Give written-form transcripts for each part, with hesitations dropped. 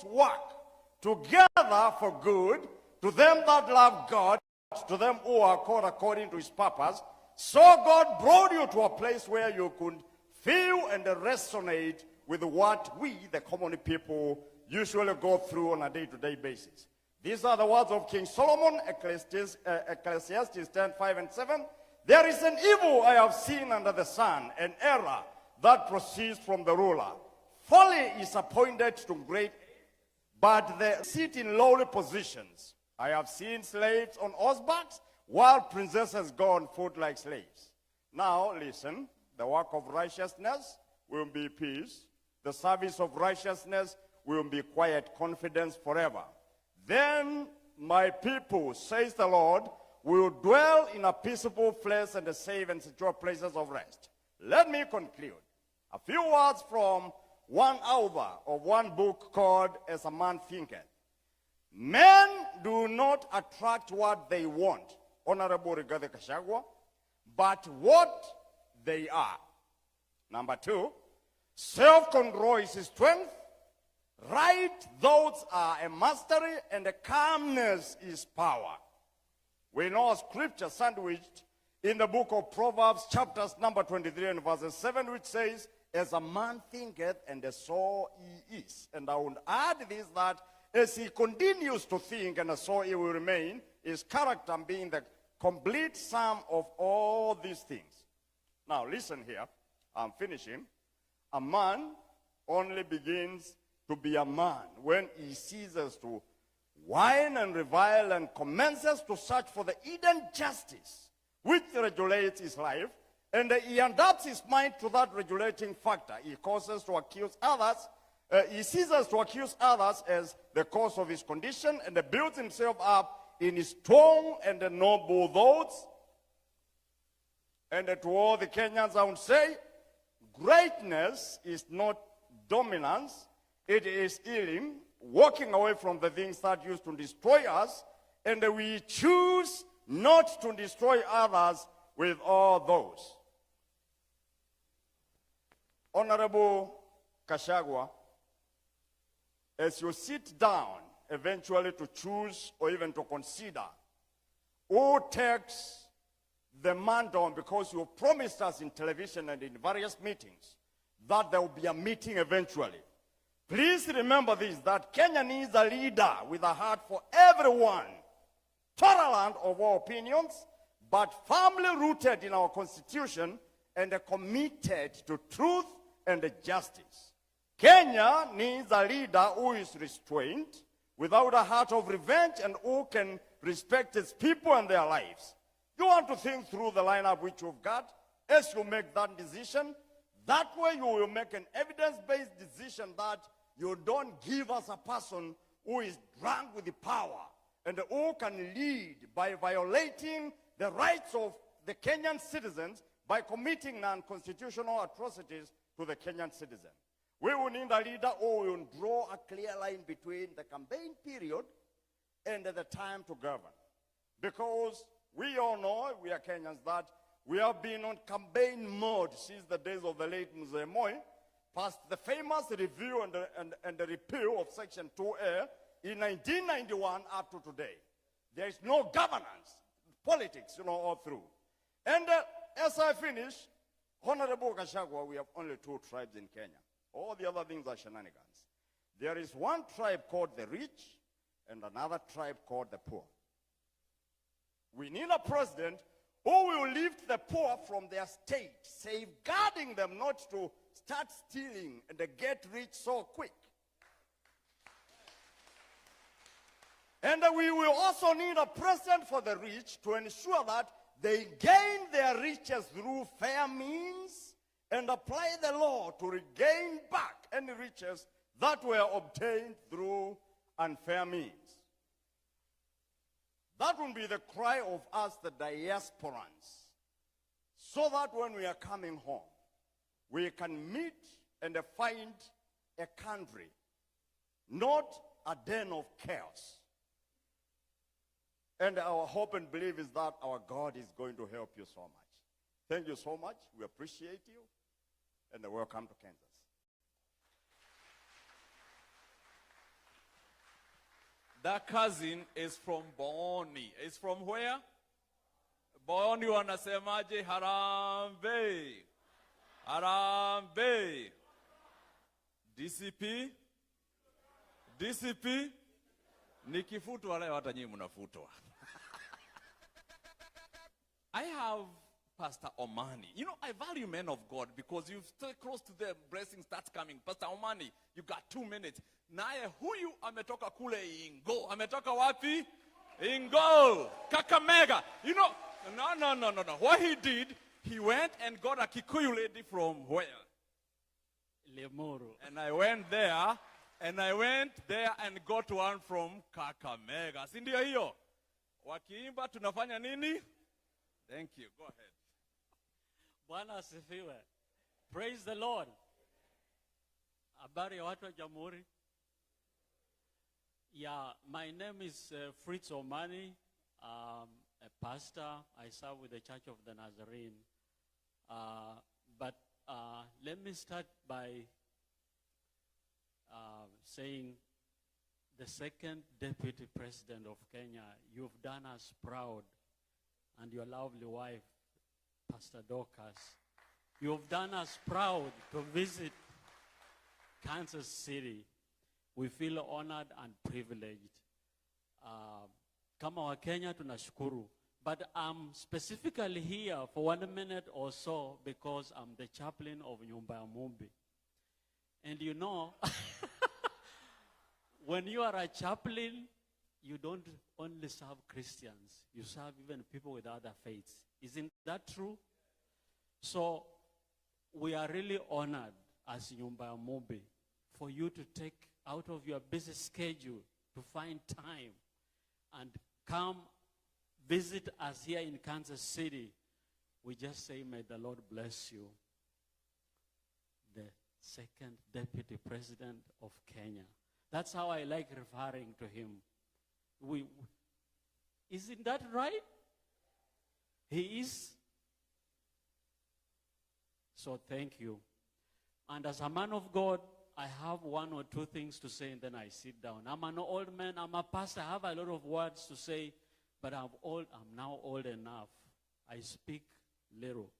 work together for good to them that love God, to them who are called according to his purpose. So God brought you to a place where you could feel and resonate with what we, the common people, usually go through on a day-to-day basis. These are the words of King Solomon, Ecclesiastes 10:5-7. There is an evil I have seen under the sun, an error that proceeds from the ruler. Folly is appointed to great, but they sit in lowly positions. I have seen slaves on horsebacks, while princesses go on foot like slaves. Now listen, the work of righteousness will be peace. The service of righteousness will be quiet confidence forever. Then my people, says the Lord, will dwell in a peaceable place and safe and secure places of rest. Let me conclude. A few words from one author of one book called As a Man Thinketh. Men do not attract what they want, Honorable Rigathi Gachagua, but what they are. Number 2, self-control is strength. Right thoughts are a mastery, and calmness is power. We know a scripture sandwiched in the book of Proverbs, chapters number 23 and verses 7, which says, as a man thinketh, and so he is. And I would add this, that as he continues to think, and so he will remain, his character being the complete sum of all these things. Now listen here, I'm finishing. A man only begins to be a man when he ceases to whine and revile and commences to search for the hidden justice which regulates his life, and he adapts his mind to that regulating factor. He causes to accuse others, he ceases to accuse others as the cause of his condition, and builds himself up in his strong and noble thoughts. And to all the Kenyans I would say, greatness is not dominance, it is healing, walking away from the things that used to destroy us, and we choose not to destroy others with all those. Honorable Gachagua, as you sit down eventually to choose or even to consider who takes the mantle, because you promised us in television and in various meetings that there will be a meeting eventually. Please remember this, that Kenya needs a leader with a heart for everyone, tolerant of all opinions, but firmly rooted in our Constitution and committed to truth and justice. Kenya needs a leader who is restrained, without a heart of revenge, and who can respect its people and their lives. You want to think through the lineup which you've got as you make that decision. That way you will make an evidence-based decision that you don't give us a person who is drunk with the power and who can lead by violating the rights of the Kenyan citizens by committing non-constitutional atrocities to the Kenyan citizen. We will need a leader who will draw a clear line between the campaign period and the time to govern. Because we all know, we are Kenyans, that we have been on campaign mode since the days of the late Mzee Moi, past the famous review and the repeal of Section 2A in 1991 up to today. There is no governance, politics, all through. And as I finish, Honorable Gachagua, we have only 2 tribes in Kenya. All the other things are shenanigans. There is one tribe called the rich and another tribe called the poor. We need a president who will lift the poor from their state, safeguarding them not to start stealing and get rich so quick. And we will also need a president for the rich to ensure that they gain their riches through fair means and apply the law to regain back any riches that were obtained through unfair means. That will be the cry of us, the diasporans, so that when we are coming home, we can meet and find a country, not a den of chaos. And our hope and belief is that our God is going to help you so much. Thank you so much. We appreciate you. And welcome to Kansas. That cousin is from Boni. Is from where? Boni wanasemaje? Harambe. Harambe. DCP? DCP? Nikifutwa leo hata nyinyi mnafutwa. I have Pastor Omani. You know, I value men of God because you stay close to them, blessing starts coming. Pastor Omani, you got 2 minutes. Naye huyu ametoka kule Ingo. Ametoka wapi? Ingo. Kakamega. You know, no. What he did, he went and got a Kikuyu lady from where? Lemuru. And I went there and got one from Kakamega. Si ndio hiyo? Wakiimba tunafanya nini? Thank you. Go ahead. Bwana asifiwe. Praise the Lord. Habari ya watu wa Jamhuri. Yeah, my name is Fritz Omani. A pastor. I serve with the Church of the Nazarene. But let me start by saying the second Deputy President of Kenya, you've done us proud, and your lovely wife, Pastor Dorcas. You've done us proud to visit Kansas City. We feel honored and privileged. Kama wa Kenya tunashukuru. But I'm specifically here for 1 minute or so because I'm the chaplain of Nyumba ya Mumbi. And you know, when you are a chaplain, you don't only serve Christians. You serve even people with other faiths. Isn't that true? So we are really honored as Nyumba ya Mumbi for you to take out of your busy schedule to find time and come visit us here in Kansas City. We just say, may the Lord bless you. The second Deputy President of Kenya. That's how I like referring to him. Isn't that right? He is. So thank you. And as a man of God, I have 1 or 2 things to say and then I sit down. I'm an old man, I'm a pastor, I have a lot of words to say, but I'm now old enough. I speak little.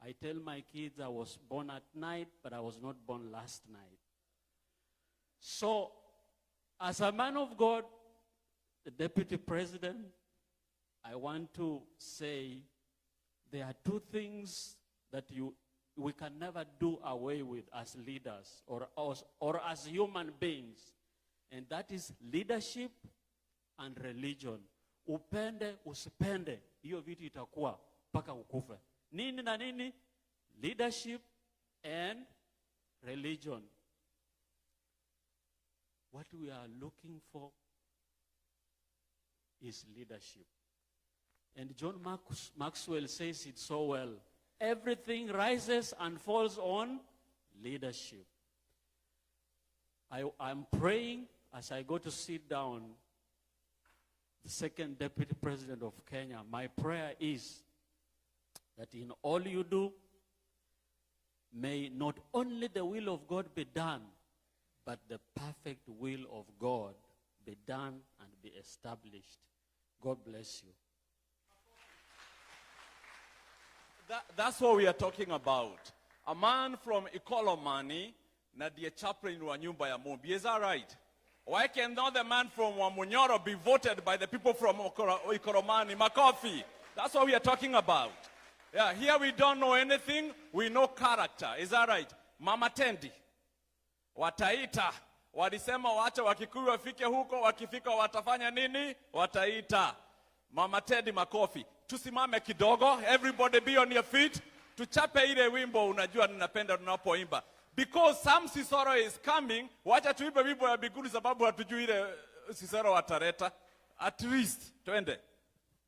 I tell my kids I was born at night, but I was not born last night. So, as a man of God, the Deputy President, I want to say there are 2 things that we can never do away with as leaders or as human beings. And that is leadership and religion. Upende, usipende, hiyo vitu itakuwa mpaka ukufe. Nini na nini? Leadership and religion. What we are looking for is leadership. And John Maxwell says it so well. Everything rises and falls on leadership. I'm praying as I go to sit down, the second Deputy President of Kenya, my prayer is that in all you do, may not only the will of God be done, but the perfect will of God be done and be established. God bless you. That's what we are talking about. A man from Ikolomani, na the chaplain wa Nyumba ya Mumbi. Is that right? Why cannot the man from Wamunyoro be voted by the people from Ikolomani? Makofi. That's what we are talking about. Yeah, here we don't know anything. We know character. Is that right? Mama Tendi. Wataita. Walisema waache Wakikuyu wafike huko, wakifika watafanya nini? Wataita. Mama Tendi makofi. Tusimame kidogo, everybody be on your feet. Tuchape ile wimbo unajua ninapenda tunapoimba. Because some Sisoro is coming, wacha tuimbe wimbo ya biguni sababu hatujui ile Sisoro watareta. At least, twende.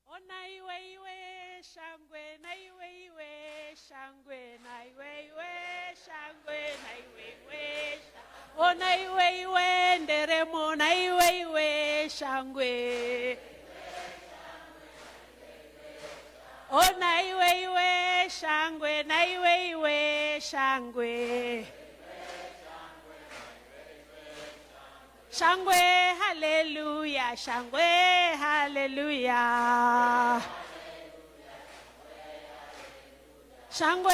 Ona iwe iwe shangwe, na iwe iwe shangwe, na iwe iwe shangwe, na iwe iwe shangwe. Ona iwe iwe nderemo, na iwe iwe shangwe. Ona iwe iwe shangwe, na iwe iwe shangwe. Shangwe, hallelujah. Shangwe, hallelujah. Shangwe,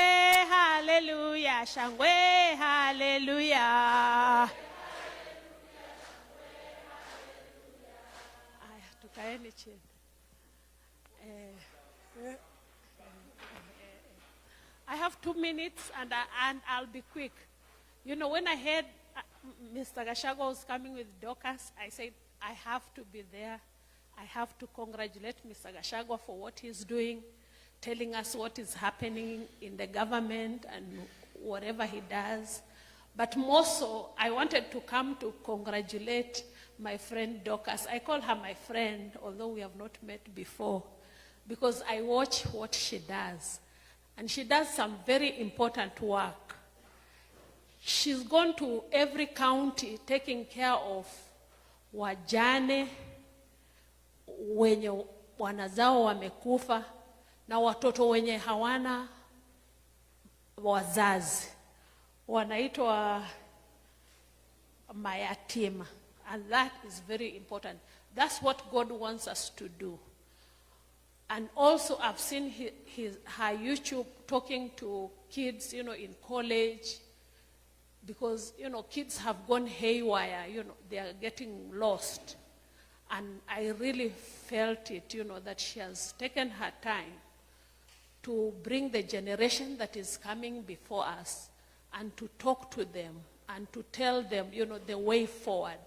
hallelujah. Shangwe, hallelujah. Aya, tukaeni chini. I have 2 minutes and I'll be quick. You know, when I heard Mr. Gachagua was coming with Dorcas, I said, I have to be there. I have to congratulate Mr. Gachagua for what he's doing, telling us what is happening in the government and whatever he does. But more so, I wanted to come to congratulate my friend Dorcas. I call her my friend, although we have not met before, because I watch what she does. And she does some very important work. She's gone to every county taking care of wajane wenye wanazao wamekufa na watoto wenye hawana wazazi. Wanaitwa mayatima. And that is very important. That's what God wants us to do. And also I've seen her YouTube talking to kids, you know, in college, because, you know, kids have gone haywire, you know, they are getting lost. And I really felt it, you know, that she has taken her time to bring the generation that is coming before us and to talk to them and to tell them, you know, the way forward.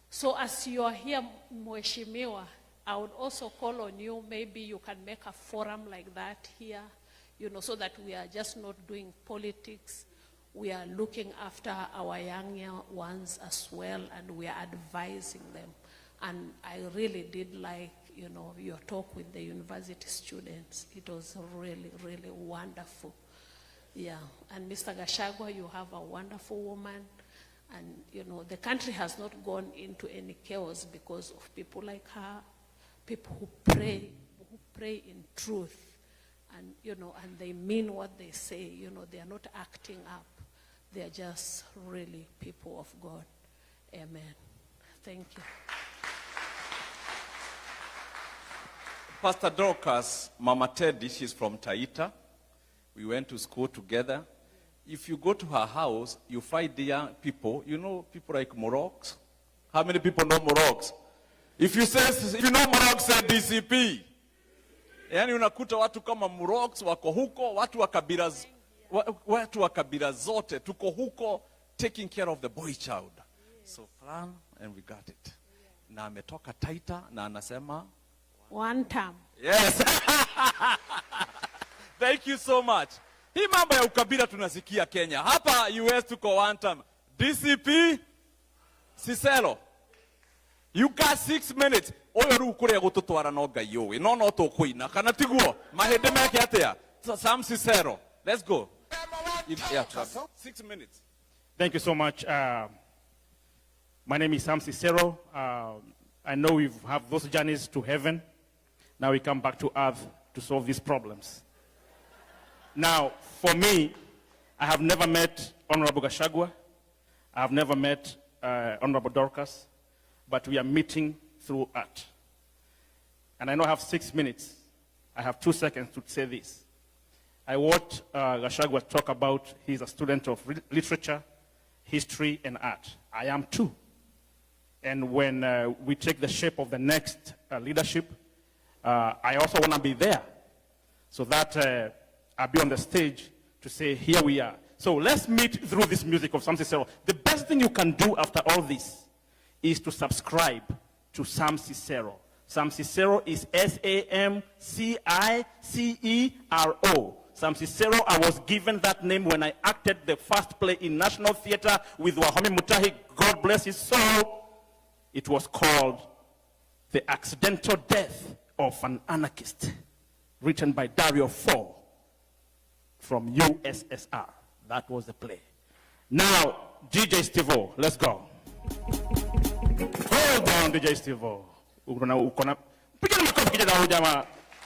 So as you are here, Mheshimiwa, I would also call on you, maybe you can make a forum like that here, you know, so that we are just not doing politics. We are looking after our young ones as well, and we are advising them. And I really did like, you know, your talk with the university students. It was really, really wonderful. Yeah, and Mr. Gachagua, you have a wonderful woman. And, you know, the country has not gone into any chaos because of people like her, people who pray in truth. And, you know, and they mean what they say. You know, they are not acting up. They are just really people of God. Amen. Thank you. Pastor Dorcas, Mama Teddy, she's from Taita. We went to school together. If you go to her house, you find there people, you know, people like Moroks. How many people know Moroks? If you know Moroks, say DCP. Yani unakuta watu kama Moroks wako huko, watu wa kabila zote, tuko huko taking care of the boy child. So plan and we got it. Na ametoka Taita na anasema One time. yes. Thank you so much. Hii mambo ya ukabila tunasikia Kenya. Hapa US tuko one time. DCP Cicero. You got 6 minutes. Oyo ru kure gututwara no ngai yowe. No to kuina. Kana tiguo. Mahende meke atia. Sam Cicero. Let's go. Yeah, 6 minutes. Thank you so much. My name is Sam Cicero. I know we have those journeys to heaven. Now we come back to earth to solve these problems. Now, for me, I have never met Honorable Gachagua. I have never met Honorable Dorcas, but we are meeting through art. And I know I have 6 minutes. I have 2 seconds to say this. I watched Gachagua talk about he's a student of literature, history, and art. I am too. And when we take the shape of the next leadership, I also want to be there so that I'll be on the stage to say, here we are. So let's meet through this music of Sam Cicero. The best thing you can do after all this is to subscribe to Sam Cicero. Sam Cicero is SAMCICERO. Sam Cicero, I was given that name when I acted the first play in National Theatre with Wahome Mutahi, God bless his soul. It was called The Accidental Death of an Anarchist, written by Dario Fo from USSR. That was the play. Now, DJ Steve-O, let's go. Hold on, DJ Steve-O.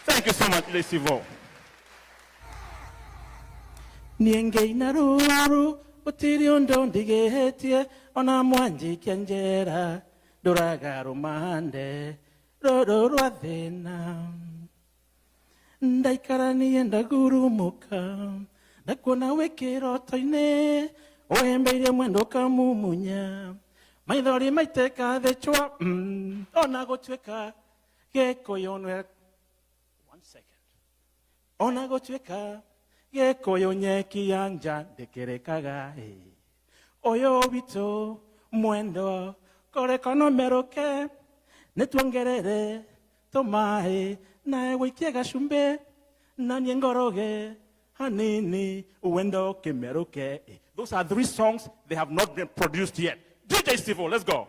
Thank you so much, DJ Steve-O. Nienge inaru Gutiri undo ndigehetie ona mwanji kenjera duraga rumande rodo rwa thina ndaikaranie ndagurumuka ndakuona wikiroto-ini uhembeire mwendo kamumunya maithori maiteka thechwa ona gutuika gikuyu ona gutuika gikuyu nyeki ya nja ndikirikaga uyu witu mwendo korekano meruke nituongerere tumahi nae gwikie gacumbi na nie ngoroge hanini uwendo kimeruke. Those are 3 songs they have not been produced yet. DJ Steve, let's go.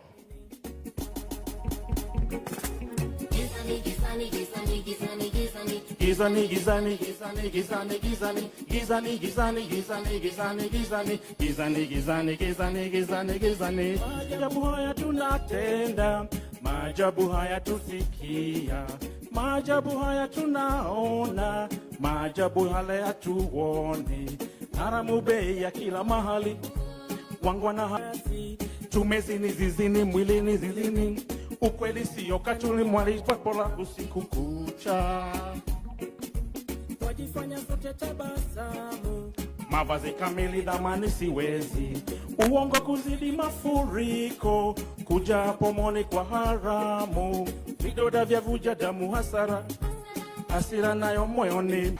Gizani, gizani, gizani, gizani, gizani, gizani, gizani, gizani, gizani, gizani, gizani, gizani, gizani, gizani, gizani. Maajabu haya tunatenda, maajabu haya tusikia, maajabu haya tunaona, maajabu hale hatuoni. Haramu bei ya kila mahali, wangwana hasi, tumezini zizini, mwilini zizini, ukweli siyo katuli mwali papola usiku kucha. Wajifanya sote tabasamu, mavazi kamili dhamani siwezi, uongo kuzidi mafuriko, kuja pomoni kwa haramu, vidoda vya vuja damu hasara, hasira nayo moyoni.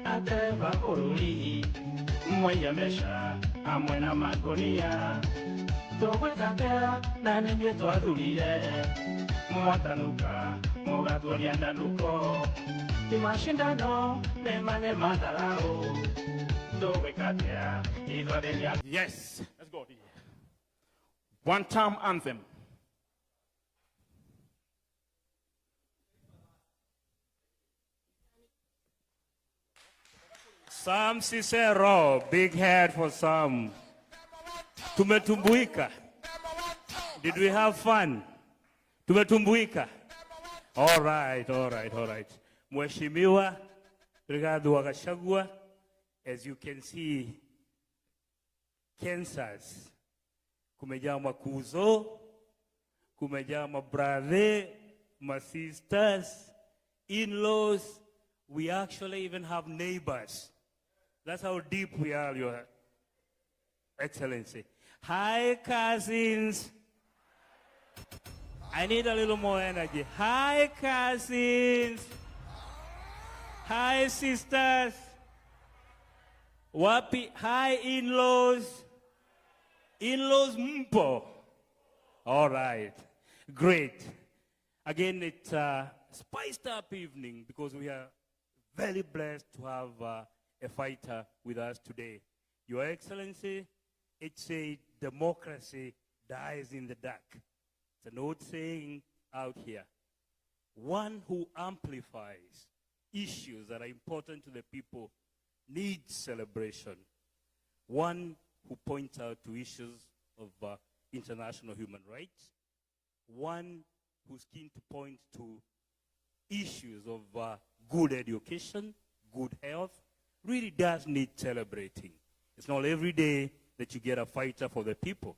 Ateva urui mmoja mesha amwena magonia togwetatea na ninge twathurire mwatanuka mugaturia ndanuko timashindano nemane matharau togwekatea itwatheria. Yes, let's go. One time anthem. Sam Cicero, big head for Sam. Tumetumbuika. Did we have fun? Tumetumbuika. All right. Mheshimiwa Rigathi Gachagua, as you can see, Kansas. Kumejaa makuzo, kumejaa mabrother, my sisters, in-laws. We actually even have neighbors. That's how deep we are, Your Excellency. Hi, cousins. I need a little more energy. Hi, cousins. Hi, sisters. Wapi? Hi, in-laws. In-laws mpo. All right. Great. Again, it's a spiced up evening because we are very blessed to have a fighter with us today. Your Excellency, it's a democracy dies in the dark. It's an old saying out here. One who amplifies issues that are important to the people needs celebration. One who points out to issues of international human rights. One who's keen to point to issues of good education, good health, really does need celebrating. It's not every day that you get a fighter for the people.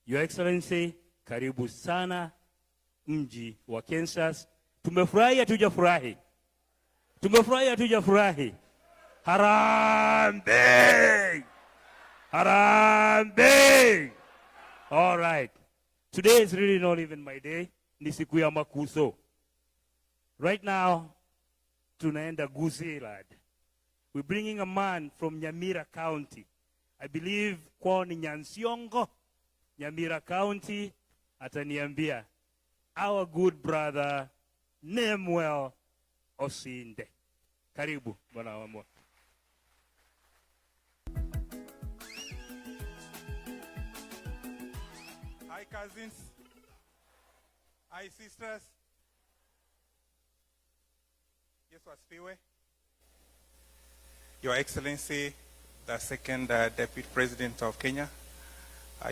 Your Excellency, karibu sana mji wa Kansas. Tumefurahi hatujafurahi? Tumefurahi hatujafurahi? Harambee! Harambee! All right. Today is really not even my day. Ni siku ya makuso. Right now, tunaenda Gusilad. We're bringing a man from Nyamira County. I believe kwao ni Nyansiongo, Nyamira County, ataniambia. Our good brother, Nemuel Osinde. Karibu, bwana wa moto. Hi, cousins. Hi, sisters. Yes, wasifiwe. Your Excellency, the second Deputy President of Kenya,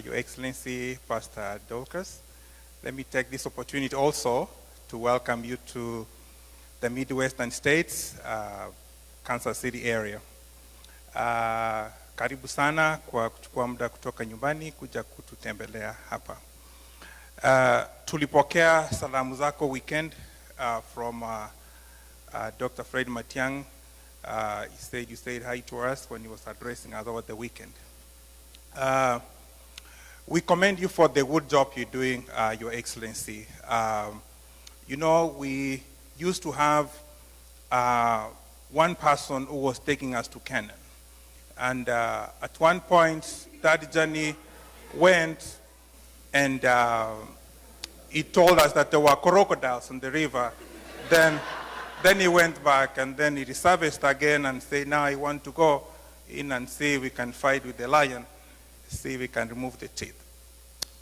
Your Excellency, Pastor Dorcas, let me take this opportunity also to welcome you to the Midwestern states, Kansas City area. Karibu sana kwa kuchukua muda kutoka nyumbani kuja kututembelea hapa. Tulipokea salamu zako weekend from Dr. Fred Matiang'i. You said hi to us when he was addressing us over the weekend. We commend you for the good job you're doing, Your Excellency. You know, we used to have one person who was taking us to Canaan. And at one point, that journey went, and he told us that there were crocodiles in the river. Then he went back, and then he resurfaced again and said, now I want to go in and see if we can fight with the lion, see if we can remove the teeth.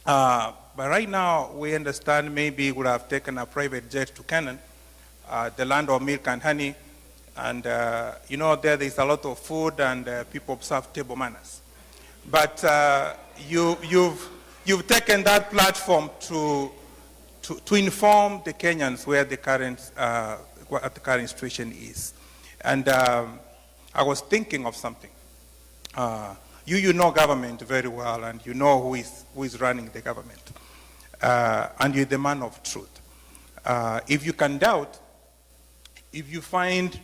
But right now, we understand maybe we would have taken a private jet to Canaan, the land of milk and honey. And you know, there is a lot of food, and people observe table manners. But you've taken that platform to inform the Kenyans where the current what the current situation is. And I was thinking of something. You know government very well, and you know who is running the government. And you're the man of truth. If you can doubt, if you find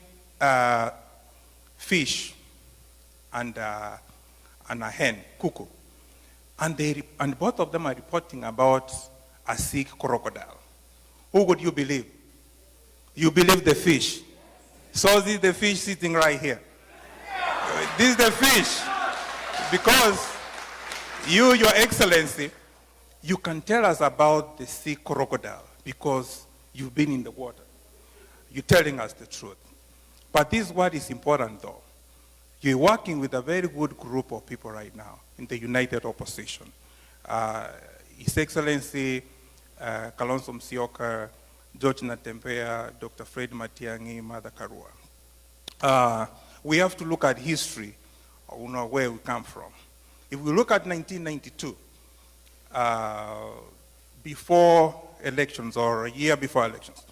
fish and a hen, cuckoo, and both of them are reporting about a sick crocodile, who would you believe? You believe the fish. So this is the fish sitting right here. This is the fish. Because you, Your Excellency, you can tell us about the sick crocodile because you've been in the water. You're telling us the truth. But this is what is important, though. You're working with a very good group of people right now in the United Opposition. His Excellency Kalonzo Musyoka, George Natembea, Dr. Fred Matiang'i, Martha Karua. We have to look at history, you know, where we come from. If we look at 1992, before elections or a year before elections,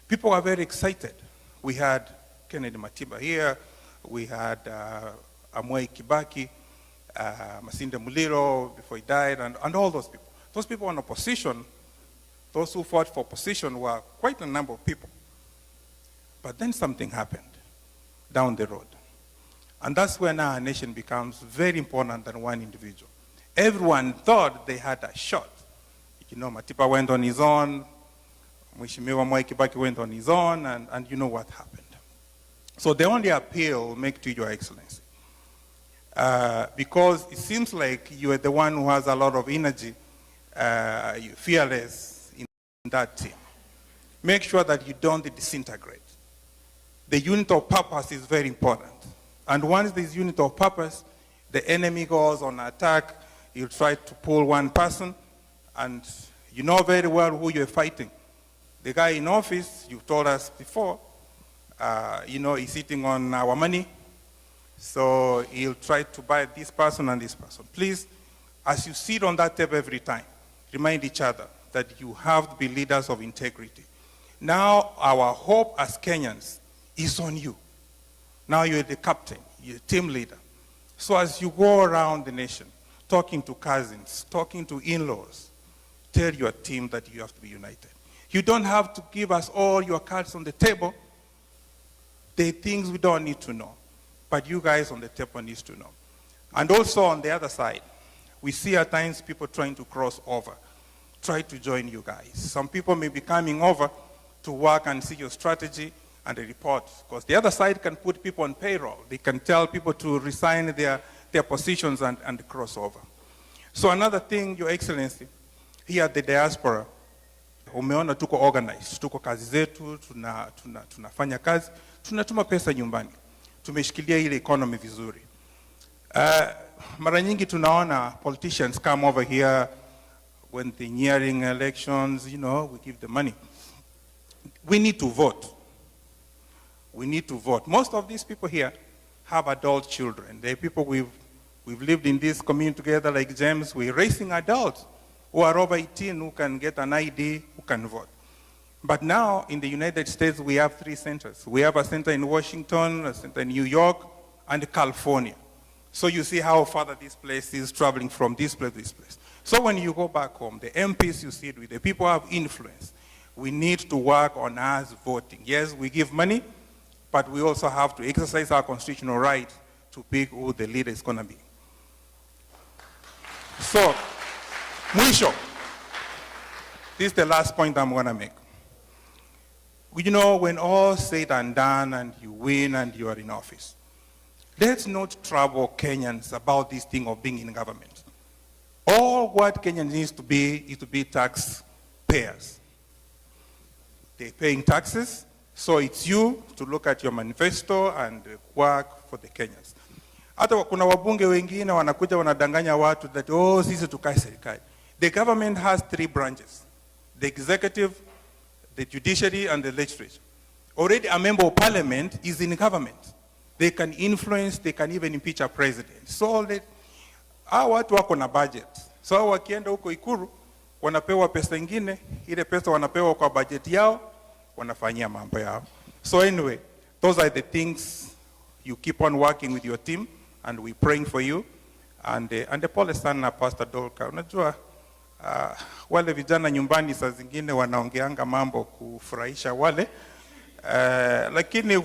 people were very excited. We had Kennedy Matiba here, we had Amwai Kibaki, Masinde Muliro before he died, and all those people. Those people in opposition, those who fought for opposition were quite a number of people. But then something happened down the road. And that's when our nation becomes very important than one individual. Everyone thought they had a shot. You know, Matiba went on his own, Mheshimiwa Mwai Kibaki went on his own, and you know what happened. So the only appeal I'll make to Your Excellency, because it seems like you are the one who has a lot of energy, you're fearless in that team. Make sure that you don't disintegrate. The unit of purpose is very important. And once this unit of purpose, the enemy goes on attack, he'll try to pull one person, and you know very well who you're fighting. The guy in office, you told us before, you know, he's sitting on our money, so he'll try to buy this person and this person. Please, as you sit on that table every time, remind each other that you have to be leaders of integrity. Now, our hope as Kenyans is on you. Now you're the captain, you're team leader. So as you go around the nation, talking to cousins, talking to in-laws, tell your team that you have to be united. You don't have to give us all your cards on the table. There are things we don't need to know, but you guys on the table need to know. And also on the other side, we see at times people trying to cross over, try to join you guys. Some people may be coming over to work and see your strategy and a report, because the other side can put people on payroll. They can tell people to resign their positions and cross over. So another thing, Your Excellency, here at the diaspora, umeona tuko organized, tuko kazi zetu, tunafanya kazi, tunatuma pesa nyumbani. Tumeshikilia ile economy vizuri. Mara nyingi tunaona politicians come over here when they're nearing elections, you know, we give the money. We need to vote. We need to vote. Most of these people here have adult children. They're people we've lived in this community together like James. We're raising adults who are over 18 who can get an ID, who can vote. But now in the United States, we have 3 centers. We have a center in Washington, a center in New York, and California. So you see how far this place is traveling from this place to this place. So when you go back home, the MPs you sit with, the people who have influence, we need to work on us voting. Yes, we give money, but we also have to exercise our constitutional right to pick who the leader is going to be. So, mwisho, this is the last point I'm going to make. You know, when all said and done and you win and you are in office, let's not trouble Kenyans about this thing of being in government. All what Kenyans needs to be is to be taxpayers. They're paying taxes, so it's you to look at your manifesto and work for the Kenyans. Hata kuna wabunge wengine wanakuja wanadanganya watu that, oh, sisi tukae serikali. The government has 3 branches: the executive, the judiciary, and the legislature. Already a member of parliament is in government. They can influence, they can even impeach a president. So hao watu wako na budget. So wakienda huko Ikuru, wanapewa pesa ingine, ile pesa wanapewa kwa budget yao, wanafanyia mambo yao. So anyway, those are the things you keep on working with your team, and we're praying for you. And the pole sana Pastor Dolka. Unajua, wale vijana nyumbani saa zingine wanaongeanga mambo kufurahisha wale. Lakini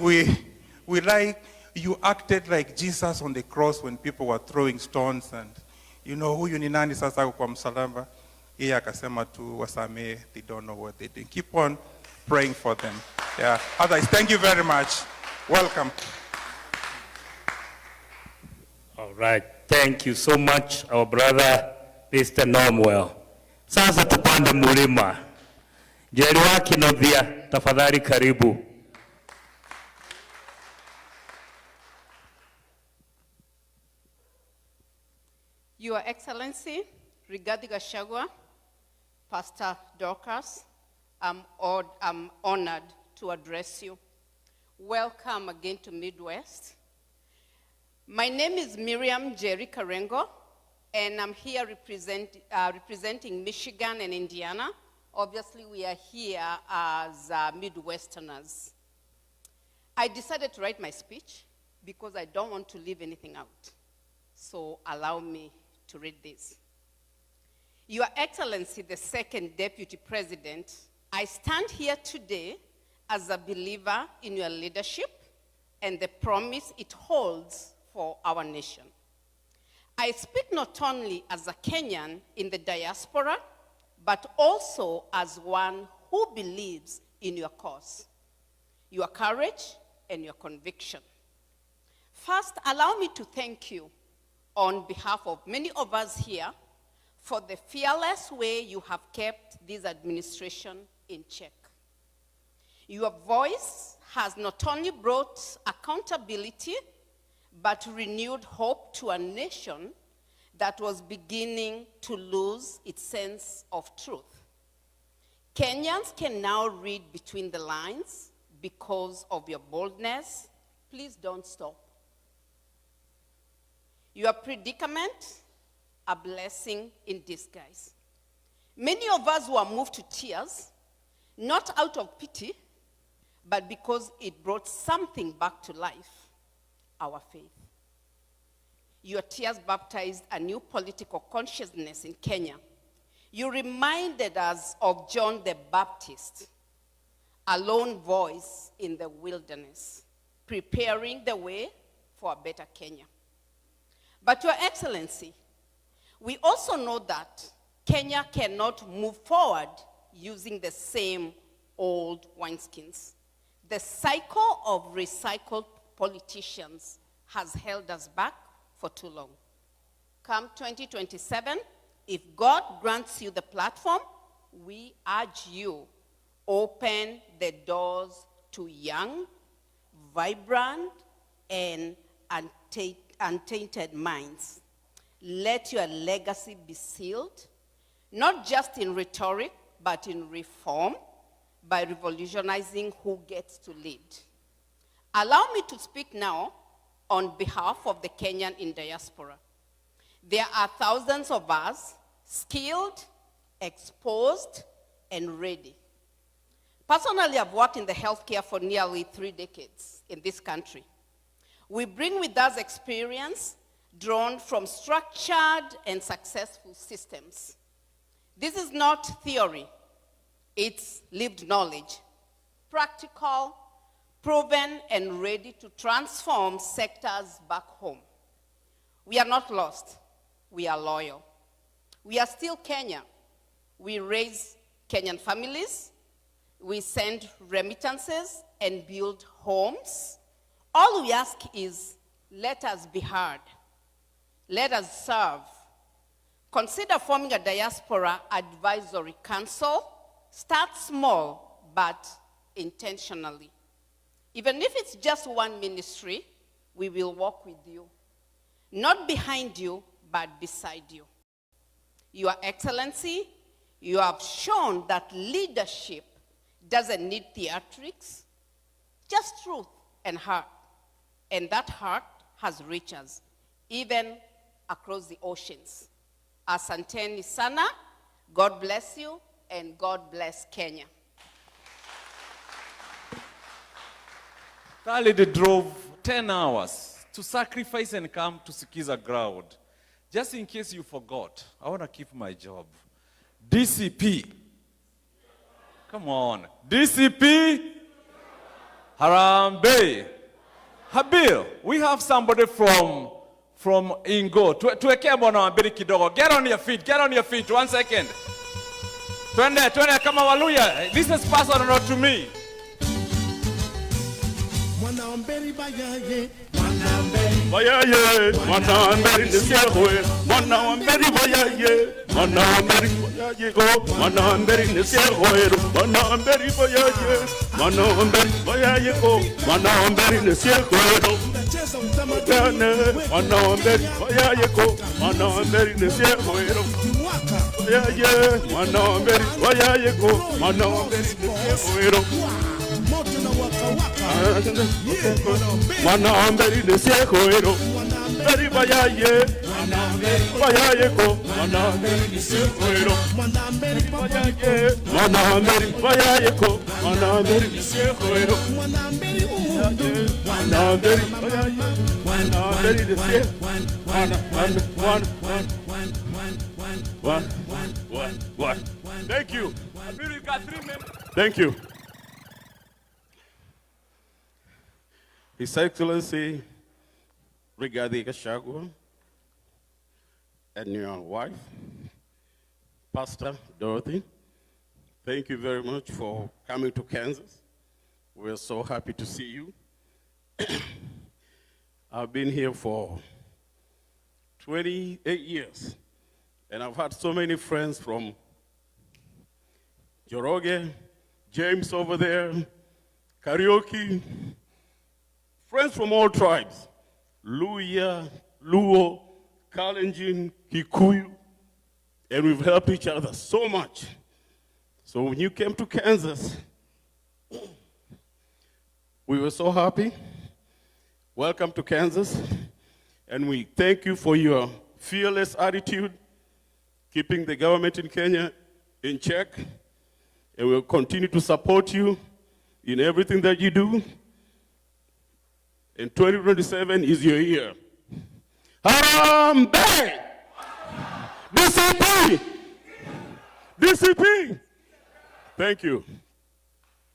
we like, you acted like Jesus on the cross when people were throwing stones, and you know, huyu ni nani sasa kwa msalaba? Yeye akasema tu wasamee, they don't know what they do. Keep on praying for them. Yeah. Others, thank you very much. Welcome. All right. Thank you so much, our brother, Mr. Normwell. Sasa tupande mulima. Jerry Wakinovia, tafadhali karibu. Your Excellency, Rigathi Gachagua, Pastor Dorcas, I'm honored to address you. Welcome again to Midwest. My name is Miriam Jerry Karengo, and I'm here representing Michigan and Indiana. Obviously, we are here as Midwesterners. I decided to write my speech because I don't want to leave anything out. So allow me to read this. Your Excellency, the second Deputy President, I stand here today as a believer in your leadership and the promise it holds for our nation. I speak not only as a Kenyan in the diaspora, but also as one who believes in your cause, your courage, and your conviction. First, allow me to thank you on behalf of many of us here for the fearless way you have kept this administration in check. Your voice has not only brought accountability, but renewed hope to a nation that was beginning to lose its sense of truth. Kenyans can now read between the lines because of your boldness. Please don't stop. Your predicament, a blessing in disguise. Many of us were moved to tears, not out of pity, but because it brought something back to life, our faith. Your tears baptized a new political consciousness in Kenya. You reminded us of John the Baptist, a lone voice in the wilderness, preparing the way for a better Kenya. But Your Excellency, we also know that Kenya cannot move forward using the same old wineskins. The cycle of recycled politicians has held us back for too long. Come 2027, if God grants you the platform, we urge you, open the doors to young, vibrant, and untainted minds. Let your legacy be sealed, not just in rhetoric, but in reform, by revolutionizing who gets to lead. Allow me to speak now on behalf of the Kenyan in diaspora. There are thousands of us, skilled, exposed, and ready. Personally, I've worked in the healthcare for nearly 3 decades in this country. We bring with us experience drawn from structured and successful systems. This is not theory, it's lived knowledge, practical, proven, and ready to transform sectors back home. We are not lost, we are loyal. We are still Kenya. We raise Kenyan families, we send remittances and build homes. All we ask is, let us be heard. Let us serve. Consider forming a diaspora advisory council. Start small, but intentionally. Even if it's just one ministry, we will walk with you. Not behind you, but beside you. Your Excellency, you have shown that leadership doesn't need theatrics, just truth and heart. And that heart has reached us, even across the oceans. Asanteni sana, God bless you, and God bless Kenya. Khalid drove 10 hours to sacrifice and come to Sikiza ground. Just in case you forgot, I want to keep my job. DCP. Come on. DCP. Harambe. Habil, we have somebody from Ingo. Tuwekea mwana wambiri kidogo. Get on your feet. Get on your feet. 1 second. Twende kama Waluya. This is personal not to me. Bayaye, Manamberi Nisiahwe, Manamberi Bayaye, Manamberi Bayaye go, Manamberi Nisiahwe, Manamberi Bayaye, Manamberi Bayaye go, Manamberi Nisiahwe, Manamberi Bayaye go, Manamberi Nisiahwe, Bayaye, Manamberi Bayaye go, Manamberi Nisiahwe. Manamberi Nisiahwe, Beri Bayaye, Bayaye go, Manamberi Nisiahwe, Bayaye, Manamberi Bayaye go, Manamberi Nisiahwe, Manamberi Bayaye, Manamberi Nisiahwe, one. Thank you. Abiru, you got 3 minutes. Thank you. His Excellency Rigathi Gachagua and your wife, Pastor Dorothy, thank you very much for coming to Kansas. We're so happy to see you. I've been here for 28 years, and I've had so many friends from Joroge, James over there, Karaoke, friends from all tribes, Luya, Luo, Kalenjin, Kikuyu, and we've helped each other so much. So when you came to Kansas, we were so happy. Welcome to Kansas, and we thank you for your fearless attitude, keeping the government in Kenya in check, and we'll continue to support you in everything that you do. And 2027 is your year. Harambe! DCP! DCP! Thank you.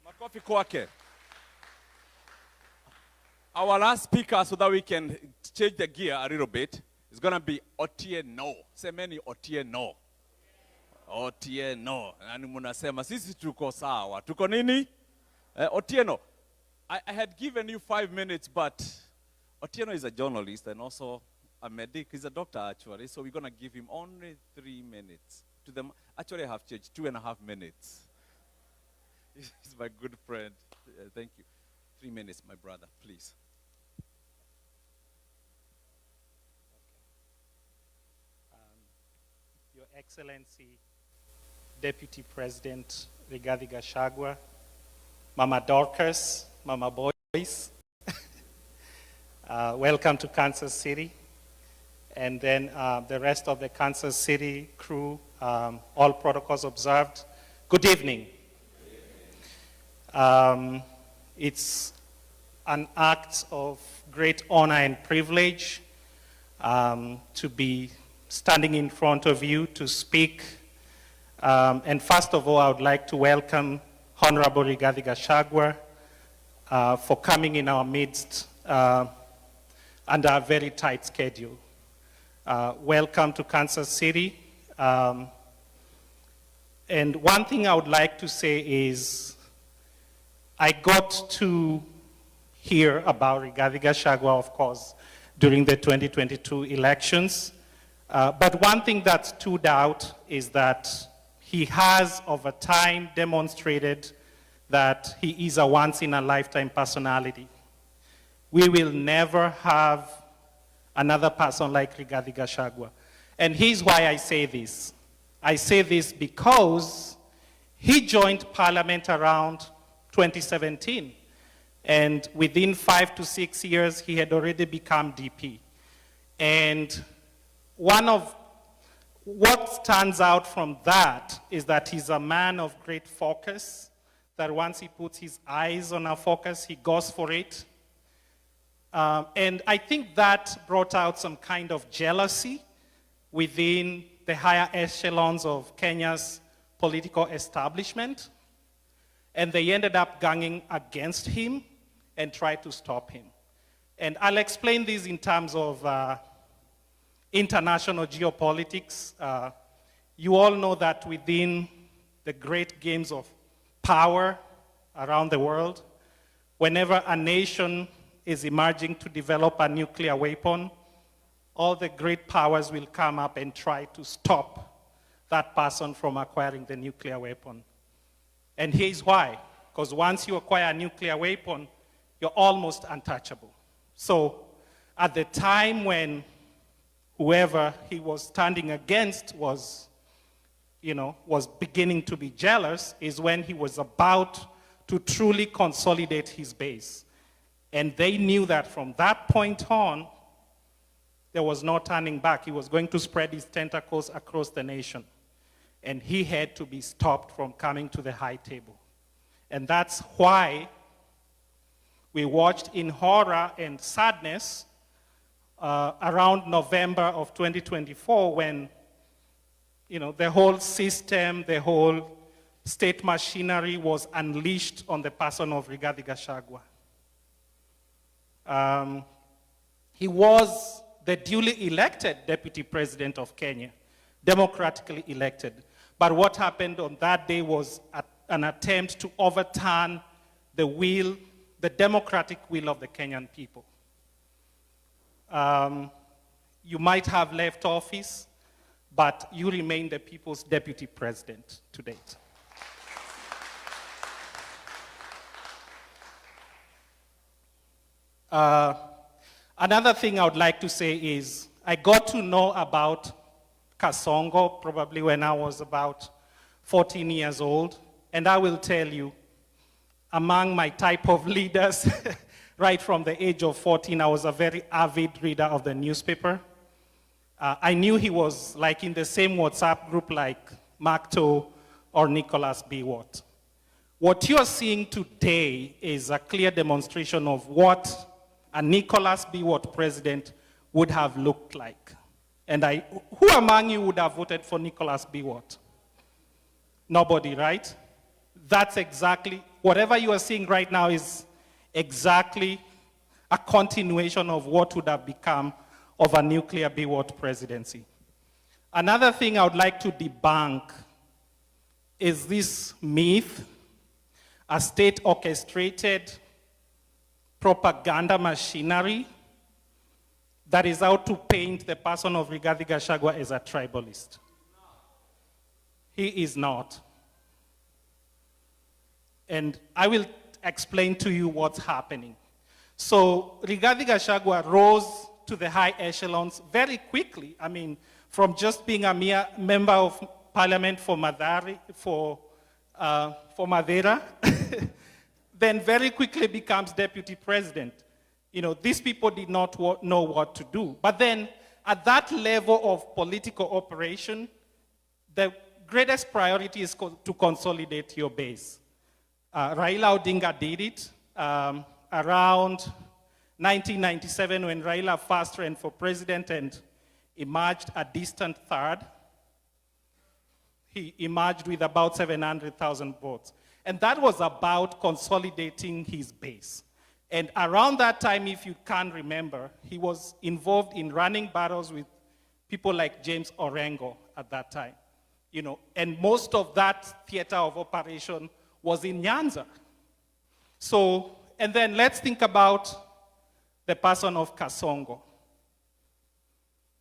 Makofi kwake. Our last speaker, so that we can change the gear a little bit, is going to be Otieno. Semeni Otieno. Otieno. Nani munasema, sisi tuko sawa. Tuko nini? Otieno. I had given you 5 minutes, but Otieno is a journalist and also a medic. He's a doctor, actually, so we're going to give him only 3 minutes. To them, actually, I have changed 2.5 minutes. He's my good friend. Thank you. 3 minutes, my brother, please. Your Excellency, Deputy President Rigathi Gachagua, Mama Dorcas, Mama Boys, welcome to Kansas City. And then the rest of the Kansas City crew, all protocols observed. Good evening. It's an act of great honor and privilege to be standing in front of you to speak. And first of all, I would like to welcome Honorable Rigathi Gachagua for coming in our midst under a very tight schedule. Welcome to Kansas City. And one thing I would like to say is I got to hear about Rigathi Gachagua, of course, during the 2022 elections. But one thing that stood out is that he has, over time, demonstrated that he is a once-in-a-lifetime personality. We will never have another person like Rigathi Gachagua. And here's why I say this. I say this because he joined Parliament around 2017. And within 5 to 6 years, he had already become DP. And one of what stands out from that is that he's a man of great focus, that once he puts his eyes on a focus, he goes for it. And I think that brought out some kind of jealousy within the higher echelons of Kenya's political establishment. And they ended up ganging against him and tried to stop him. And I'll explain this in terms of international geopolitics. You all know that within the great games of power around the world, whenever a nation is emerging to develop a nuclear weapon, all the great powers will come up and try to stop that person from acquiring the nuclear weapon. And here's why. Because once you acquire a nuclear weapon, you're almost untouchable. So at the time when whoever he was standing against was beginning to be jealous, is when he was about to truly consolidate his base. And they knew that from that point on, there was no turning back. He was going to spread his tentacles across the nation. And he had to be stopped from coming to the high table. And that's why we watched in horror and sadness around November of 2024 when the whole system, the whole state machinery was unleashed on the person of Rigathi Gachagua. He was the duly elected deputy president of Kenya, democratically elected. But what happened on that day was an attempt to overturn the democratic will of the Kenyan people. You might have left office, but you remain the people's deputy president to date. Another thing I would like to say is I got to know about Kasongo probably when I was about 14 years old. And I will tell you, among my type of leaders, right from the age of 14, I was a very avid reader of the newspaper. I knew he was like in the same WhatsApp group like Macto or Nicholas B. Watt. What you're seeing today is a clear demonstration of what a Nicholas B. Watt president would have looked like. And who among you would have voted for Nicholas B. Watt? Nobody, right? That's exactly, whatever you are seeing right now is exactly a continuation of what would have become of a nuclear B. Watt presidency. Another thing I would like to debunk is this myth, a state-orchestrated propaganda machinery that is out to paint the person of Rigathi Gachagua as a tribalist. He is not. And I will explain to you what's happening. So Rigathi Gachagua rose to the high echelons very quickly. I mean, from just being a mere member of parliament for Madeira, then very quickly becomes deputy president. These people did not know what to do. But then, at that level of political operation, the greatest priority is to consolidate your base. Raila Odinga did it around 1997, when Raila first ran for president and emerged a distant third, he emerged with about 700,000 votes. And that was about consolidating his base. And around that time, if you can remember, he was involved in running battles with people like James Orengo at that time. You know, and most of that theater of operation was in Nyanza. So, and then let's think about the person of Kasongo.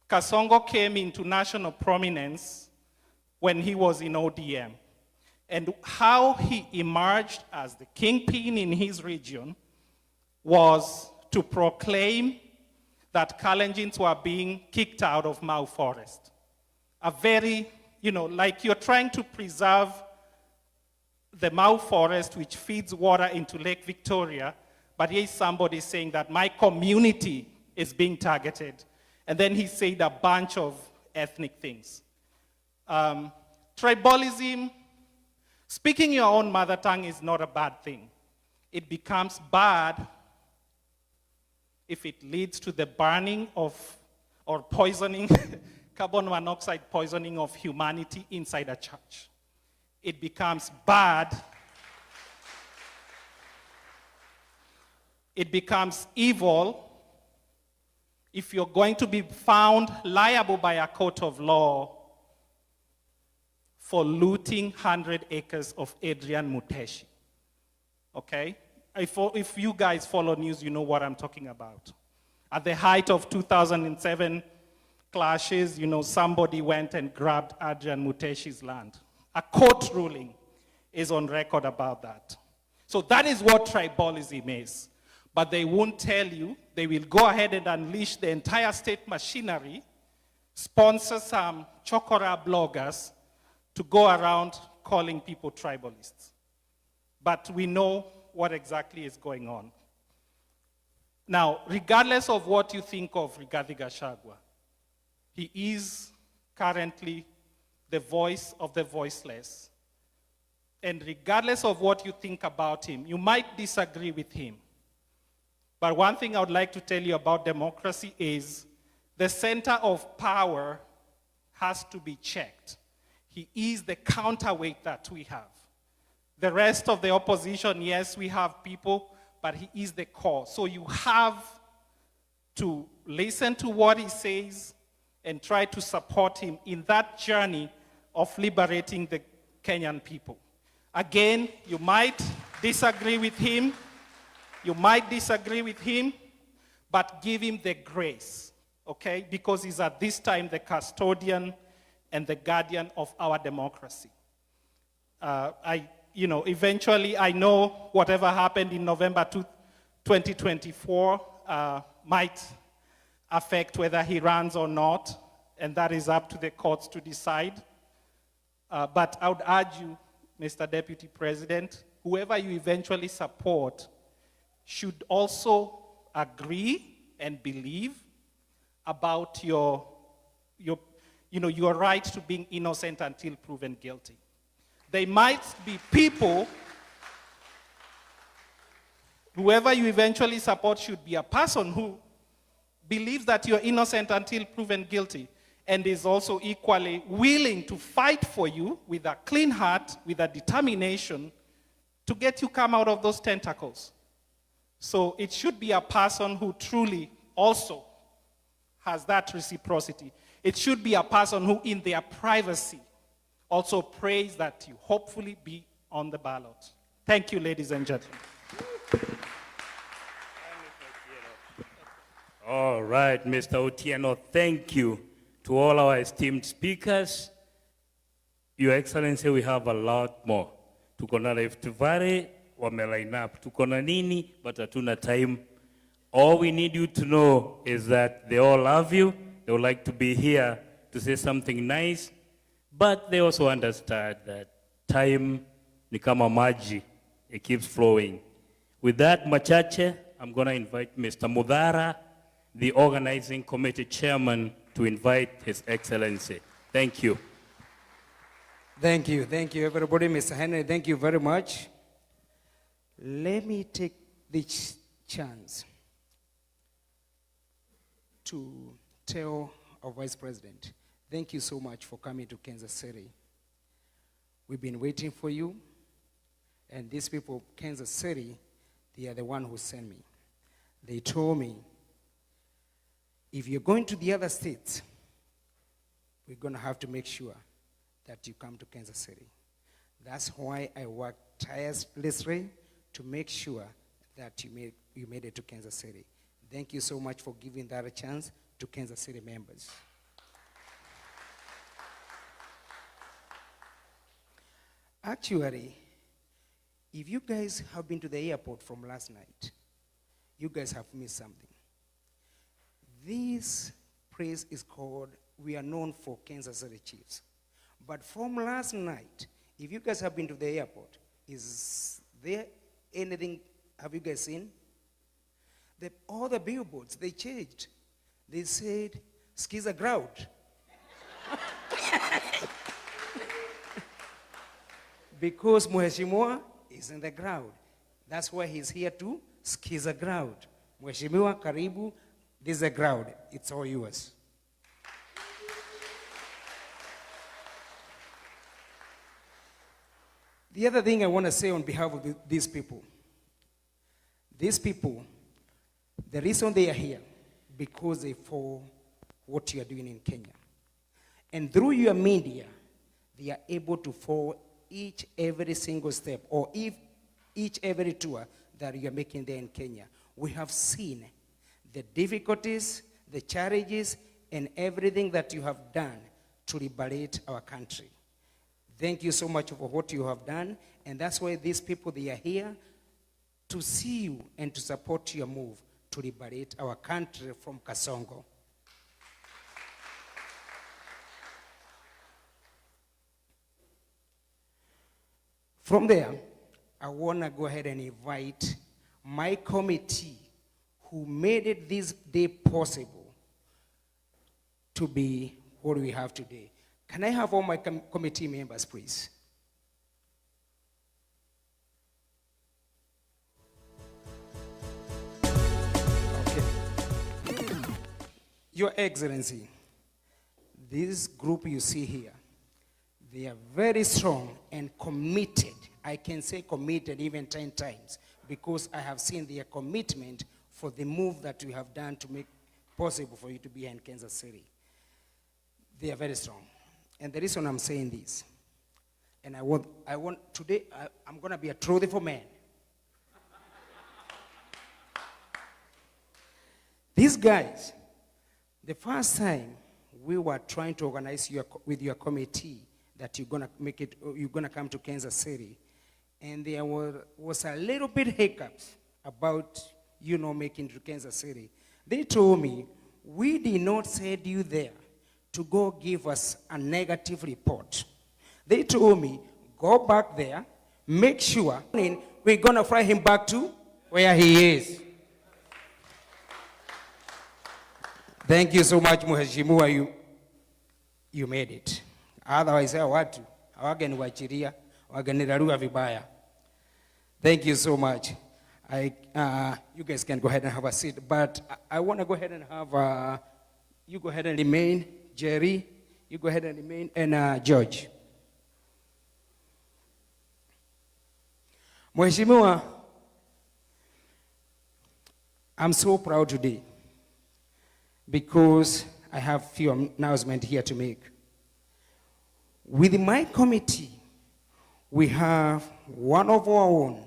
Kasongo came into national prominence when he was in ODM. And how he emerged as the kingpin in his region was to proclaim that Kalenjins were being kicked out of Mau Forest. A very, you know, like you're trying to preserve the Mau Forest, which feeds water into Lake Victoria, but here is somebody saying that my community is being targeted. And then he said a bunch of ethnic things. Tribalism, speaking your own mother tongue is not a bad thing. It becomes bad if it leads to the burning of, or poisoning, carbon monoxide poisoning of humanity inside a church. It becomes bad. It becomes evil if you're going to be found liable by a court of law for looting 100 acres of Adrian Muteshi. Okay? If you guys follow news, you know what I'm talking about. At the height of 2007 clashes, you know, somebody went and grabbed Adrian Muteshi's land. A court ruling is on record about that. So that is what tribalism is. But they won't tell you. They will go ahead and unleash the entire state machinery, sponsor some chokora bloggers to go around calling people tribalists. But we know what exactly is going on. Now, regardless of what you think of Rigathi Gachagua, he is currently the voice of the voiceless. And regardless of what you think about him, you might disagree with him. But one thing I would like to tell you about democracy is the center of power has to be checked. He is the counterweight that we have. The rest of the opposition, yes, we have people, but he is the core. So you have to listen to what he says and try to support him in that journey of liberating the Kenyan people. Again, you might disagree with him. You might disagree with him, but give him the grace, okay? Because he's at this time the custodian and the guardian of our democracy. Eventually, I know whatever happened in November 2024 might affect whether he runs or not, and that is up to the courts to decide. But I would urge you, Mr. Deputy President, whoever you eventually support should also agree and believe about your right to being innocent until proven guilty. There might be people, whoever you eventually support should be a person who believes that you're innocent until proven guilty and is also equally willing to fight for you with a clean heart, with a determination to get you come out of those tentacles. So it should be a person who truly also has that reciprocity. It should be a person who in their privacy also prays that you hopefully be on the ballot. Thank you, ladies and gentlemen. All right, Mr. Otieno, thank you to all our esteemed speakers. Your Excellency, we have a lot more. Tuko na Rift Valley, wame-line up. Tuko na nini, but hatuna time. All we need you to know is that they all love you. They would like to be here to say something nice, but they also understand that time ni kama maji. It keeps flowing. With that, machache, I'm going to invite Mr. Mudhara, the organizing committee chairman, to invite His Excellency. Thank you. Thank you, everybody. Mr. Henry, thank you very much. Let me take this chance to tell our Vice President, thank you so much for coming to Kansas City. We've been waiting for you, and these people of Kansas City, they are the one who sent me. They told me, if you're going to the other states, we're going to have to make sure that you come to Kansas City. That's why I worked tirelessly to make sure that you made it to Kansas City. Thank you so much for giving that a chance to Kansas City members. Actually, if you guys have been to the airport from last night, you guys have missed something. This place is called, we are known for Kansas City Chiefs. But from last night, if you guys have been to the airport, is there anything, have you guys seen? All the billboards, they changed. They said, skis a ground. Because Mheshimiwa is in the ground. That's why he's here to skis a ground. Mheshimiwa, karibu, this is a ground. It's all yours. The other thing I want to say on behalf of these people, the reason they are here, because they follow what you are doing in Kenya. And through your media, they are able to follow every single step, or every tour that you are making there in Kenya. We have seen the difficulties, the challenges, and everything that you have done to liberate our country. Thank you so much for what you have done, and that's why these people, they are here to see you and to support your move to liberate our country from Kasongo. From there, I want to go ahead and invite my committee who made it this day possible to be what we have today. Can I have all my committee members, please? Okay. Your Excellency, this group you see here, they are very strong and committed. I can say committed even 10 times because I have seen their commitment for the move that we have done to make possible for you to be here in Kansas City. They are very strong. And the reason I'm saying this, and I want today, I'm going to be a truthful man. These guys, the first time we were trying to organize with your committee that you're gonna come to Kansas City, and there was a little bit hiccups about making it to Kansas City. They told me, we did not send you there to go give us a negative report. They told me, go back there, make sure we're gonna fly him back to where he is. Thank you so much, Mheshimiwa, you made it. Otherwise, hawangeniwachilia, wangenirarua vibaya. Thank you so much. You guys can go ahead and have a seat, but I want to go ahead and have, you go ahead and remain, Jerry, you go ahead and remain, and George. Mheshimiwa, I'm so proud today because I have a few announcements here to make. With my committee, we have one of our own,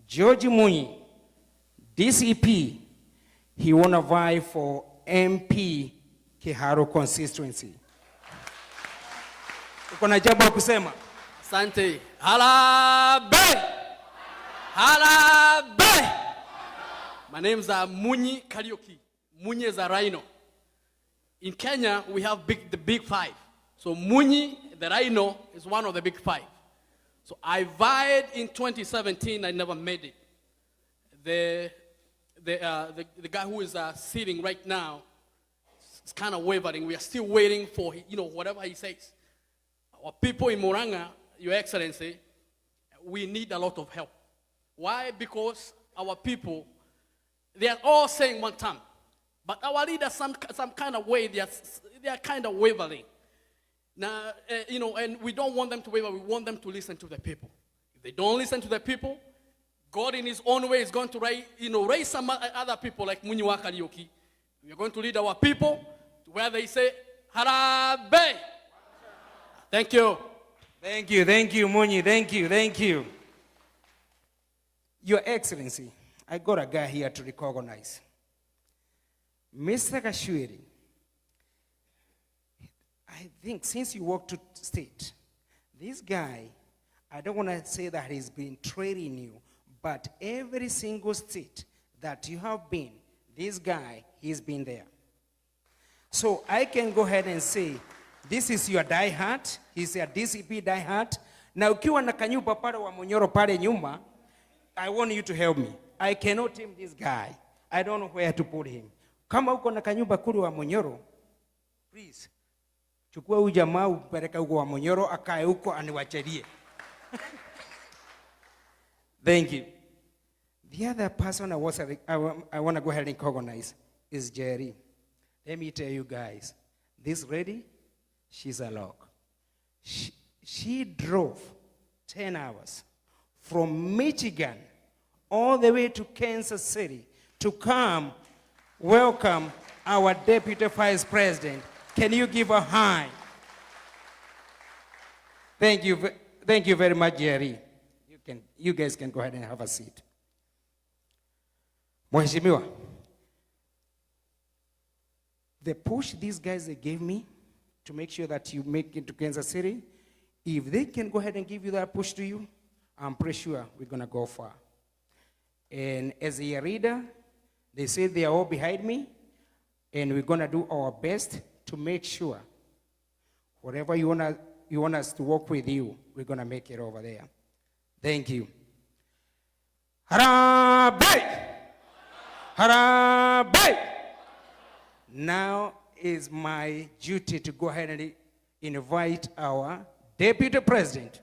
George Munyi, DCP. He won a vie for MP Kiharo constituency. Uko na jambo la kusema? Asante. Harambee! Harambee! My name is Munyi Karaoke. Munyi is a rhino. In Kenya, we have the big five. So Munyi, the rhino, is one of the big five. So I vied in 2017, I never made it. The guy who is sitting right now is kind of wavering. We are still waiting for, whatever he says. Our people in Murang'a, Your Excellency, we need a lot of help. Why? Because our people, they are all saying one time, But our leaders, some kind of way, they are kind of wavering. Now, and we don't want them to waver. We want them to listen to the people. If they don't listen to the people, God in his own way is going to raise some other people like Munyiwa Karaoke. We are going to lead our people to where they say, Harabe. Thank you. Thank you, Munyi. Thank you. Your Excellency, I got a guy here to recognize. Mr. Kashwiri, I think since you walked to state, this guy, I don't want to say that he's been training you, but every single state that you have been, this guy, he's been there. So I can go ahead and say, this is your diehard. He's a DCP diehard. Na ukiwa na kanyumba pale wa Munyoro pale nyuma, I want you to help me. I cannot tame this guy. I don't know where to put him. Kama uko na kanyumba kule wa Munyoro, please, chukua huyu jamaa upeleka huko wa Munyoro, akae huko aniwachelie. Thank you. The other person I want to go ahead and recognize is Jerry. Let me tell you guys, this lady, she's a lock. She drove 10 hours from Michigan all the way to Kansas City to come welcome our Deputy Vice President. Can you give a hand? Thank you very much, Jerry. You guys can go ahead and have a seat. Mheshimiwa, the push these guys they gave me to make sure that you make it to Kansas City, if they can go ahead and give you that push to you, I'm pretty sure we're going to go far. And as a reader, they say they are all behind me, and we're going to do our best to make sure whatever you want us to work with you, we're going to make it over there. Thank you. Harabe! Harabe! Now is my duty to go ahead and invite our Deputy President,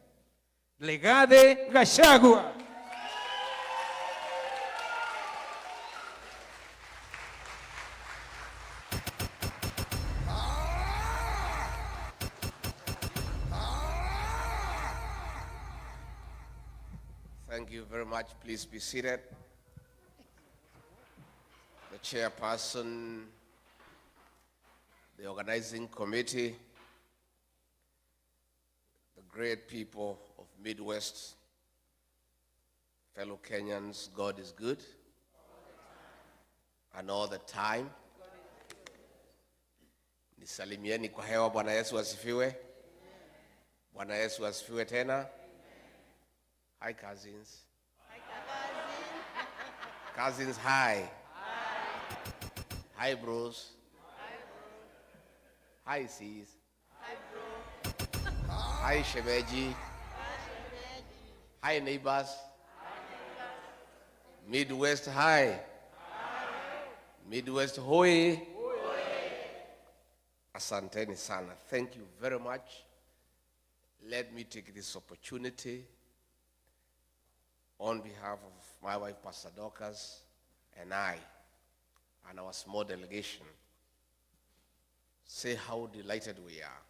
Rigathi Gachagua. Thank you very much. Please be seated. The chairperson, the organizing committee, the great people of Midwest, fellow Kenyans, God is good. And all the time. Nisalimieni kwa hewa. Bwana Yesu asifiwe. Bwana Yesu asifiwe tena. Hi, cousins. Hi, cousins. Cousins, hi. Hi, bros. Hi, sis. Hi, bro. Hi, shemeji. Hi, neighbors. Midwest, hi. Midwest, hoi. Asanteni sana. Thank you very much. Let me take this opportunity on behalf of my wife, Pastor Dorcas, and I, and our small delegation, say how delighted we are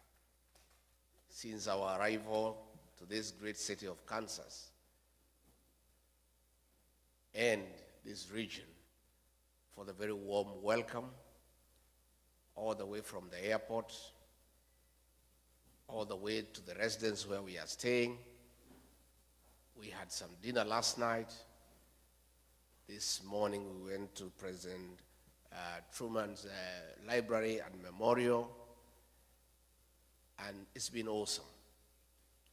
since our arrival to this great city of Kansas and this region for the very warm welcome all the way from the airport, all the way to the residence where we are staying. We had some dinner last night. This morning we went to President Truman's library and memorial, and it's been awesome.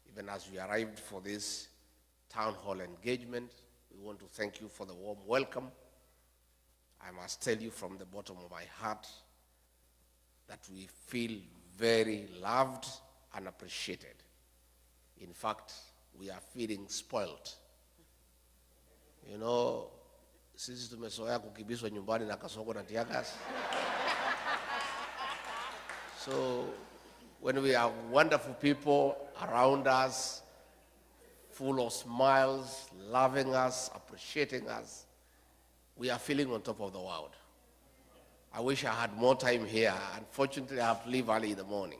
Even as we arrived for this town hall engagement, we want to thank you for the warm welcome. I must tell you from the bottom of my heart that we feel very loved and appreciated. In fact, we are feeling spoiled. You know, sisi tumezoea kukibiswa nyumbani na kasongo na tiagas. So when we have wonderful people around us, full of smiles, loving us, appreciating us, we are feeling on top of the world. I wish I had more time here. Unfortunately, I have to leave early in the morning.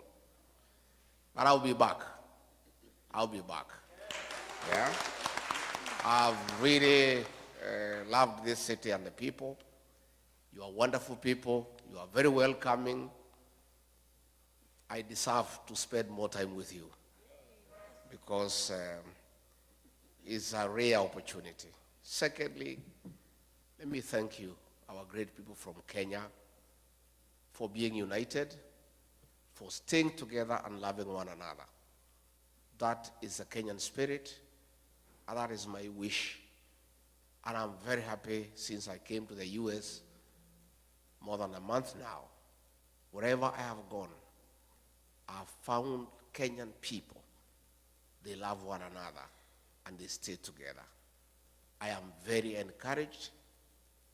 But I'll be back. I'll be back. Yeah? I've really loved this city and the people. You are wonderful people. You are very welcoming. I deserve to spend more time with you because it's a rare opportunity. Secondly, let me thank you, our great people from Kenya, for being united, for staying together and loving one another. That is the Kenyan spirit, and that is my wish. And I'm very happy since I came to the US more than a month now. Wherever I have gone, I've found Kenyan people. They love one another and they stay together. I am very encouraged,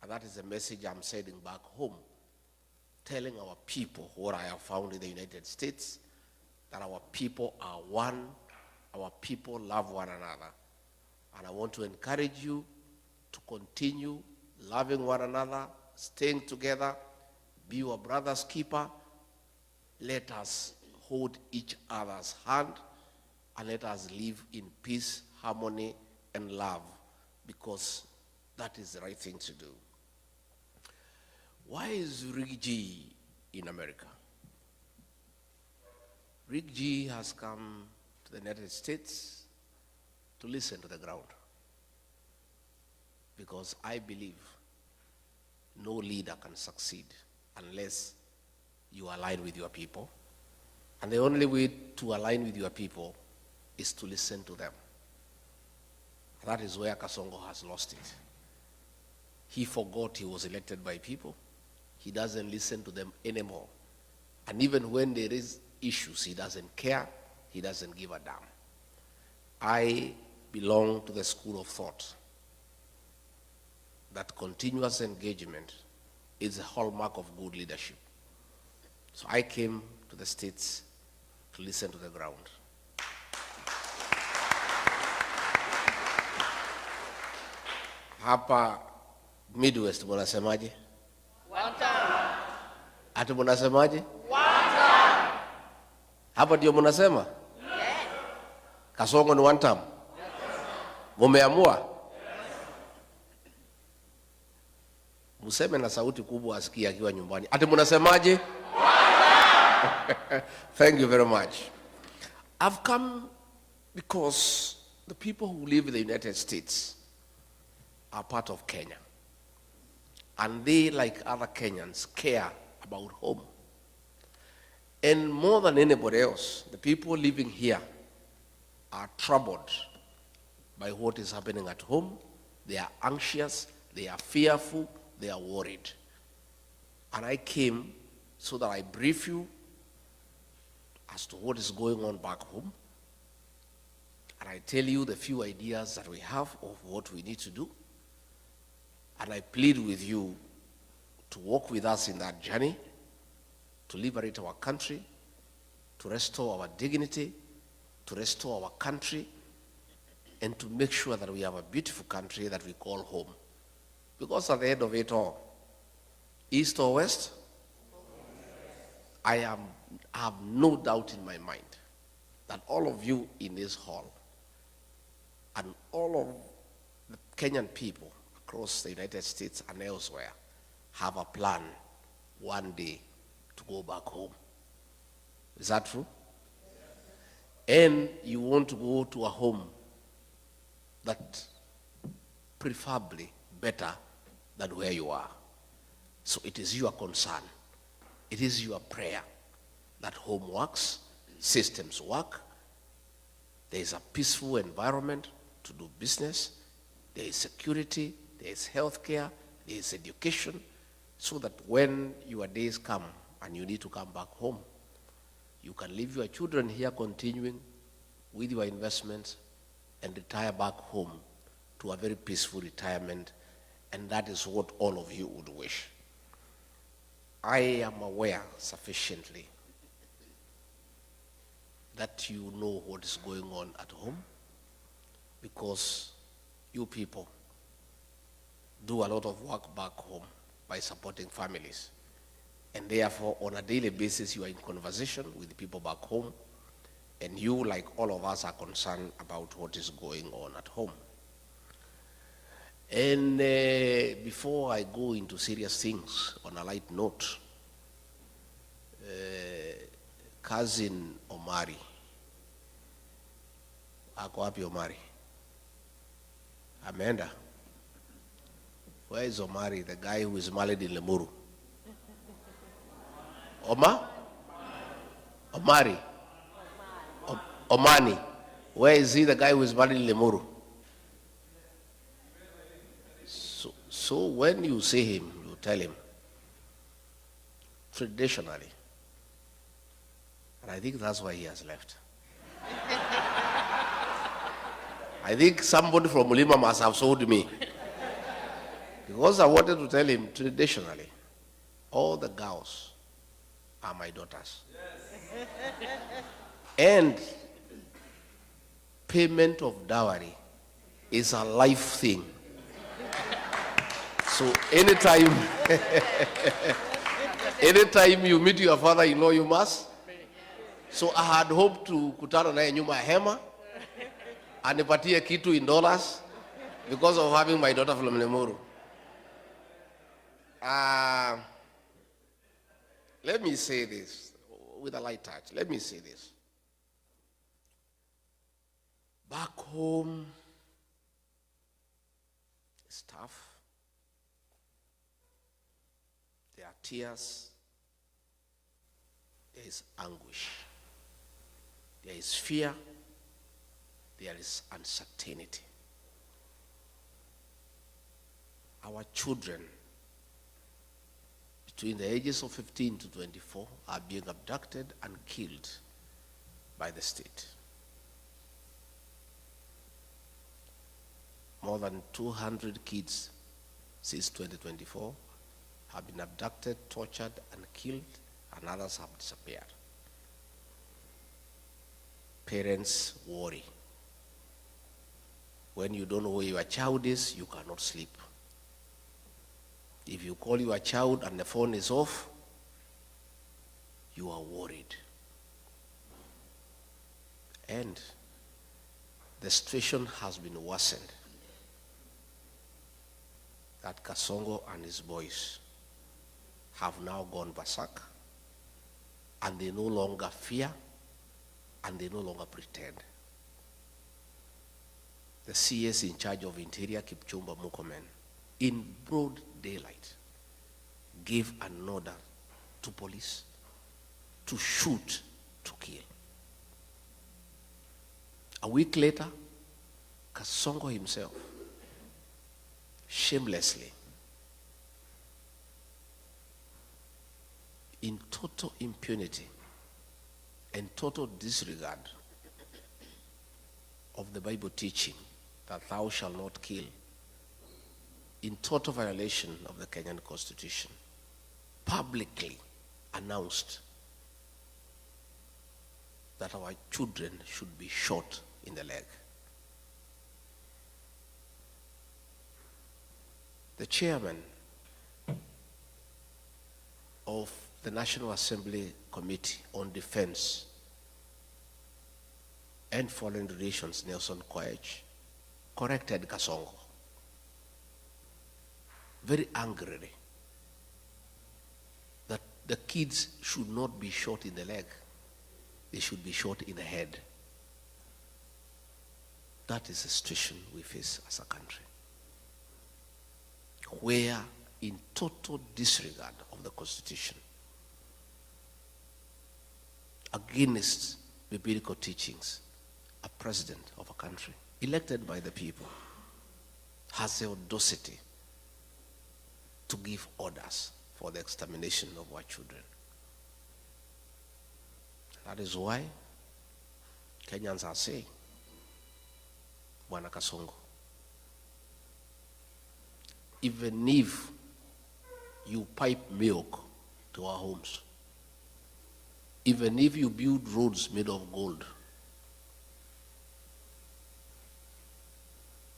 and that is the message I'm sending back home, telling our people what I have found in the United States, that our people are one, our people love one another. And I want to encourage you to continue loving one another, staying together, be your brother's keeper. Let us hold each other's hand, and let us live in peace, harmony, and love, because that is the right thing to do. Why is Rick G in America? Rick G has come to the United States to listen to the ground, because I believe no leader can succeed unless you align with your people. And the only way to align with your people is to listen to them. That is where Kasongo has lost it. He forgot he was elected by people. He doesn't listen to them anymore. And even when there is issues, he doesn't care. He doesn't give a damn. I belong to the school of thought that continuous engagement is a hallmark of good leadership. So I came to the States to listen to the ground. Hapa Midwest munasemaje? Wata. Ati munasemaje? Wata. Hapa ndio munasema? Yes. Kasongo ni one term? Mumeamua? Museme na sauti kubwa asikie akiwa nyumbani. Ati munasemaje? Thank you very much. I've come because the people who live in the United States are part of Kenya. And they, like other Kenyans, care about home. And more than anybody else, the people living here are troubled by what is happening at home. They are anxious, they are fearful, they are worried. And I came so that I brief you as to what is going on back home. And I tell you the few ideas that we have of what we need to do. And I plead with you to walk with us in that journey, to liberate our country, to restore our dignity, to restore our country, and to make sure that we have a beautiful country that we call home. Because at the end of it all, east or west, I have no doubt in my mind that all of you in this hall and all of the Kenyan people across the United States and elsewhere have a plan one day to go back home. Is that true? And you want to go to a home that preferably better than where you are. So it is your concern, it is your prayer that home works, systems work, there is a peaceful environment to do business, there is security, there is healthcare, there is education, so that when your days come and you need to come back home, you can leave your children here continuing with your investments and retire back home to a very peaceful retirement, and that is what all of you would wish. I am aware sufficiently that you know what is going on at home, because you people do a lot of work back home by supporting families. And therefore, on a daily basis, you are in conversation with people back home, and you, like all of us, are concerned about what is going on at home. And before I go into serious things, on a light note, cousin Omari, ako wapi Omari? Amanda. Where is Omari, the guy who is married in Lemuru? Omari? Omani. Where is he, the guy who is married in Lemuru? So when you see him, you tell him, traditionally, and I think that's why he has left. I think somebody from Mulima must have sold me. Because I wanted to tell him, traditionally, all the girls are my daughters. And payment of dowry is a life thing. So anytime, anytime you meet your father-in-law, you must. So I had hoped to kutana naye nyuma ya hema, anipatie kitu in dollars, because of having my daughter from Lemuru. Let me say this with a light touch. Let me say this. Back home, it's tough. There are tears. There is anguish. There is fear. There is uncertainty. Our children between the ages of 15 to 24 are being abducted and killed by the state. More than 200 kids since 2024 have been abducted, tortured, and killed, and others have disappeared. Parents worry. When you don't know where your child is, you cannot sleep. If you call your child and the phone is off, you are worried. And the situation has been worsened. That Kasongo and his boys have now gone berserk, and they no longer fear, and they no longer pretend. The CS in charge of Interior, Kipchumba Murkomen, in broad daylight, gave an order to police to shoot, to kill. A week later, Kasongo himself, shamelessly, in total impunity and total disregard of the Bible teaching that thou shalt not kill, in total violation of the Kenyan Constitution, publicly announced that our children should be shot in the leg. The chairman of the National Assembly Committee on Defense and Foreign Relations, Nelson Koech, corrected Kasongo very angrily that the kids should not be shot in the leg, they should be shot in the head. That is the situation we face as a country, where in total disregard of the Constitution, against biblical teachings, a president of a country elected by the people has the audacity to give orders for the extermination of our children. That is why Kenyans are saying, Bwana Kasongo, even if you pipe milk to our homes, even if you build roads made of gold,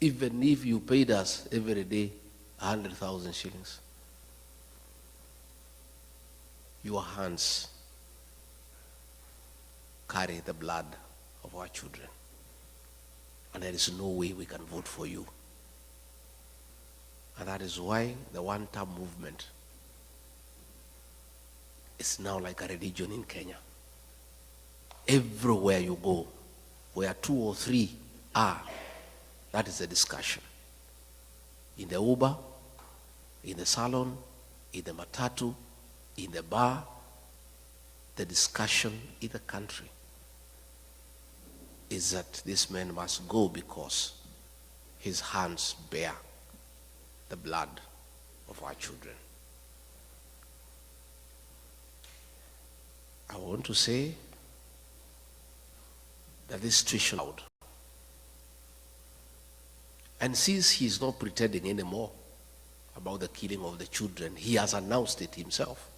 even if you paid us every day 100,000 shillings, Your hands carry the blood of our children. And there is no way we can vote for you. And that is why the one-term movement is now like a religion in Kenya. Everywhere you go, where 2 or 3 are, that is the discussion. In the Uber, in the salon, in the matatu, in the bar, the discussion in the country is that this man must go because his hands bear the blood of our children. I want to say that this situation out. And since he is not pretending anymore about the killing of the children, he has announced it himself.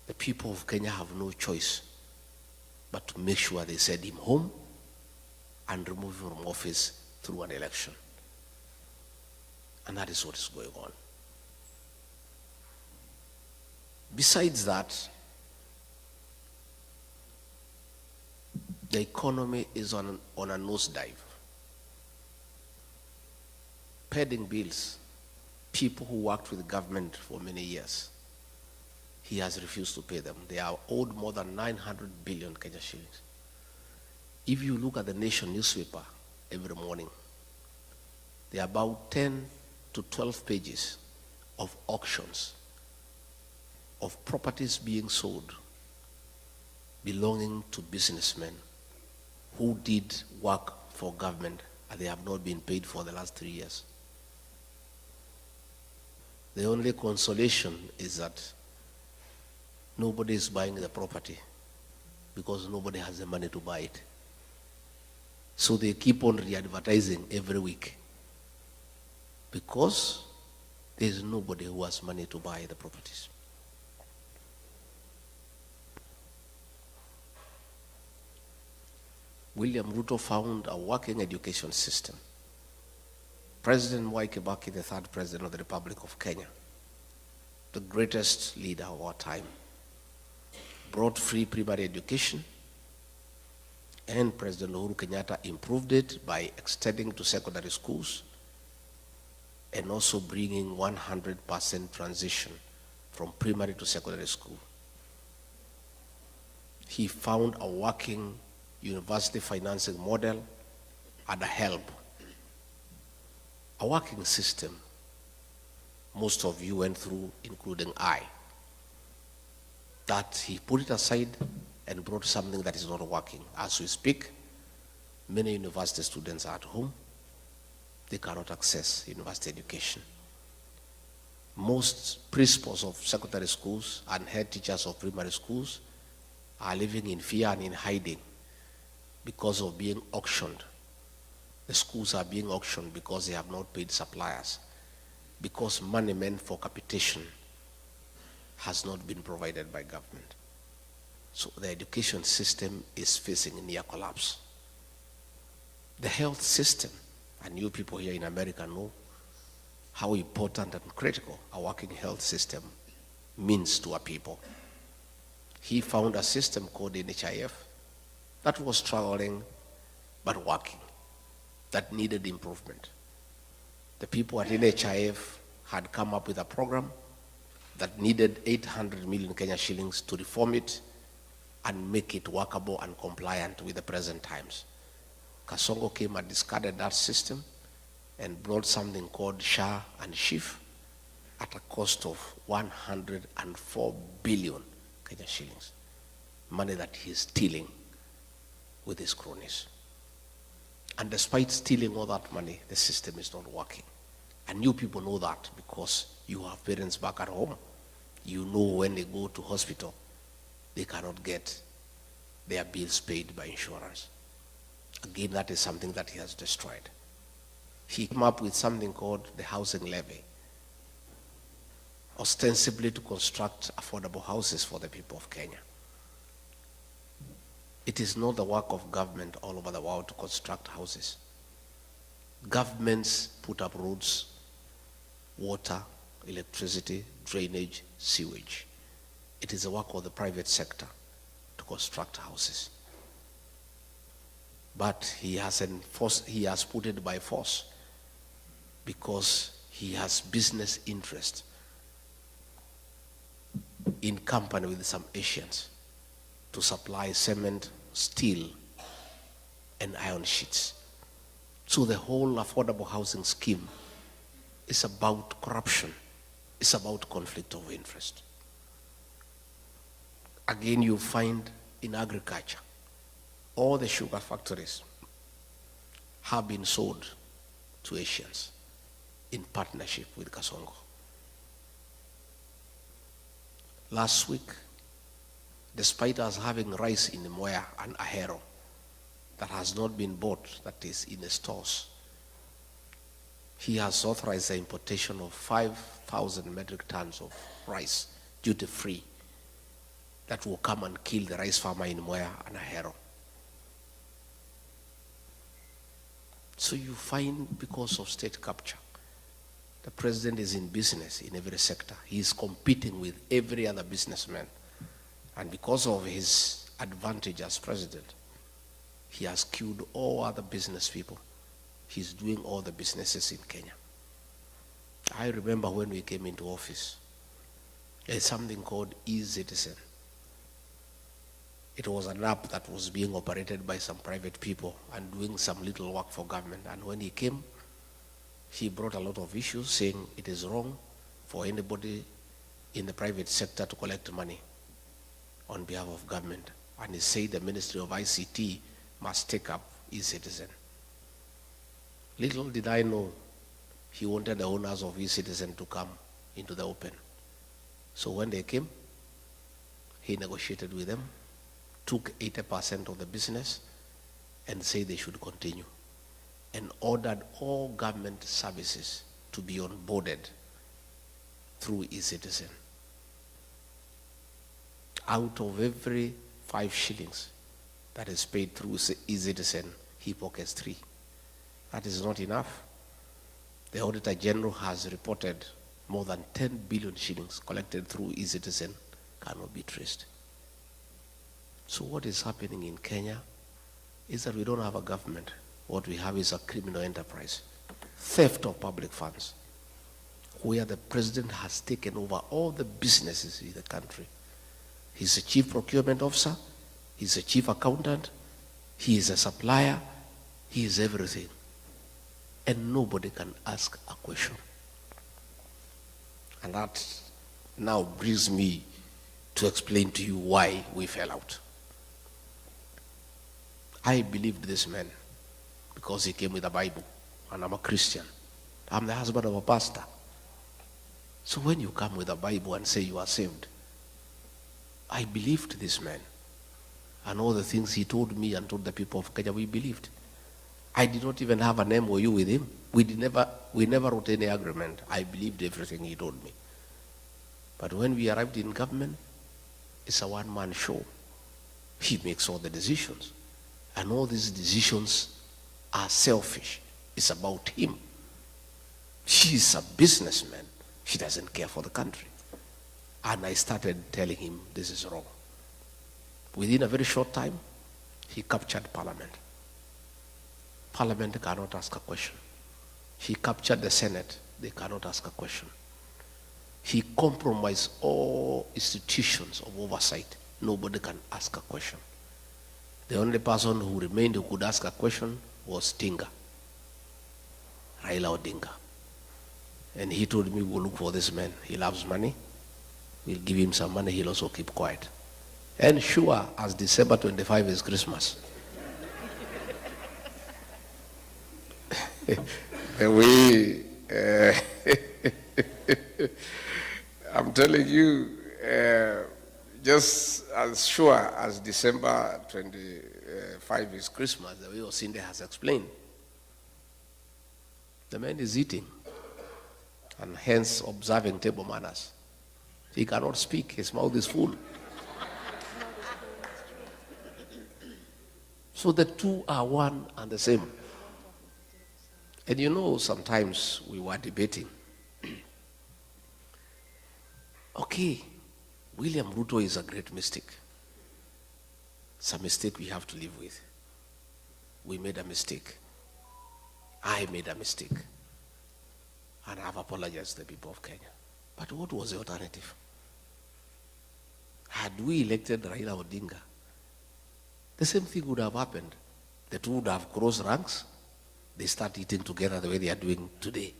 The people of Kenya have no choice but to make sure they send him home and remove him from office through an election. And that is what is going on. Besides that, the economy is on a nosedive. Pending bills, people who worked with the government for many years, he has refused to pay them. They are owed more than 900 billion Kenya shillings. If you look at the Nation newspaper every morning, there are about 10 to 12 pages of auctions of properties being sold belonging to businessmen who did work for government and they have not been paid for the last 3 years. The only consolation is that nobody is buying the property because nobody has the money to buy it. So they keep on re-advertising every week because there is nobody who has money to buy the properties. William Ruto found a working education system. President Mwai Kibaki, the third president of the Republic of Kenya, the greatest leader of our time, brought free primary education, and President Uhuru Kenyatta improved it by extending to secondary schools and also bringing 100% transition from primary to secondary school. He found a working university financing model and a help, a working system most of you went through, including I, that he put it aside and brought something that is not working. As we speak, many university students are at home. They cannot access university education. Most principals of secondary schools and head teachers of primary schools are living in fear and in hiding because of being auctioned. The schools are being auctioned because they have not paid suppliers, because money meant for capitation has not been provided by government. So the education system is facing near collapse. The health system, and you people here in America know how important and critical a working health system means to our people. He found a system called NHIF that was struggling but working, that needed improvement. The people at NHIF had come up with a program that needed 800 million Kenya shillings to reform it and make it workable and compliant with the present times. Kasongo came and discarded that system and brought something called SHA and SHIF at a cost of 104 billion Kenya shillings, money that he's stealing with his cronies. And despite stealing all that money, the system is not working. And you people know that because you have parents back at home. You know when they go to hospital, they cannot get their bills paid by insurance. Again, that is something that he has destroyed. He came up with something called the housing levy, ostensibly to construct affordable houses for the people of Kenya. It is not the work of government all over the world to construct houses. Governments put up roads, water, electricity, drainage, sewage. It is the work of the private sector to construct houses. But he has put it by force because he has business interest in company with some Asians to supply cement, steel, and iron sheets. So the whole affordable housing scheme is about corruption. It's about conflict of interest. Again, you find in agriculture, all the sugar factories have been sold to Asians in partnership with Kasongo. Last week, despite us having rice in Moya and Ahero that has not been bought, that is in the stores, he has authorized the importation of 5,000 metric tons of rice, duty-free, that will come and kill the rice farmer in Moya and Ahero. So you find, because of state capture, the president is in business in every sector. He is competing with every other businessman. And because of his advantage as president, he has killed all other business people. He's doing all the businesses in Kenya. I remember when we came into office, there's something called eCitizen. It was an app that was being operated by some private people and doing some little work for government. And when he came, he brought a lot of issues saying it is wrong for anybody in the private sector to collect money on behalf of government. And he said the Ministry of ICT must take up eCitizen. Little did I know he wanted the owners of eCitizen to come into the open. So when they came, he negotiated with them, took 80% of the business and said they should continue, and ordered all government services to be onboarded through eCitizen. Out of every 5 shillings that is paid through eCitizen, he pockets 3. That is not enough. The Auditor General has reported more than 10 billion shillings collected through eCitizen cannot be traced. So what is happening in Kenya is that we don't have a government. What we have is a criminal enterprise, theft of public funds, where the president has taken over all the businesses in the country. He's a chief procurement officer, he's a chief accountant, he is a supplier, he is everything. And nobody can ask a question. And that now brings me to explain to you why we fell out. I believed this man because he came with a Bible, and I'm a Christian. I'm the husband of a pastor. So when you come with a Bible and say you are saved, I believed this man. And all the things he told me and told the people of Kenya, we believed. I did not even have an MOU with him. We never wrote any agreement. I believed everything he told me. But when we arrived in government, it's a one-man show. He makes all the decisions. And all these decisions are selfish. It's about him. He's a businessman. He doesn't care for the country. And I started telling him this is wrong. Within a very short time, he captured Parliament. Parliament cannot ask a question. He captured the Senate. They cannot ask a question. He compromised all institutions of oversight. Nobody can ask a question. The only person who remained who could ask a question was Tinga, Raila Odinga. And he told me, we'll look for this man. He loves money. We'll give him some money. He'll also keep quiet. And sure, as December 25 is Christmas, the way, I'm telling you, just as sure as December 25 is Christmas, the way Osinde has explained, the man is eating and hence observing table manners. He cannot speak, his mouth is full. So the two are one and the same. And you know, sometimes we were debating. Okay, William Ruto is a great mistake. It's a mistake we have to live with. We made a mistake. I made a mistake. And I have apologized to the people of Kenya. But what was the alternative? Had we elected Raila Odinga, the same thing would have happened. The two would have crossed ranks. They start eating together the way they are doing today.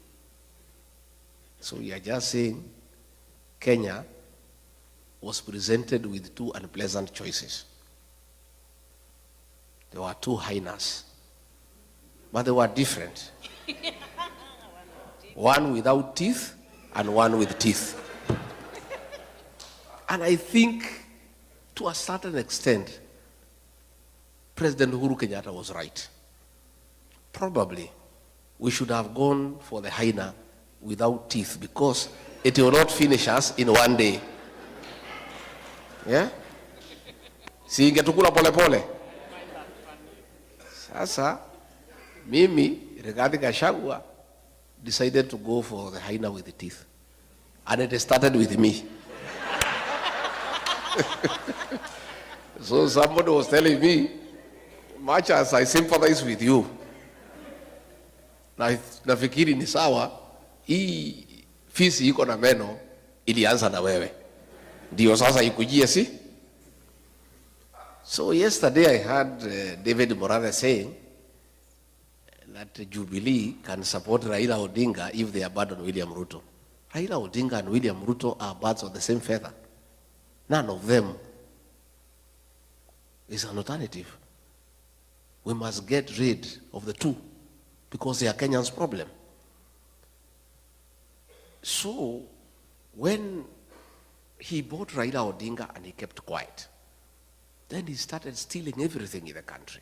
So we are just saying Kenya was presented with two unpleasant choices. There were two hyenas, but they were different. One without teeth and one with teeth. And I think to a certain extent, President Uhuru Kenyatta was right. Probably we should have gone for the hyena without teeth because it will not finish us in one day. Yeah? Si ingetukula pole pole. Sasa, mimi, Rigathi Gachagua, decided to go for the hyena with the teeth. And it started with me. So somebody was telling me, much as I sympathize with you, nafikiri ni sawa, hii fisi iko na meno ilianza na wewe. Ndio sasa ikujie si? So yesterday I heard David Morales saying that Jubilee can support Raila Odinga if they abandon William Ruto. Raila Odinga and William Ruto are birds of the same feather. None of them is an alternative. We must get rid of the two because they are Kenya's problem. So when he bought Raila Odinga and he kept quiet, then he started stealing everything in the country.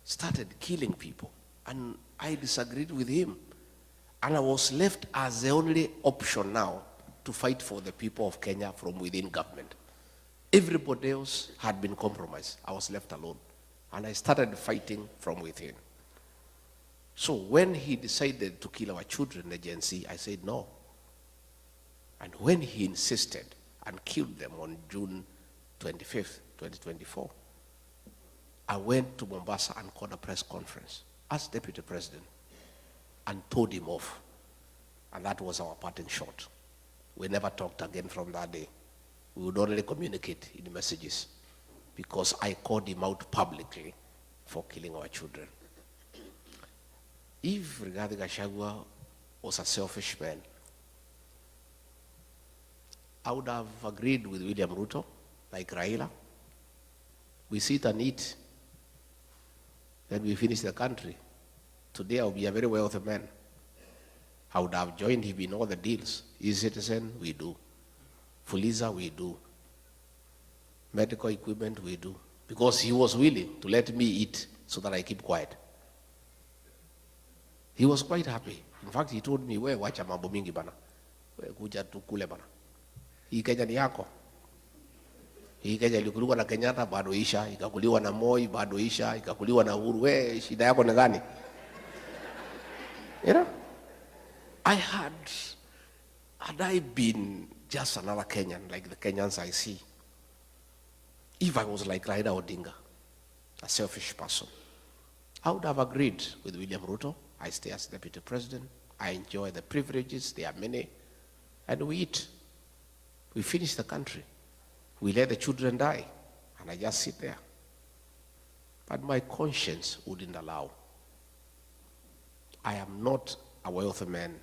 Started killing people. And I disagreed with him. And I was left as the only option now to fight for the people of Kenya from within government. Everybody else had been compromised. I was left alone. And I started fighting from within. So when he decided to kill our children, the Gen Z, I said no. And when he insisted and killed them on June 25th, 2024, I went to Mombasa and called a press conference as deputy president and told him off. And that was our parting shot. We never talked again from that day. We would only communicate in messages because I called him out publicly for killing our children. If Rigathi Gachagua was a selfish man, I would have agreed with William Ruto, like Raila. We sit and eat, then we finish the country. Today I'll be a very wealthy man. I would have joined him in all the deals. E-Citizen, we do. Fuliza, we do. Medical equipment, we do. Because he was willing to let me eat so that I keep quiet. He was quite happy. In fact, he told me, we wacha mambo mingi bana. We kuja tukule bana. Hii Kenya ni yako. Hii Kenya ilikuliwa na Kenyatta bado isha, ikakuliwa na Moi bado isha, ikakuliwa na Uhuru. We shida yako ni gani? You know? Had I been just another Kenyan, like the Kenyans I see, if I was like Raila Odinga, a selfish person, I would have agreed with William Ruto. I stay as deputy president. I enjoy the privileges, there are many, and we eat. We finish the country. We let the children die, and I just sit there. But my conscience wouldn't allow. I am not a wealthy man,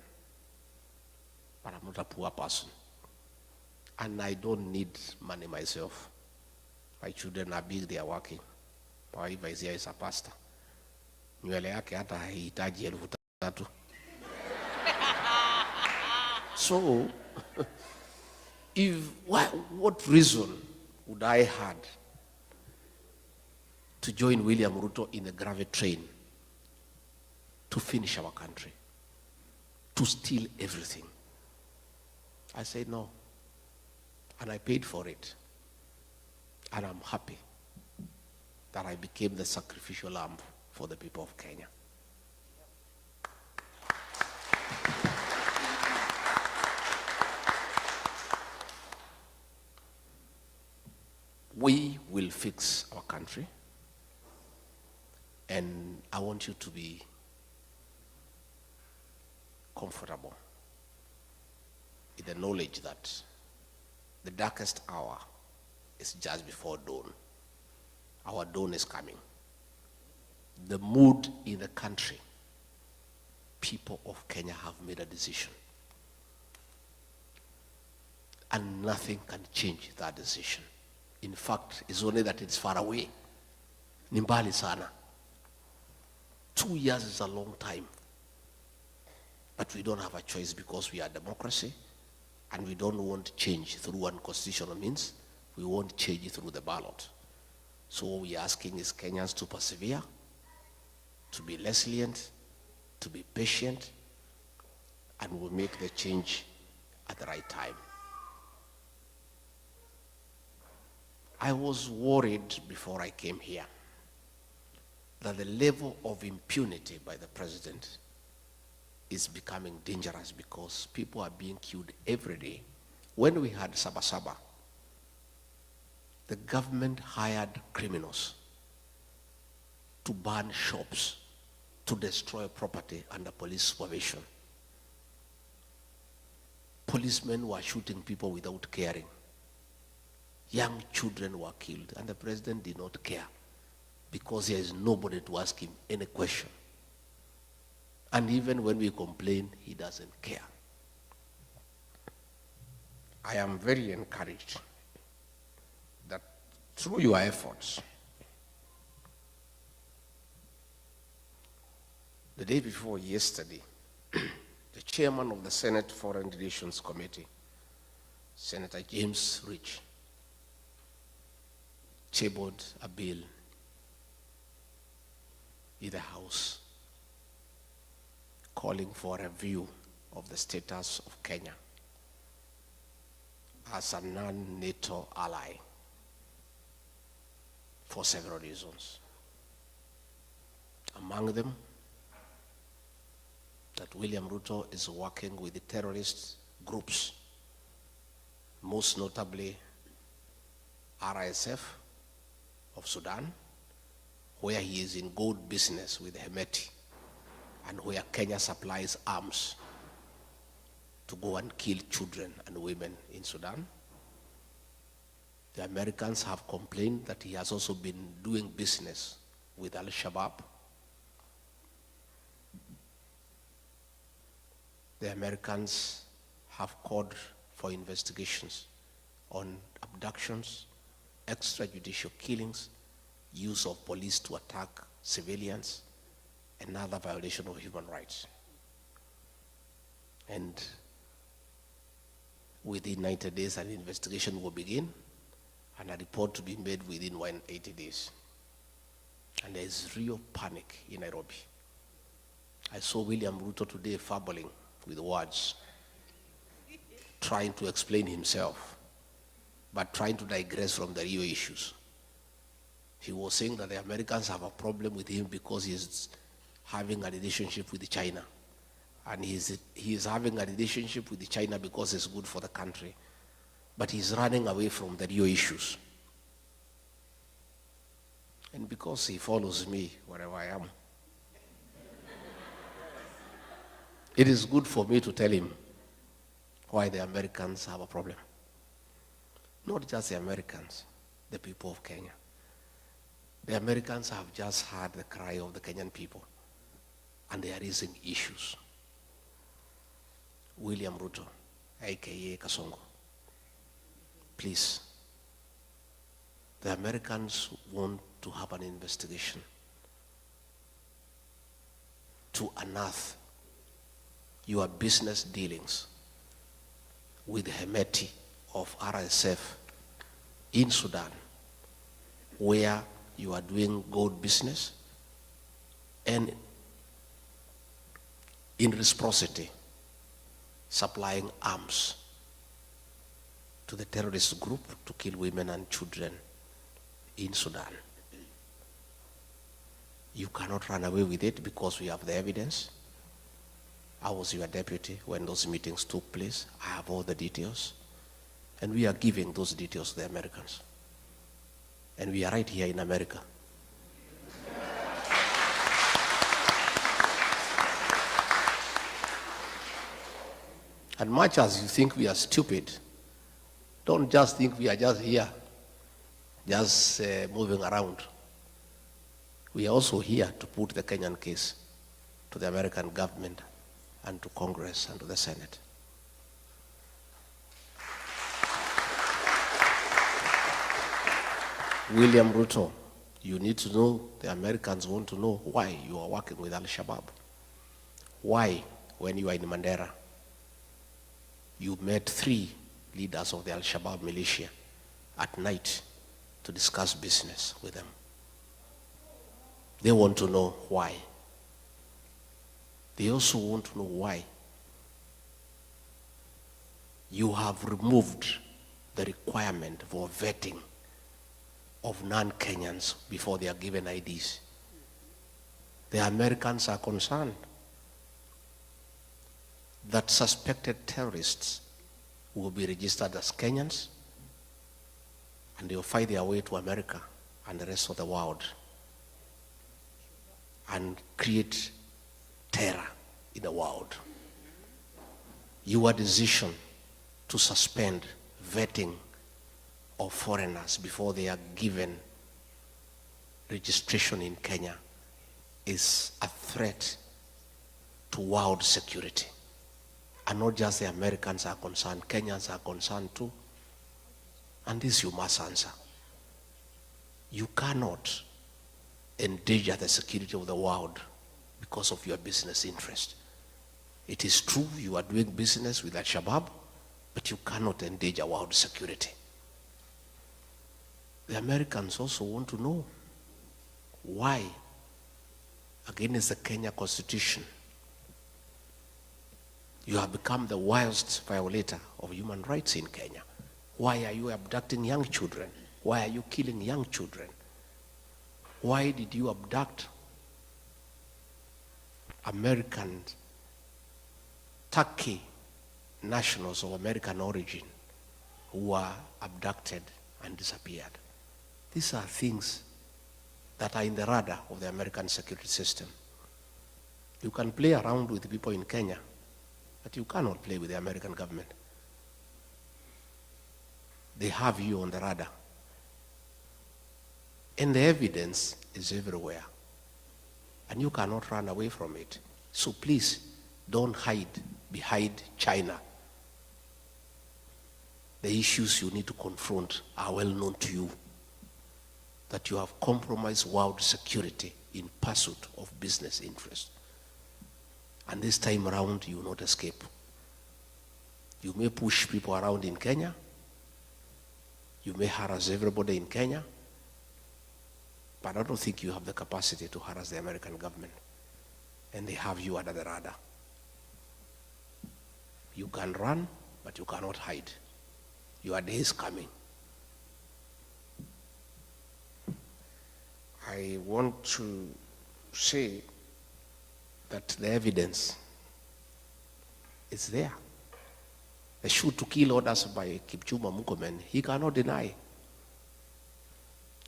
but I'm not a poor person. And I don't need money myself. My children are big, they are working. My wife is here, is a pastor. Nywele yake hata haihitaji 3,000. So, what reason would I had to join William Ruto in a gravity train to finish our country, to steal everything? I said no, and I paid for it, and I'm happy that I became the sacrificial lamb for the people of Kenya. fix our country. And I want you to be comfortable in the knowledge that the darkest hour is just before dawn. Our dawn is coming. The mood in the country, people of Kenya have made a decision. And nothing can change that decision. In fact, it's only that it's far away. Ni mbali sana. 2 years is a long time. But we don't have a choice because we are democracy and we don't want change through unconstitutional means. We want change through the ballot. So what we are asking is Kenyans to persevere, to be resilient, to be patient, and we'll make the change at the right time. I was worried before I came here that the level of impunity by the president is becoming dangerous because people are being killed every day. When we had Sabasaba, the government hired criminals to burn shops, to destroy property under police supervision. Policemen were shooting people without caring. Young children were killed, and the president did not care because there is nobody to ask him any question. And even when we complain, he doesn't care. I am very encouraged that through your efforts, the day before yesterday, the chairman of the Senate Foreign Relations Committee, Senator James Rich, tabled a bill in the House calling for a review of the status of Kenya as a non-NATO ally for several reasons. Among them, that William Ruto is working with the terrorist groups, most notably RSF of Sudan, where he is in gold business with Hemeti, and where Kenya supplies arms to go and kill children and women in Sudan. The Americans have complained that he has also been doing business with Al-Shabaab. The Americans have called for investigations on abductions, extrajudicial killings, use of police to attack civilians, and other violation of human rights. And within 90 days, an investigation will begin and a report to be made within 180 days. And there is real panic in Nairobi. I saw William Ruto today fumbling with words, trying to explain himself, but trying to digress from the real issues. He was saying that the Americans have a problem with him because he is having a relationship with China. And he is having a relationship with China because it's good for the country. But he's running away from the real issues. And because he follows me wherever I am, it is good for me to tell him why the Americans have a problem. Not just the Americans, the people of Kenya. The Americans have just heard the cry of the Kenyan people, and they are raising issues. William Ruto, aka Kasongo, please, the Americans want to have an investigation to unearth your business dealings with Hemeti of RSF in Sudan, where you are doing gold business, and in reciprocity, supplying arms to the terrorist group to kill women and children in Sudan. You cannot run away with it because we have the evidence. I was your deputy when those meetings took place. I have all the details. And we are giving those details to the Americans. And we are right here in America. And much as you think we are stupid, don't just think we are just here, just moving around. We are also here to put the Kenyan case to the American government and to Congress and to the Senate. William Ruto, you need to know, the Americans want to know why you are working with Al-Shabaab. Why, when you are in Mandera, you met 3 leaders of the Al-Shabaab militia at night to discuss business with them. They want to know why. They also want to know why you have removed the requirement for vetting of non-Kenyans before they are given IDs. The Americans are concerned that suspected terrorists will be registered as Kenyans and they will find their way to America and the rest of the world and create terror in the world. Your decision to suspend vetting of foreigners before they are given registration in Kenya is a threat to world security. And not just the Americans are concerned, Kenyans are concerned too. And this you must answer. You cannot endanger the security of the world because of your business interest. It is true you are doing business with Al-Shabaab, but you cannot endanger world security. The Americans also want to know why, against the Kenya Constitution, you have become the worst violator of human rights in Kenya. Why are you abducting young children? Why are you killing young children? Why did you abduct American, Turkey nationals of American origin who were abducted and disappeared? These are things that are in the radar of the American security system. You can play around with people in Kenya, but you cannot play with the American government. They have you on the radar. And the evidence is everywhere. And you cannot run away from it. So please, don't hide behind China. The issues you need to confront are well known to you. That you have compromised world security in pursuit of business interest. And this time around, you will not escape. You may push people around in Kenya. You may harass everybody in Kenya. But I don't think you have the capacity to harass the American government. And they have you under the radar. You can run, but you cannot hide. Your day is coming. I want to say that the evidence is there. The shoot to kill orders by Kipchumba Murkomen, he cannot deny.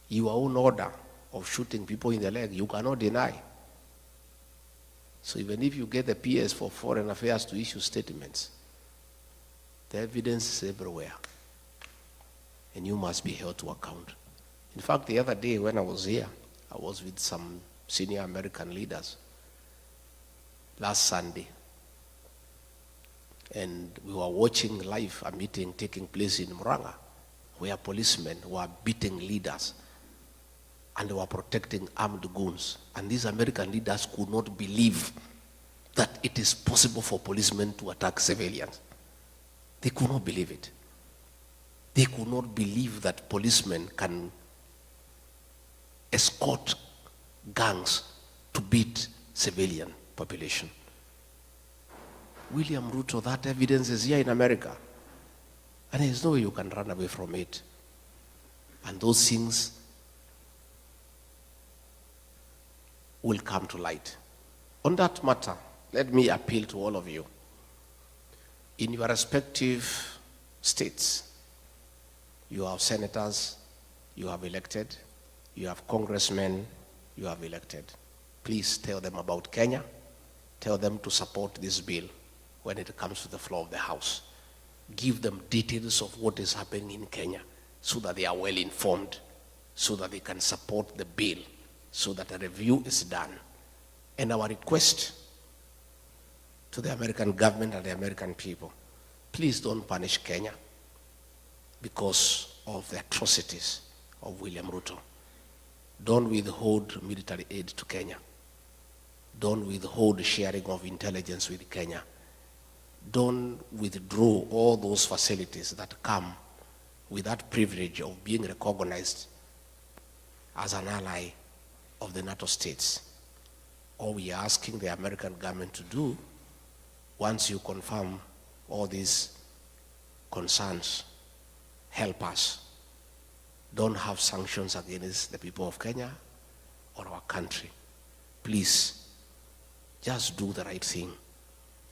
Your own order of shooting people in the leg, you cannot deny. So even if you get the PS for Foreign Affairs to issue statements, the evidence is everywhere. And you must be held to account. In fact, the other day when I was here, I was with some senior American leaders last Sunday. And we were watching live a meeting taking place in Muranga, where policemen were beating leaders and they were protecting armed goons. And these American leaders could not believe that it is possible for policemen to attack civilians. They could not believe it. They could not believe that policemen can escort gangs to beat civilian population. William Ruto, that evidence is here in America. And there's no way you can run away from it. And those things will come to light. On that matter, let me appeal to all of you. In your respective states, you have senators, you have elected, you have congressmen you have elected. Please tell them about Kenya. Tell them to support this bill when it comes to the floor of the House. Give them details of what is happening in Kenya so that they are well informed, so that they can support the bill, so that a review is done. And our request to the American government and the American people, please don't punish Kenya because of the atrocities of William Ruto. Don't withhold military aid to Kenya. Don't withhold sharing of intelligence with Kenya. Don't withdraw all those facilities that come with that privilege of being recognized as an ally of the NATO states. All we are asking the American government to do, once you confirm all these concerns, help us. Don't have sanctions against the people of Kenya or our country. Please, just do the right thing.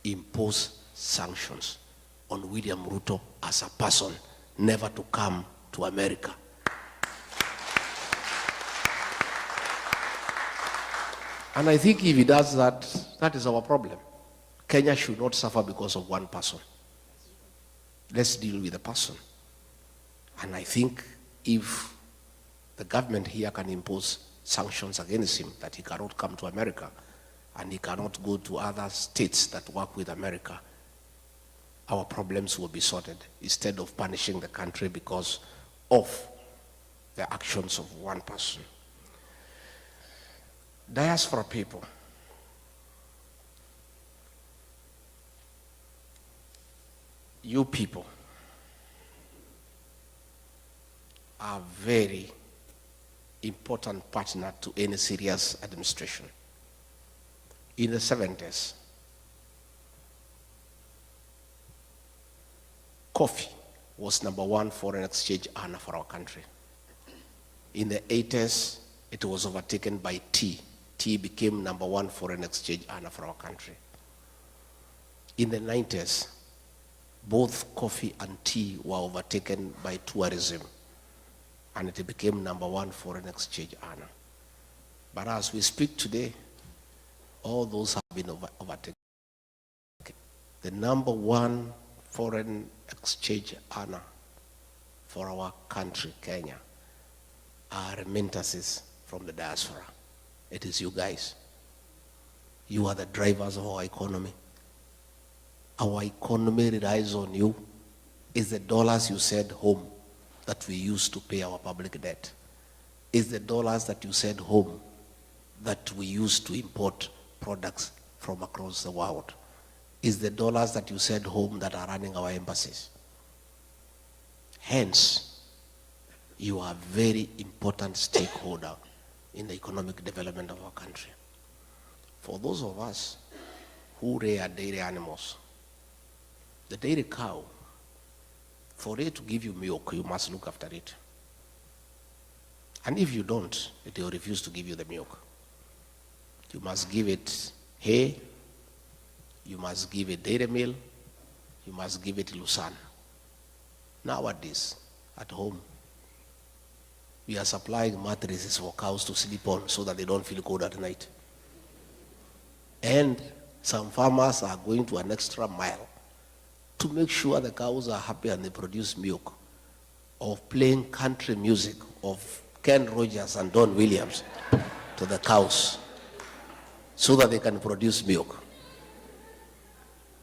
Impose sanctions on William Ruto as a person, never to come to America. And I think if he does that, that is our problem. Kenya should not suffer because of one person. Let's deal with the person. And I think if the government here can impose sanctions against him, that he cannot come to America and he cannot go to other states that work with America, our problems will be sorted instead of punishing the country because of the actions of one person. Diaspora people, you people are very important partner to any serious administration. In the 70s, coffee was #1 foreign exchange earner for our country. In the 80s, it was overtaken by tea. Tea became #1 foreign exchange earner for our country. In the 90s, both coffee and tea were overtaken by tourism, and it became #1 foreign exchange earner. But as we speak today, all those have been overtaken. The #1 foreign exchange earner for our country, Kenya, are remittances from the diaspora. It is you guys. You are the drivers of our economy. Our economy relies on you. It's the dollars you send home that we use to pay our public debt. It's the dollars that you send home that we use to import products from across the world. It's the dollars that you send home that are running our embassies. Hence, you are a very important stakeholder in the economic development of our country. For those of us who rear dairy animals, the dairy cow, for it to give you milk, you must look after it. And if you don't, it will refuse to give you the milk. You must give it hay, you must give it dairy meal, you must give it lucerne. Nowadays, at home, we are supplying mattresses for cows to sleep on so that they don't feel cold at night. And some farmers are going to an extra mile to make sure the cows are happy and they produce milk, of playing country music of Ken Rogers and Don Williams to the cows so that they can produce milk.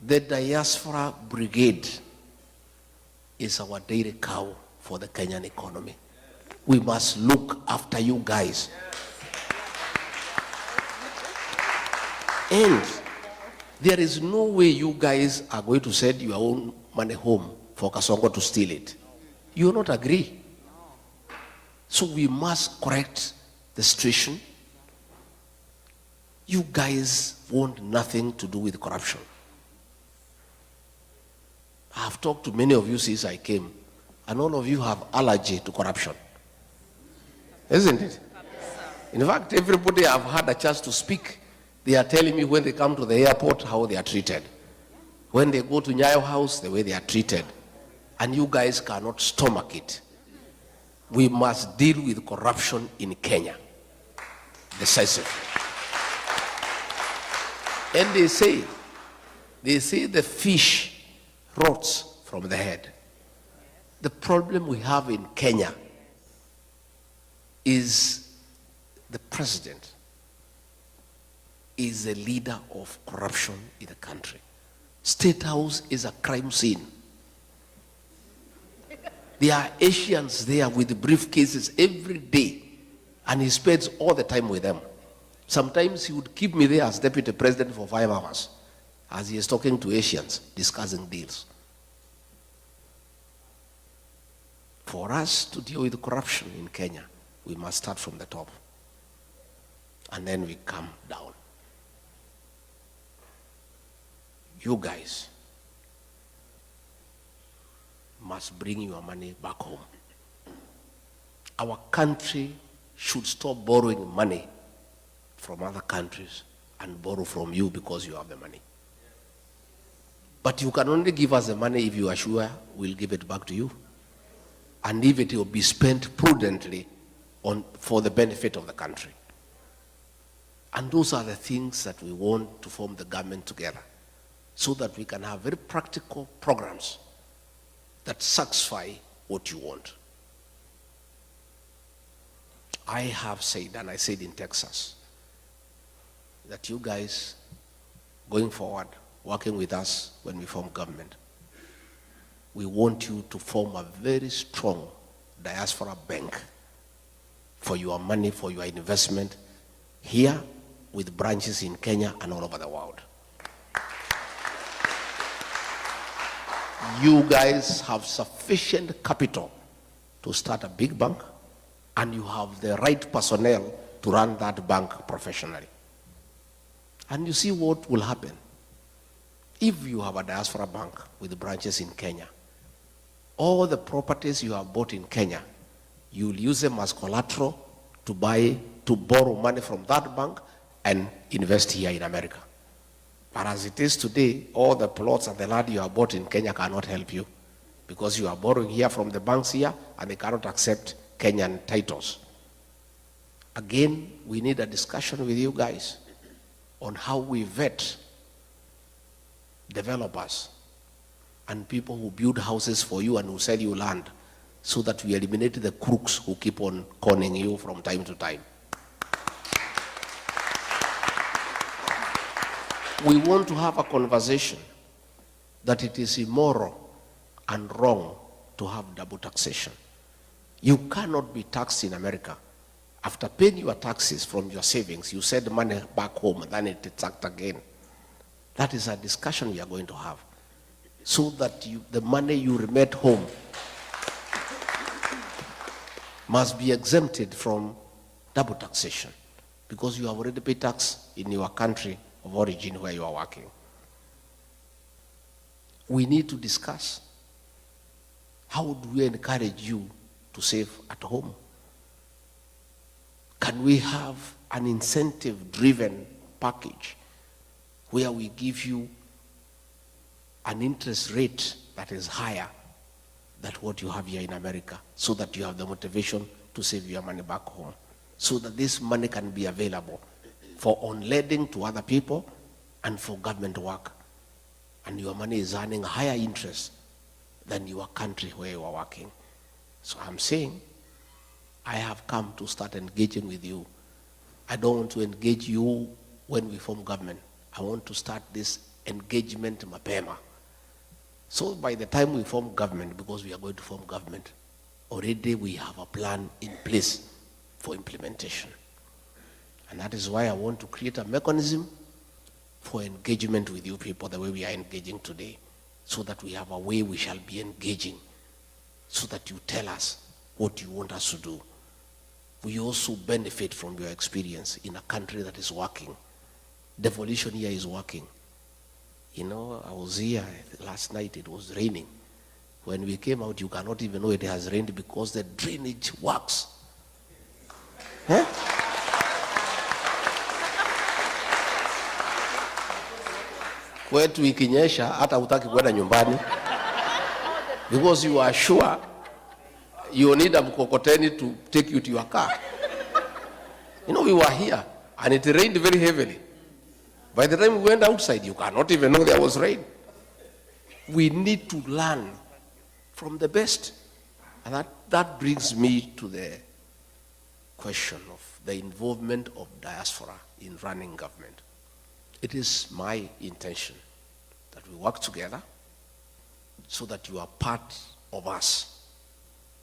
The diaspora brigade is our dairy cow for the Kenyan economy. We must look after you guys. And there is no way you guys are going to send your own money home for Kasongo to steal it. You will not agree. So we must correct the situation. You guys want nothing to do with corruption. I have talked to many of you since I came, and all of you have allergy to corruption. Isn't it? In fact, everybody I've had a chance to speak, they are telling me when they come to the airport how they are treated. When they go to Nyayo House, the way they are treated. And you guys cannot stomach it. We must deal with corruption in Kenya decisively. And they say the fish rots from the head. The problem we have in Kenya is the president is a leader of corruption in the country. State House is a crime scene. There are Asians there with briefcases every day, and he spends all the time with them. Sometimes he would keep me there as deputy president for 5 hours as he is talking to Asians, discussing deals. For us to deal with corruption in Kenya, we must start from the top, and then we come down. You guys must bring your money back home. Our country should stop borrowing money from other countries and borrow from you because you have the money. But you can only give us the money if you are sure we'll give it back to you, and if it will be spent prudently for the benefit of the country. And those are the things that we want to form the government together, so that we can have very practical programs that satisfy what you want. I have said, and I said in Texas, that you guys, going forward, working with us when we form government, we want you to form a very strong diaspora bank for your money, for your investment here, with branches in Kenya and all over the world. You guys have sufficient capital to start a big bank, and you have the right personnel to run that bank professionally. And you see what will happen. If you have a diaspora bank with branches in Kenya, all the properties you have bought in Kenya, you'll use them as collateral to borrow money from that bank and invest here in America. But as it is today, all the plots and the land you have bought in Kenya cannot help you, because you are borrowing here from the banks here, and they cannot accept Kenyan titles. Again, we need a discussion with you guys on how we vet developers and people who build houses for you and who sell you land, so that we eliminate the crooks who keep on conning you from time to time. We want to have a conversation that it is immoral and wrong to have double taxation. You cannot be taxed in America. After paying your taxes from your savings, you send money back home and then it is taxed again. That is a discussion we are going to have, so that the money you remit home must be exempted from double taxation, because you have already paid tax in your country of origin where you are working. We need to discuss, how do we encourage you to save at home? Can we have an incentive-driven package where we give you an interest rate that is higher than what you have here in America, so that you have the motivation to save your money back home, so that this money can be available for on-lending to other people and for government work, and your money is earning higher interest than your country where you are working. So I'm saying, I have come to start engaging with you. I don't want to engage you when we form government. I want to start this engagement mapema. So by the time we form government, because we are going to form government, already we have a plan in place for implementation. And that is why I want to create a mechanism for engagement with you people the way we are engaging today, so that we have a way we shall be engaging, so that you tell us what you want us to do. We also benefit from your experience in a country that is working. Devolution here is working. You know, I was here last night, it was raining. When we came out, you cannot even know it has rained because the drainage works. Huh? Kwetu ikinyesha hata hutaki kwenda nyumbani, because you are sure you need a mkokoteni to take you to your car. You know, we were here and it rained very heavily. By the time we went outside, you cannot even know there was rain. We need to learn from the best. And that brings me to the question of the involvement of diaspora in running government. It is my intention that we work together so that you are part of us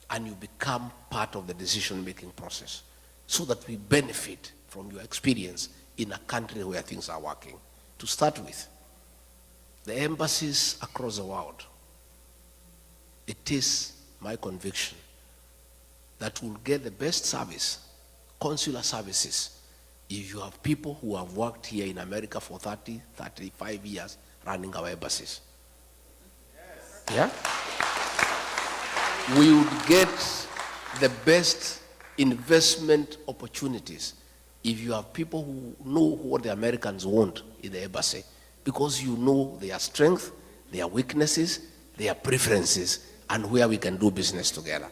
and you become part of the decision-making process so that we benefit from your experience in a country where things are working. To start with, the embassies across the world, it is my conviction that we'll get the best service, consular services, if you have people who have worked here in America for 30, 35 years running our embassies. Yeah? We would get the best investment opportunities if you have people who know what the Americans want in the embassy, because you know their strength, their weaknesses, their preferences, and where we can do business together.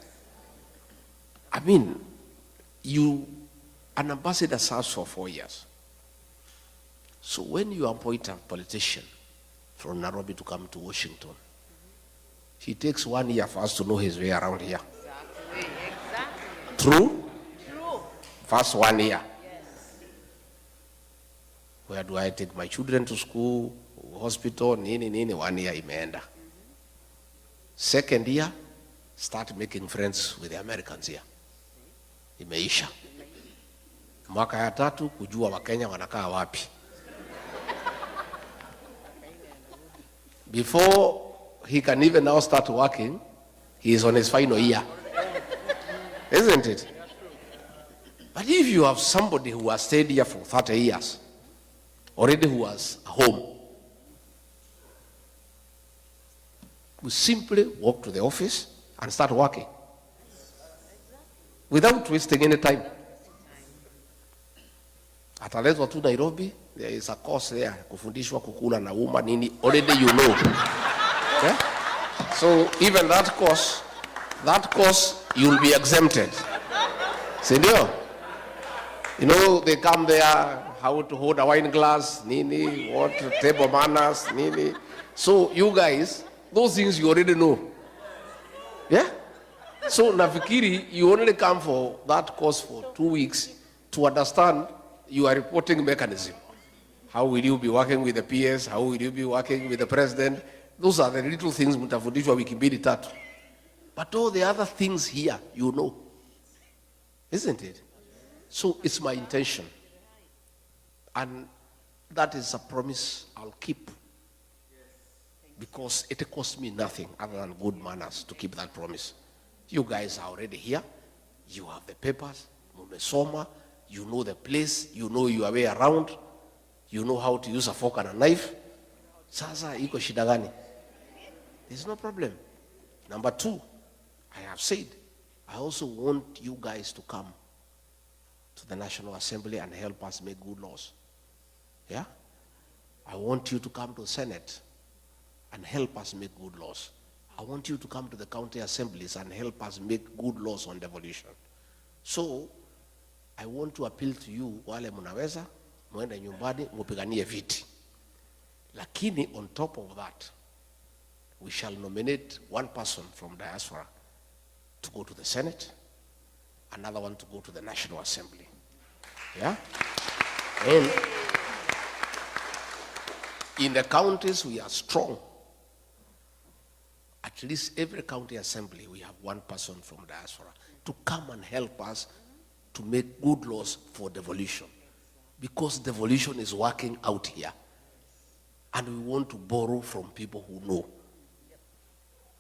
I mean, an ambassador serves for 4 years. So when you appoint a politician from Nairobi to come to Washington, he takes 1 year for us to know his way around here. Exactly. True? True. First 1 year. Where do I take my children to school, hospital, nini, 1 year imeenda. Second year, start making friends with the Americans here. Imeisha. Mwaka ya tatu, kujua Wakenya wanakaa wapi. Before he can even now start working, he is on his final year. Isn't it? But if you have somebody who has stayed here for 30 years, already who was home, we simply walk to the office and start working without wasting any time. Ataletwa tu Nairobi, there is a course there, kufundishwa kukula na uma nini, already you know. Okay? So even that course you'll be exempted. Senor, you know, they come there, how to hold a wine glass, nini, what table manners, nini. So you guys, those things you already know. Yeah? So nafikiri, you only come for that course for 2 weeks to understand your reporting mechanism. How will you be working with the PS? How will you be working with the president? Those are the little things mtafundishwa wiki mbili tatu. But all the other things here, you know. Isn't it? So it's my intention. And that is a promise I'll keep. Because it costs me nothing other than good manners to keep that promise. You guys are already here. You have the papers. Mumesoma. You know the place. You know your way around. You know how to use a fork and a knife. Sasa iko shida gani? There's no problem. Number 2, I have said, I also want you guys to come to the National Assembly and help us make good laws. Yeah? I want you to come to the Senate and help us make good laws. I want you to come to the county assemblies and help us make good laws on devolution. So, I want to appeal to you, wale munaweza, muende nyumbani, mupiganie viti. Lakini on top of that, we shall nominate one person from diaspora to go to the Senate, another one to go to the National Assembly. Yeah? And in the counties we are strong. At least every county assembly, we have one person from diaspora to come and help us to make good laws for devolution. Because devolution is working out here. And we want to borrow from people who know.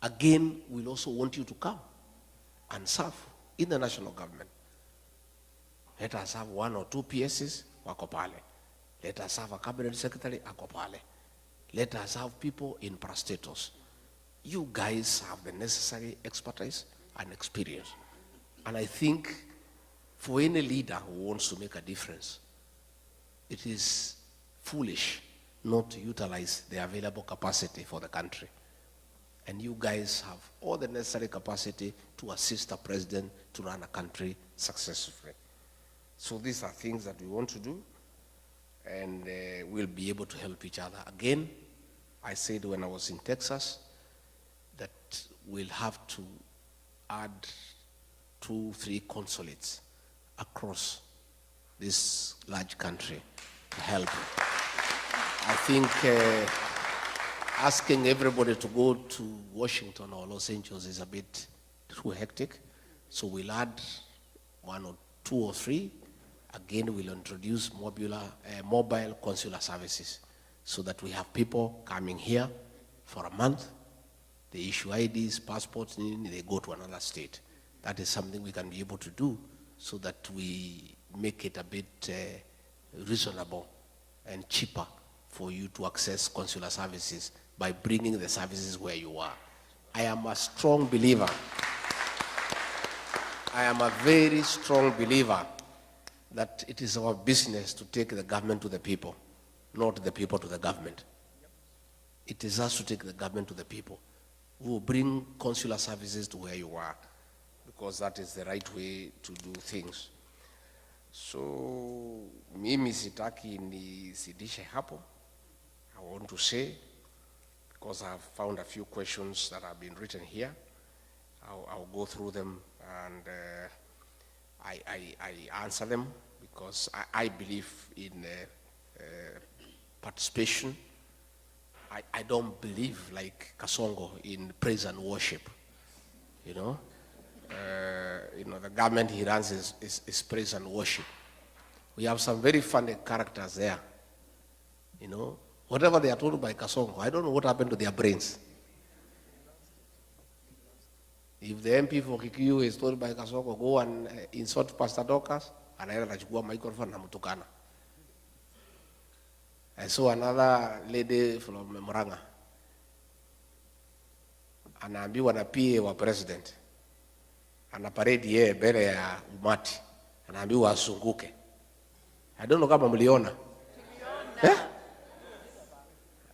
Again, we'll also want you to come and serve in the national government. Let us have 1 or 2 PSs, wako pale. Let us have a cabinet secretary, ako pale. Let us have people in parastatus. You guys have the necessary expertise and experience. And I think for any leader who wants to make a difference, it is foolish not to utilize the available capacity for the country. And you guys have all the necessary capacity to assist the president to run a country successfully. So these are things that we want to do, and we'll be able to help each other. Again, I said when I was in Texas that we'll have to add 2-3 consulates across this large country to help. I think asking everybody to go to Washington or Los Angeles is a bit too hectic. So we'll add 1 or 2 or 3. Again, we'll introduce mobile consular services so that we have people coming here for a month. They issue IDs, passports, they go to another state. That is something we can be able to do so that we make it a bit reasonable and cheaper for you to access consular services by bringing the services where you are. I am a strong believer. I am a very strong believer that it is our business to take the government to the people, not the people to the government. It is us to take the government to the people. We will bring consular services to where you are, because that is the right way to do things. So, mimi sitaki nisidishe hapo. I want to say, because I've found a few questions that have been written here, I'll go through them and I answer them, because I believe in participation. I don't believe like Kasongo in praise and worship. You know, the government he runs is praise and worship. We have some very funny characters there. You know, whatever they are told by Kasongo, I don't know what happened to their brains. If the MP for Kikuyu is told by Kasongo, go and insult Pastor Dorcas, anaenda anachukua microphone na mtukana. I saw another lady from Murang'a. Anaambiwa na PA wa president. Ana parade yeye mbele ya umati. Anaambiwa asunguke. I don't know kama mliona.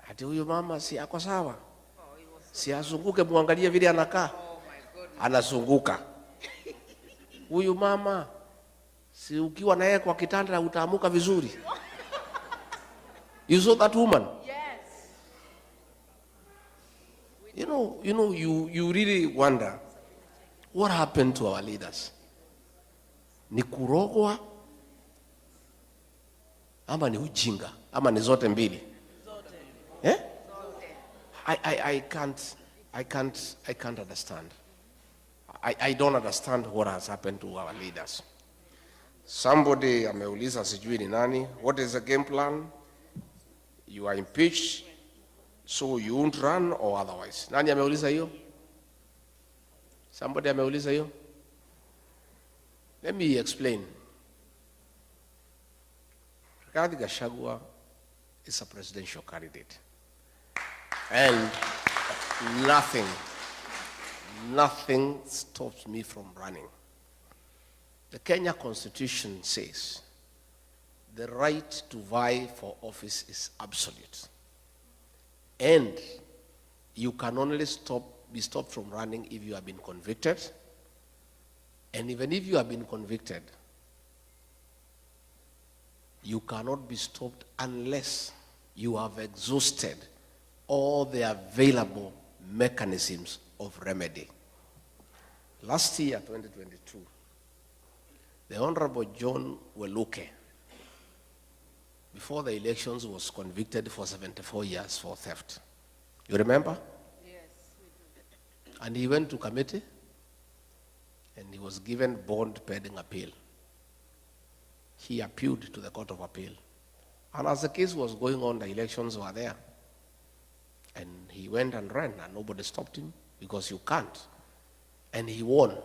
Ati huyu mama si ako sawa. Si asunguke, muangalie vile anakaa. Anasunguka. Huyu mama si ukiwa naye kwa kitanda utaamuka vizuri. You saw that woman? Yes. You really wonder what happened to our leaders. Ni kurogwa ama ni ujinga ama ni zote mbili? Eh? I can't understand. I don't understand what has happened to our leaders. Somebody ameuliza sijui ni nani, what is the game plan? You are impeached, so you won't run or otherwise. Nani ameuliza hiyo? Somebody ameuliza hiyo? Let me explain. Rigathi Gachagua is a presidential candidate. And nothing stops me from running. The Kenya Constitution says the right to vie for office is absolute. And you can only be stopped from running if you have been convicted. And even if you have been convicted, you cannot be stopped unless you have exhausted all the available mechanisms of remedy. Last year, 2022, the Honorable John Weluke, before the elections, was convicted for 74 years for theft. You remember? Yes. And he went to committee, and he was given bond pending appeal. He appealed to the Court of Appeal. And as the case was going on, the elections were there. And he went and ran, and nobody stopped him, because you can't. And he won.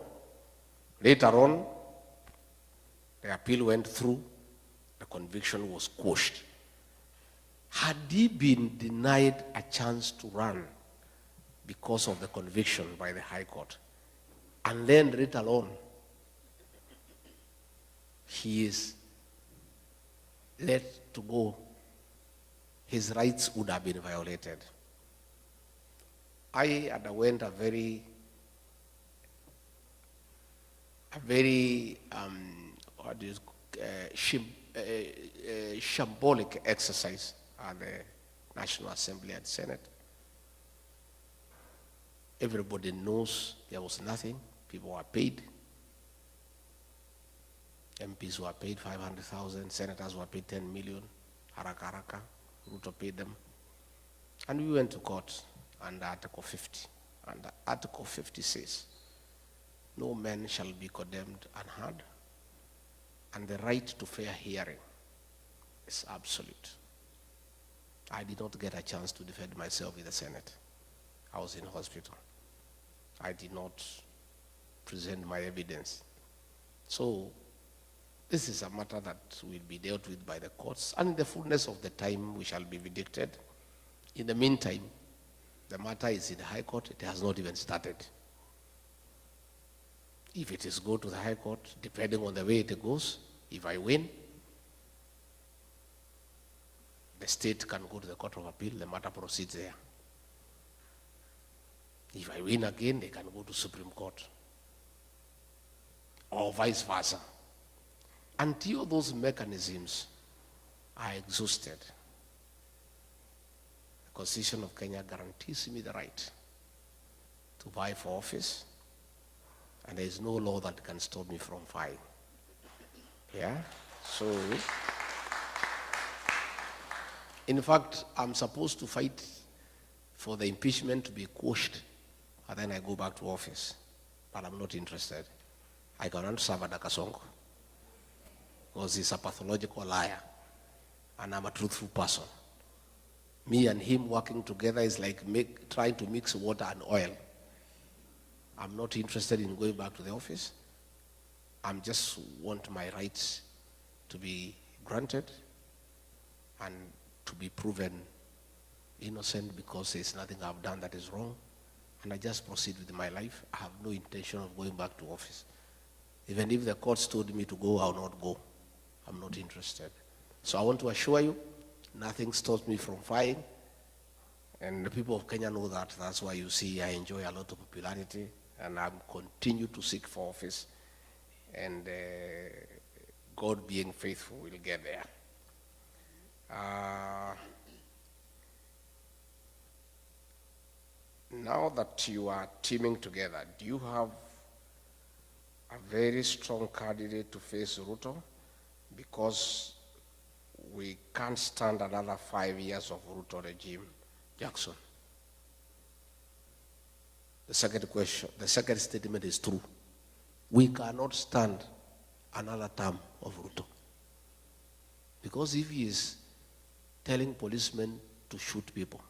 Later on, the appeal went through, the conviction was quashed. Had he been denied a chance to run because of the conviction by the High Court, and then let alone he is let to go, his rights would have been violated. I underwent a very shambolic exercise at the National Assembly and Senate. Everybody knows there was nothing. People were paid. MPs were paid 500,000. Senators were paid 10 million. Haraka haraka. Ruto paid them. And we went to court under Article 50. And Article 50 says, no man shall be condemned unheard, and the right to fair hearing is absolute. I did not get a chance to defend myself in the Senate. I was in hospital. I did not present my evidence. So this is a matter that will be dealt with by the courts, and in the fullness of the time we shall be vindicted. In the meantime, the matter is in the High Court. It has not even started. If it is go to the High Court, depending on the way it goes, if I win, the state can go to the Court of Appeal, the matter proceeds there. If I win again, they can go to Supreme Court. Or vice versa. Until those mechanisms are exhausted, the Constitution of Kenya guarantees me the right to vie for office, and there is no law that can stop me from vying. Yeah? So, in fact, I'm supposed to fight for the impeachment to be quashed, and then I go back to office. But I'm not interested. I cannot serve Dr. Sonko, because he's a pathological liar, and I'm a truthful person. Me and him working together is like trying to mix water and oil. I'm not interested in going back to the office. I just want my rights to be granted and to be proven innocent, because there's nothing I've done that is wrong. And I just proceed with my life. I have no intention of going back to office. Even if the courts told me to go, I'll not go. I'm not interested. So I want to assure you, nothing stops me from vying. And the people of Kenya know that. That's why you see I enjoy a lot of popularity, and I continue to seek for office. And God being faithful, will get there. Now that you are teaming together, do you have a very strong candidate to face Ruto? Because we can't stand another 5 years of Ruto regime. Jackson. The second statement is true. We cannot stand another term of Ruto. Because if he is telling policemen to shoot people,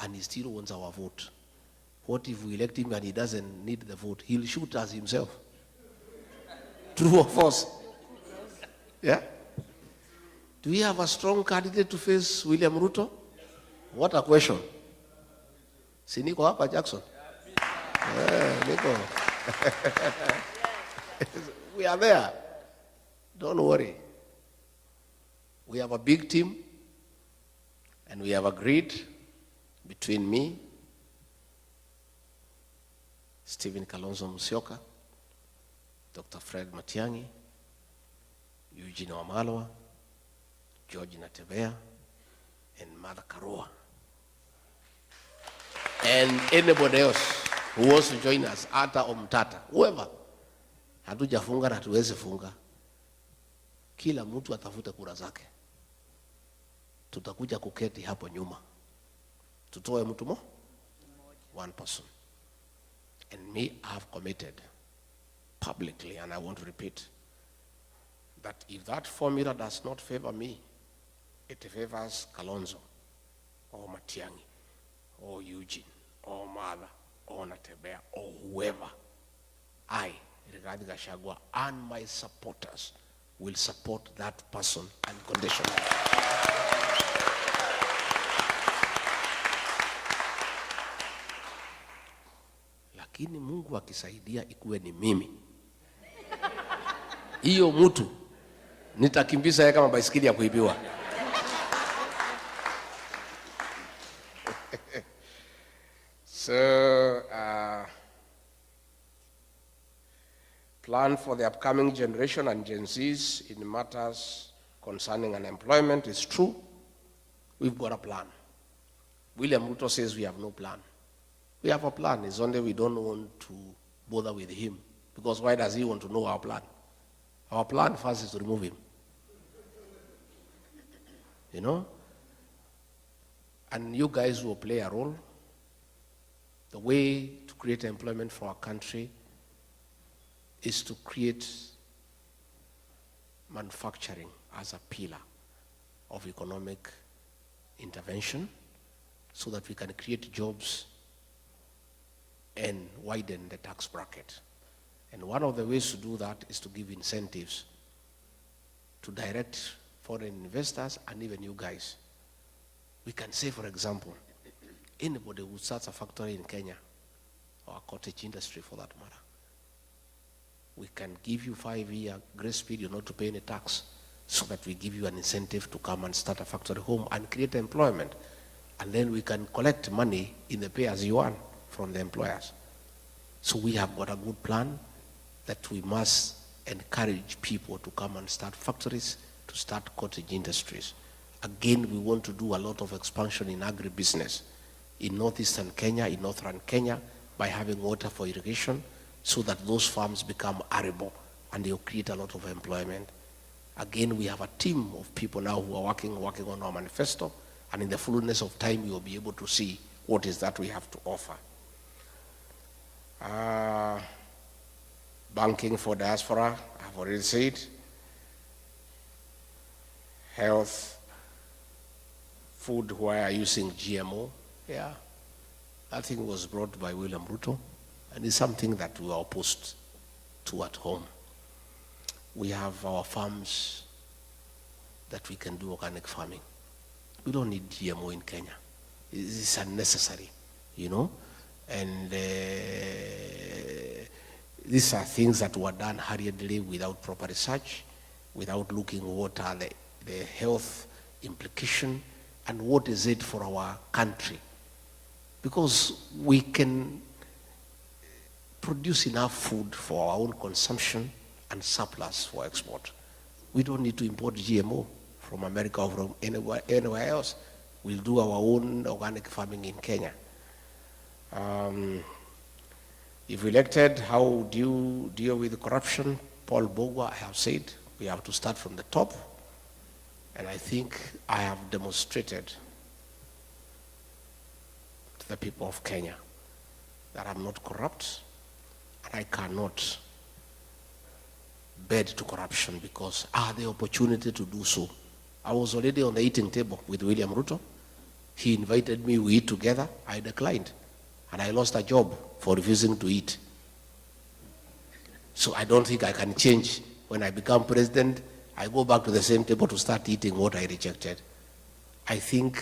and he still wants our vote, what if we elect him and he doesn't need the vote? He'll shoot us himself. True or false? Yeah? Do we have a strong candidate to face William Ruto? What a question. Si niko hapa Jackson? Niko. We are there. Don't worry. We have a big team, and we have agreed between me, Stephen Kalonzo Musyoka, Dr. Fred Matiang'i, Eugene Wamalwa, George Natebea, and Mother Karua. And anybody else who wants to join us, Ata or Mtata, whoever. Hatujafunga na hatuwezi funga. Kila mtu atafute kura zake. Tutakuja kuketi hapo nyuma. Tutoe mtu mo? One person. And me, I have committed publicly, and I want to repeat, that if that formula does not favor me, it favors Kalonzo, or Matiang'i, or Eugene, or Mother, or Natebea, or whoever, I, Rigathi Gachagua, and my supporters will support that person unconditionally. Lakini Mungu akisaidia ikuwe ni mimi, hiyo mtu nitakimbiza yeye kama baisikeli ya kuibiwa. So, plan for the upcoming generation and Gen Zs in matters concerning unemployment is true. We've got a plan. William Ruto says we have no plan. We have a plan. It's only we don't want to bother with him. Because why does he want to know our plan? Our plan first is to remove him. You know? And you guys will play a role. The way to create employment for our country is to create manufacturing as a pillar of economic intervention so that we can create jobs and widen the tax bracket. And one of the ways to do that is to give incentives to direct foreign investors and even you guys. We can say, for example, anybody who starts a factory in Kenya, or a cottage industry for that matter, we can give you 5-year grace period not to pay any tax so that we give you an incentive to come and start a factory home and create employment. And then we can collect money in the pay-as-you-earn from the employers. So we have got a good plan that we must encourage people to come and start factories, to start cottage industries. Again, we want to do a lot of expansion in agribusiness in northeastern Kenya, in northern Kenya, by having water for irrigation so that those farms become arable and they'll create a lot of employment. Again, we have a team of people now who are working on our manifesto, and in the fullness of time, we will be able to see what is that we have to offer. Banking for diaspora, I've already said. Health, food where using GMO, yeah. That thing was brought by William Ruto, and it's something that we are opposed to at home. We have our farms that we can do organic farming. We don't need GMO in Kenya. It's unnecessary, you know? And these are things that were done hurriedly without proper research, without looking what are the health implication and what is it for our country. Because we can produce enough food for our own consumption and surplus for export. We don't need to import GMO from America or from anywhere else. We'll do our own organic farming in Kenya. If elected, how do you deal with corruption? Paul Bogwa, I have said, we have to start from the top. And I think I have demonstrated to the people of Kenya that I'm not corrupt, and I cannot bed to corruption because I had the opportunity to do so. I was already on the eating table with William Ruto. He invited me, we eat together. I declined, and I lost a job for refusing to eat. So I don't think I can change. When I become president, I go back to the same table to start eating what I rejected. I think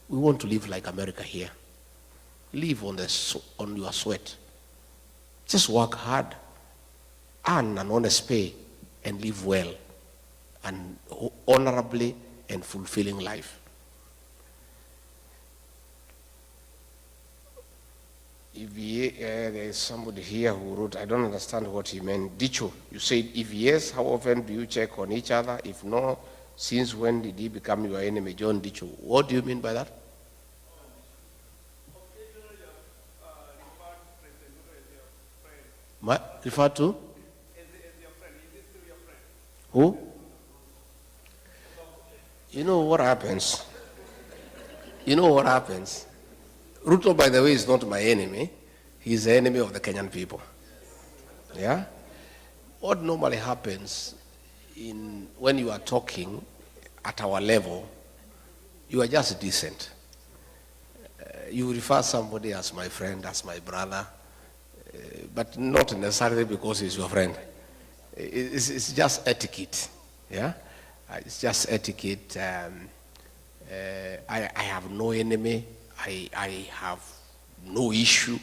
we want to live like America here. Live on your sweat. Just work hard, earn an honest pay, and live well, and honorably and fulfilling life. There is somebody here who wrote, I don't understand what he meant. Dicho, you said, if yes, how often do you check on each other? If no, since when did he become your enemy? John Dicho. What do you mean by that? Refer to? Who? You know what happens? You know what happens? Ruto, by the way, is not my enemy. He's the enemy of the Kenyan people. Yeah? What normally happens when you are talking at our level, you are just decent. You refer somebody as my friend, as my brother, but not necessarily because he's your friend. It's just etiquette. Yeah? It's just etiquette. I have no enemy. I have no issue.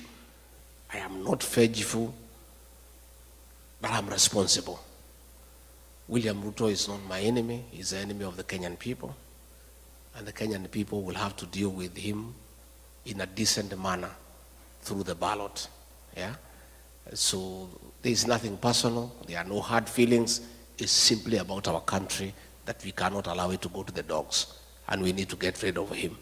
I am not vengeful, but I'm responsible. William Ruto is not my enemy. He's the enemy of the Kenyan people. And the Kenyan people will have to deal with him in a decent manner through the ballot. Yeah? So there is nothing personal. There are no hard feelings. It's simply about our country that we cannot allow it to go to the dogs. And we need to get rid of him.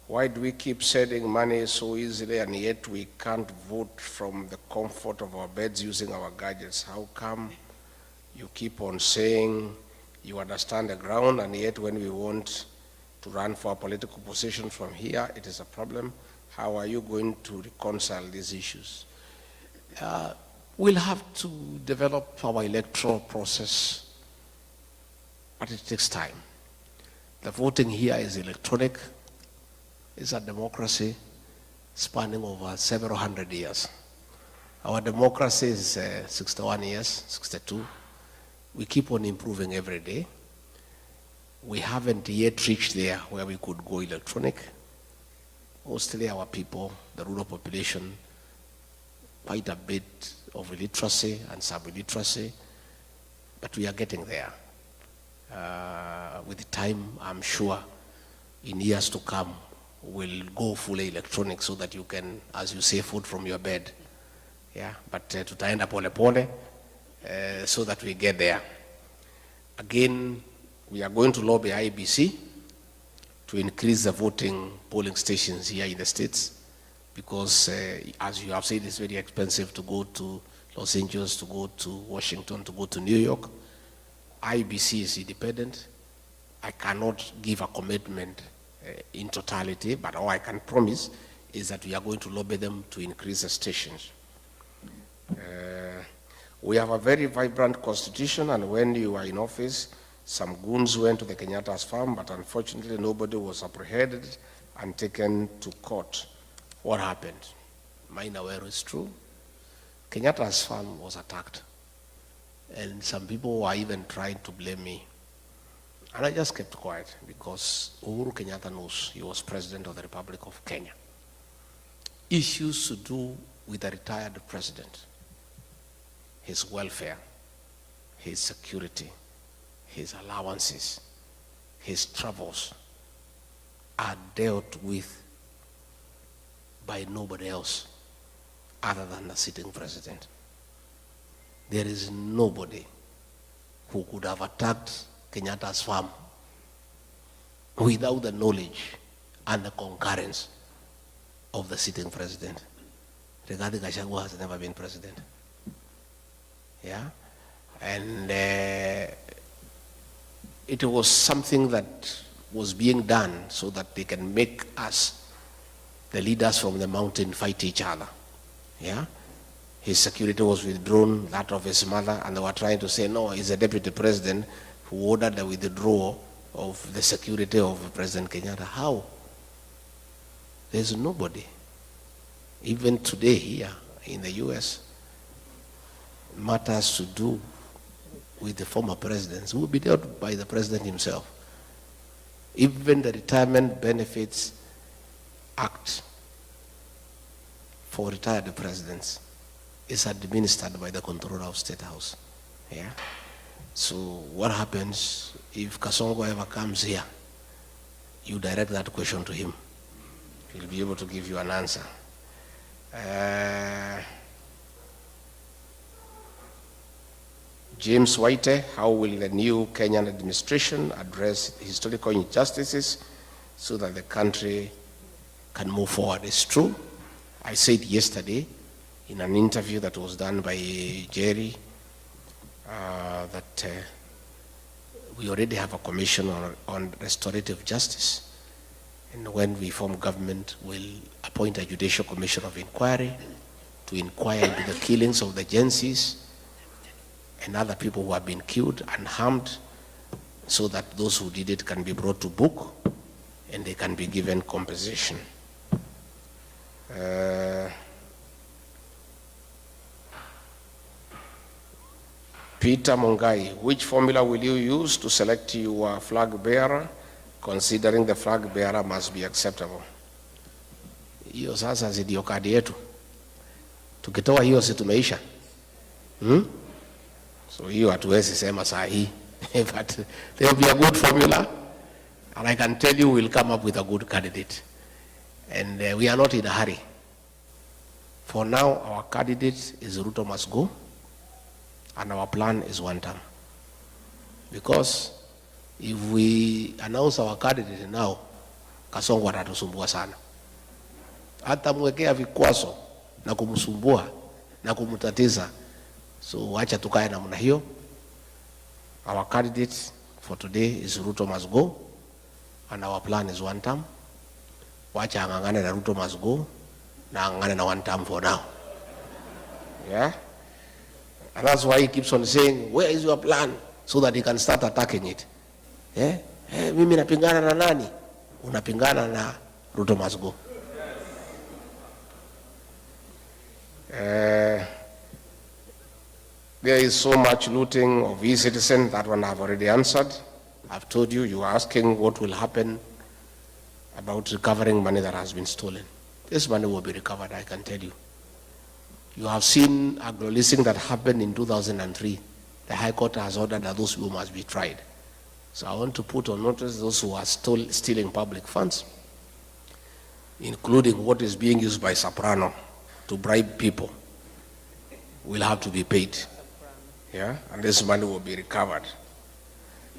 Why do we keep sending money so easily and yet we can't vote from the comfort of our beds using our gadgets? How come you keep on saying you understand the ground and yet when we want to run for a political position from here, it is a problem? How are you going to reconcile these issues? We'll have to develop our electoral process, but it takes time. The voting here is electronic. It's a democracy spanning over several hundred years. Our democracy is 61 years, 62. We keep on improving every day. We haven't yet reached there where we could go electronic. Mostly our people, the rural population, quite a bit of illiteracy and sub-illiteracy, but we are getting there. With time, I'm sure, in years to come, we'll go fully electronic so that you can, as you say, food from your bed. Yeah, but tutaenda pole pole so that we get there. Again, we are going to lobby IBC to increase the voting polling stations here in the States because, as you have said, it's very expensive to go to Los Angeles, to go to Washington, to go to New York. IBC is independent. I cannot give a commitment in totality, but all I can promise is that we are going to lobby them to increase the stations. We have a very vibrant constitution, and when you were in office, some goons went to the Kenyatta's farm, but unfortunately nobody was apprehended and taken to court. What happened? Mainawero is true. Kenyatta's farm was attacked, and some people were even trying to blame me. And I just kept quiet because Uhuru Kenyatta knows he was president of the Republic of Kenya. Issues to do with the retired president, his welfare, his security, his allowances, his travels are dealt with by nobody else other than the sitting president. There is nobody who could have attacked Kenyatta's farm without the knowledge and the concurrence of the sitting president. Rigathi Gachagua has never been president. Yeah? And it was something that was being done so that they can make us, the leaders from the mountain, fight each other. Yeah? His security was withdrawn, that of his mother, and they were trying to say, no, he's a deputy president who ordered the withdrawal of the security of President Kenyatta. How? There's nobody. Even today here in the US, matters to do with the former presidents will be dealt by the president himself. Even the Retirement Benefits Act for retired presidents is administered by the Controller of State House. Yeah? So what happens if Kasongo ever comes here? You direct that question to him. He'll be able to give you an answer. James White, how will the new Kenyan administration address historical injustices so that the country can move forward? It's true. I said yesterday in an interview that was done by Jerry that we already have a commission on restorative justice. And when we form government, we'll appoint a judicial commission of inquiry to inquire into the killings of the Gensis and other people who have been killed and harmed, so that those who did it can be brought to book and they can be given compensation. Peter Mungai, which formula will you use to select your flag bearer, considering the flag bearer must be acceptable? Hiyo sasa ndio kadi yetu. Tukitoa hiyo si tumeisha. So hiyo hatuwezi sema saa hii. But there will be a good formula. And I can tell you we'll come up with a good candidate. And we are not in a hurry. For now, our candidate is Ruto must go. And our plan is one term. Because if we announce our candidate now, Kasongo atatusumbua sana. Hata mwekea vikwazo na kumsumbua na kumtatiza. So wacha tukae namna hiyo. Our candidate for today is Ruto must go. And our plan is one term. Wacha angangane na Ruto must go. Na angangane na one term for now. Yeah? And that's why he keeps on saying, where is your plan? So that he can start attacking it. Yeah? Hey, mimi napingana na nani? Unapingana na Ruto must go. There is so much looting of e-citizens. That one I've already answered. I've told you, you are asking what will happen about recovering money that has been stolen. This money will be recovered, I can tell you. You have seen a listing that happened in 2003. The High Court has ordered that those people must be tried. So I want to put on notice those who are still stealing public funds, including what is being used by Soprano to bribe people, will have to be paid. Yeah? And this money will be recovered.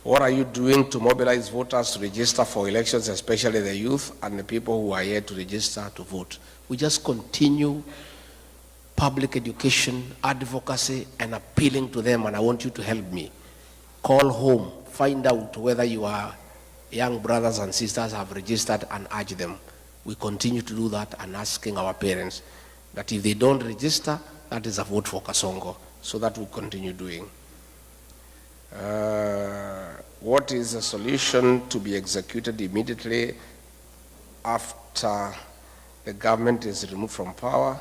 What are you doing to mobilize voters to register for elections, especially the youth and the people who are here to register to vote? We just continue public education, advocacy, and appealing to them, and I want you to help me. Call home, find out whether your young brothers and sisters have registered and urge them. We continue to do that and asking our parents that if they don't register, that is a vote for Kasongo. So that we continue doing. What is the solution to be executed immediately after the government is removed from power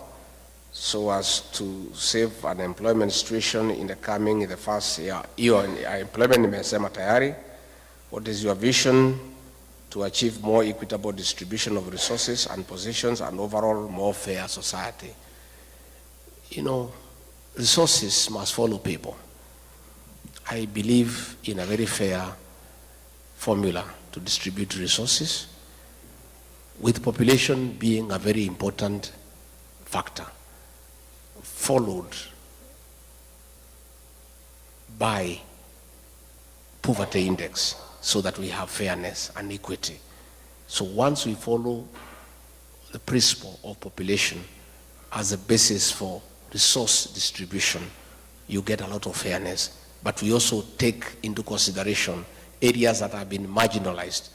so as to save unemployment situation in the first year? Employment imesema tayari. What is your vision to achieve more equitable distribution of resources and positions and overall more fair society? You know, resources must follow people. I believe in a very fair formula to distribute resources, with population being a very important factor, followed by poverty index, so that we have fairness and equity. So once we follow the principle of population as a basis for resource distribution, you get a lot of fairness. But we also take into consideration areas that have been marginalized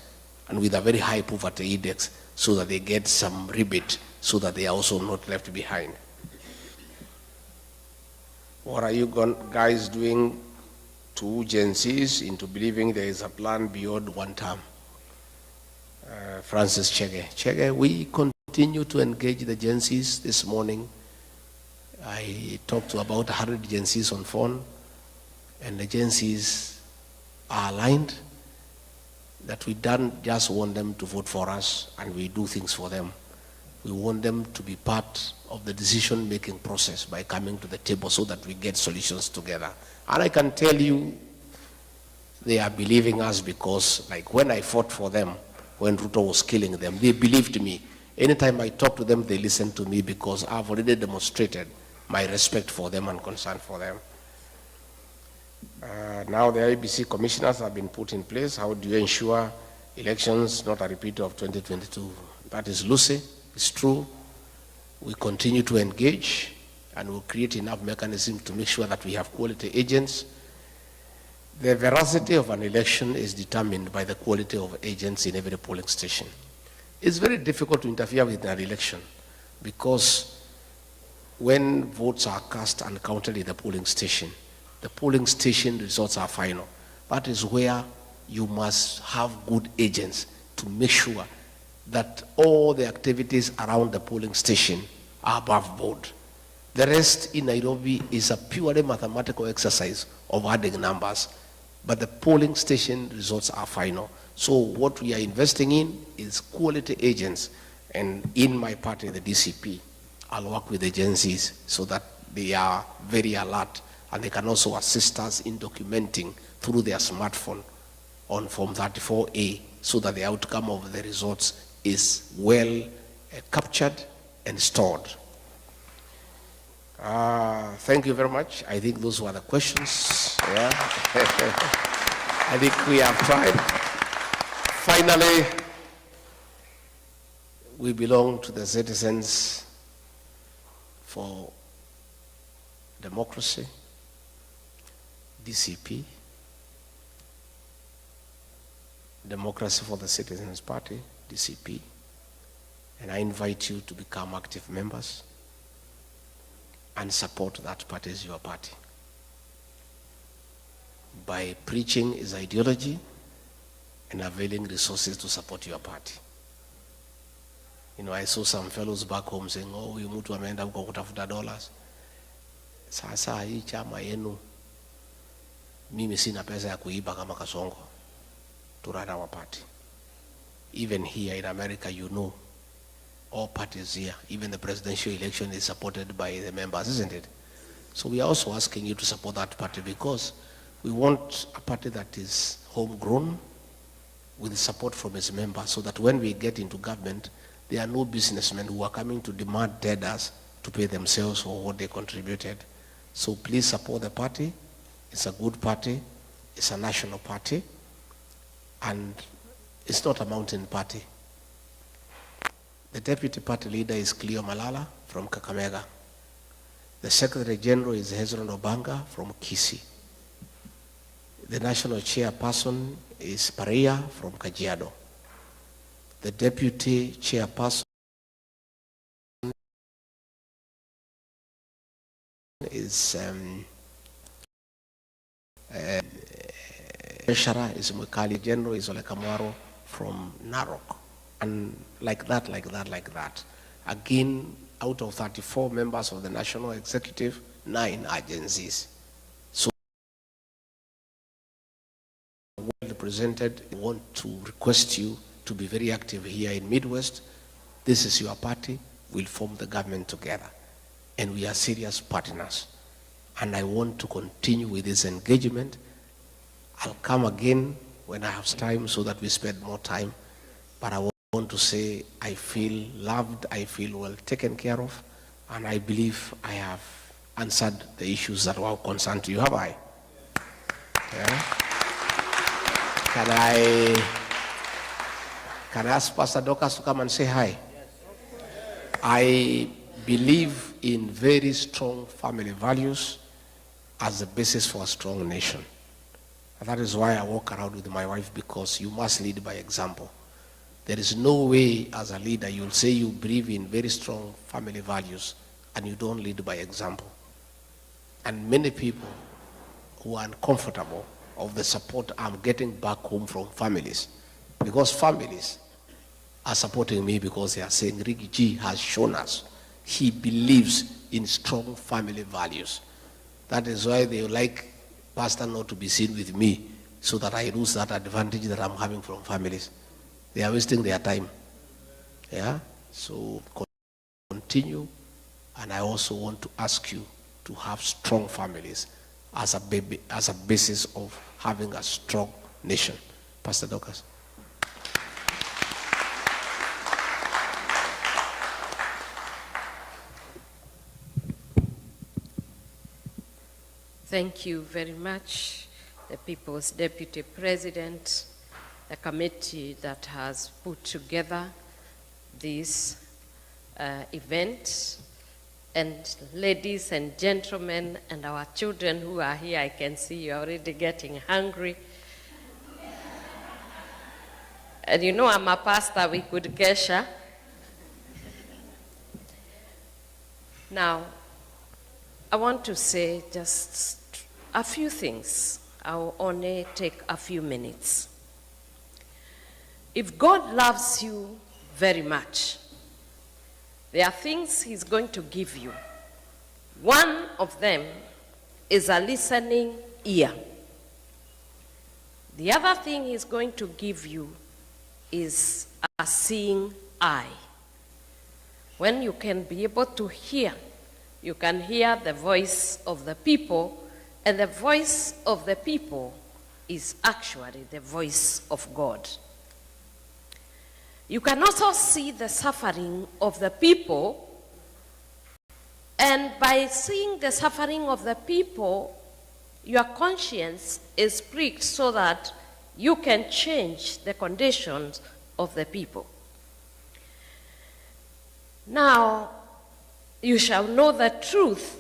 and with a very high poverty index, so that they get some rebate, so that they are also not left behind. What are you guys doing to Gen Zs into believing there is a plan beyond one term? Francis Chege, we continue to engage the Gen Zs. This morning, I talked to about 100 Gen Zs on phone, and the Gen Zs are aligned that we don't just want them to vote for us and we do things for them. We want them to be part of the decision-making process by coming to the table so that we get solutions together. And I can tell you, they are believing us because, like when I fought for them, when Ruto was killing them, they believed me. Anytime I talk to them, they listen to me because I've already demonstrated my respect for them and concern for them. Now the IBC commissioners have been put in place. How do you ensure elections not a repeat of 2022? That is Lucy. It's true. We continue to engage and we'll create enough mechanisms to make sure that we have quality agents. The veracity of an election is determined by the quality of agents in every polling station. It's very difficult to interfere with an election because when votes are cast and counted in the polling station results are final. That is where you must have good agents to make sure that all the activities around the polling station are above board. The rest in Nairobi is a purely mathematical exercise of adding numbers, but the polling station results are final. So what we are investing in is quality agents, and in my party, the DCP, I'll work with agencies so that they are very alert And they can also assist us in documenting through their smartphone on Form 34A so that the outcome of the results is well captured and stored. Thank you very much. I think those were the questions. Yeah. I think we have tried. Finally, we belong to the Citizens for Democracy, DCP, Democracy for the Citizens Party, DCP, and I invite you to become active members and support that party as your party by preaching its ideology and availing resources to support your party. You know, I saw some fellows back home saying, oh, huyu mtu ameenda huko kutafuta dollars. Sasa hii chama yenu, mimi sina pesa ya kuiba kama Kasongo to run our party. Even here in America, you know, all parties here, even the presidential election is supported by the members, isn't it? So we are also asking you to support that party because we want a party that is homegrown with support from its members so that when we get into government, there are no businessmen who are coming to demand debtors to pay themselves for what they contributed. So please support the party. It's a good party. It's a national party. And it's not a mountain party. The deputy party leader is Cleo Malala from Kakamega. The secretary general is Hezron Obanga from Kisii. The national chairperson is Paria from Kajiado. The deputy chairperson is Treasurer is Mwikali General is Ole Kamwaro from Narok. And like that. Again, out of 34 members of the National Executive, 9 agencies. So well represented. I want to request you to be very active here in Midwest. This is your party. We'll form the government together. And we are serious partners. And I want to continue with this engagement. I'll come again when I have time so that we spend more time. But I want to say I feel loved, I feel well taken care of, and I believe I have answered the issues that were concerned to you. Have I? Yeah? Can I ask Pastor Dorcas to come and say hi? I believe in very strong family values as the basis for a strong nation. And that is why I walk around with my wife, because you must lead by example. There is no way as a leader you'll say you believe in very strong family values and you don't lead by example. And many people who are uncomfortable of the support I'm getting back home from families, because families are supporting me because they are saying Rigathi G has shown us he believes in strong family values. That is why they like pastor not to be seen with me so that I lose that advantage that I'm having from families. They are wasting their time. Yeah? So continue. And I also want to ask you to have strong families as a basis of having a strong nation. Pastor Dorcas. Thank you very much, the People's Deputy President, the committee that has put together this event, and ladies and gentlemen, and our children who are here. I can see you're already getting hungry. And you know I'm a pastor, we could kesha. Now, I want to say just a few things. I'll only take a few minutes. If God loves you very much, there are things he's going to give you. One of them is a listening ear. The other thing he's going to give you is a seeing eye. When you can be able to hear, you can hear the voice of the people And the voice of the people is actually the voice of God. You can also see the suffering of the people, and by seeing the suffering of the people, your conscience is pricked so that you can change the conditions of the people. Now, you shall know the truth,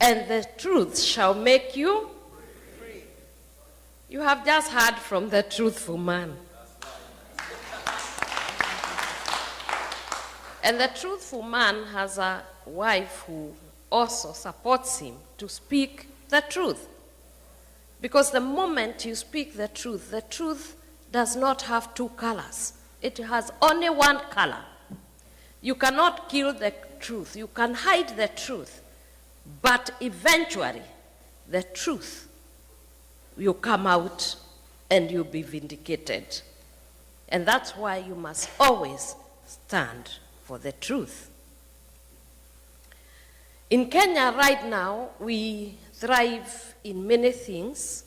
and the truth shall make you free. You have just heard from the truthful man. And the truthful man has a wife who also supports him to speak the truth. Because the moment you speak the truth does not have two colors. It has only one color. You cannot kill the truth. You can hide the truth. But eventually, the truth will come out and you'll be vindicated. And that's why you must always stand for the truth. In Kenya right now, we thrive in many things.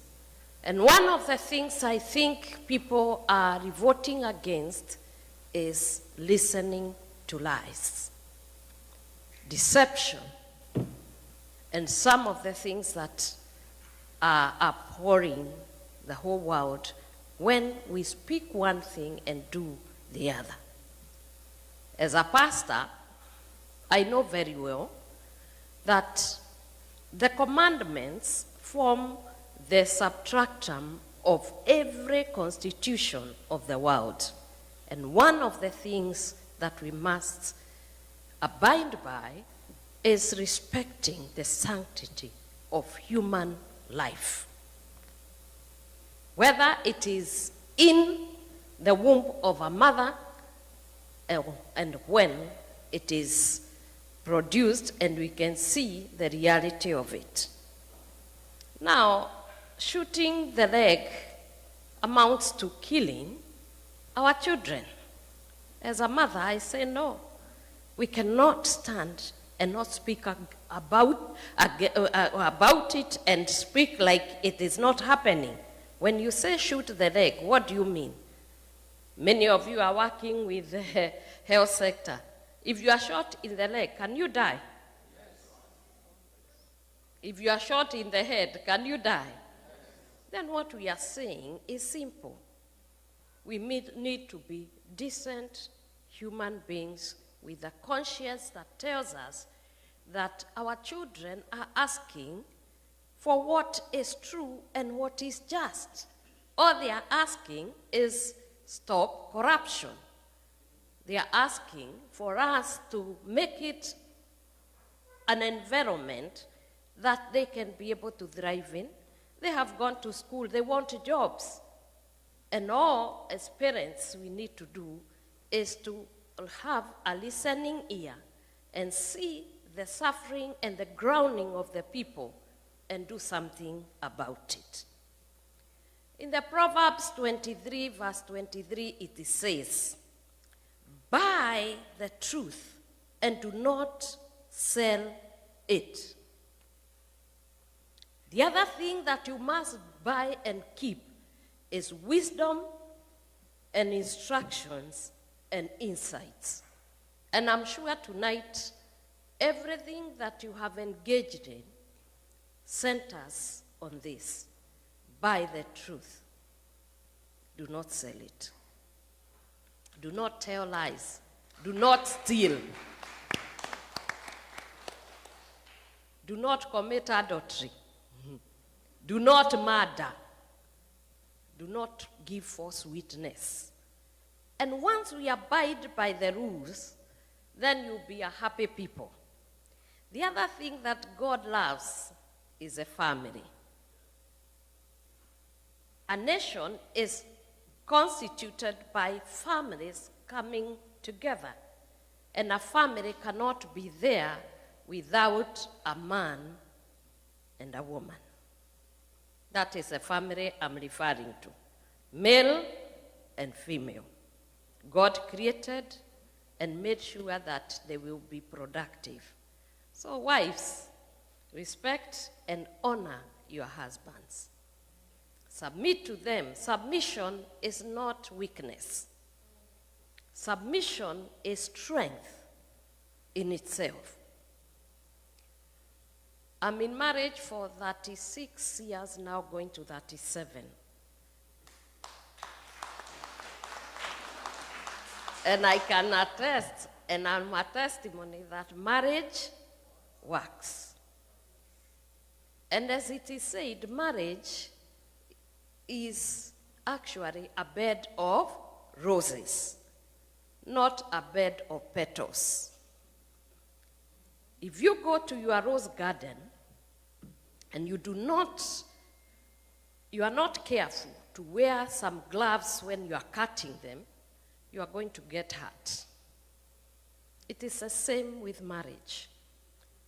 And one of the things I think people are revolting against is listening to lies, deception, and some of the things that are abhorring the whole world when we speak one thing and do the other. As a pastor, I know very well that the commandments form the substratum of every constitution of the world. And one of the things that we must abide by is respecting the sanctity of human life. Whether it is in the womb of a mother and when it is produced, and we can see the reality of it. Now, shooting the leg amounts to killing our children. As a mother, I say no. We cannot stand and not speak about it and speak like it is not happening. When you say shoot the leg, what do you mean? Many of you are working with the health sector. If you are shot in the leg, can you die? Yes. If you are shot in the head, can you die? Yes. Then what we are saying is simple. We need to be decent human beings with a conscience that tells us that our children are asking for what is true and what is just. All they are asking is stop corruption. They are asking for us to make it an environment that they can be able to thrive in. They have gone to school, they want jobs. And all, as parents, we need to do is to have a listening ear and see the suffering and the groaning of the people and do something about it. In the Proverbs 23, verse 23, it says, buy the truth and do not sell it. The other thing that you must buy and keep is wisdom and instructions and insights. And I'm sure tonight, everything that you have engaged in centers on this. Buy the truth. Do not sell it. Do not tell lies. Do not steal. Do not commit adultery. Do not murder. Do not give false witness. And once we abide by the rules, then you'll be a happy people. The other thing that God loves is a family. A nation is constituted by families coming together. And a family cannot be there without a man and a woman. That is the family I'm referring to. Male and female. God created and made sure that they will be productive. So wives, Respect and honor your husbands. Submit to them. Submission is not weakness. Submission is strength in itself. I'm in marriage for 36 years now, going to 37. And I can attest, and I'm a testimony that marriage works. And as it is said, marriage is actually a bed of roses, not a bed of petals. If you go to your rose garden and you are not careful to wear some gloves when you are cutting them, you are going to get hurt. It is the same with marriage.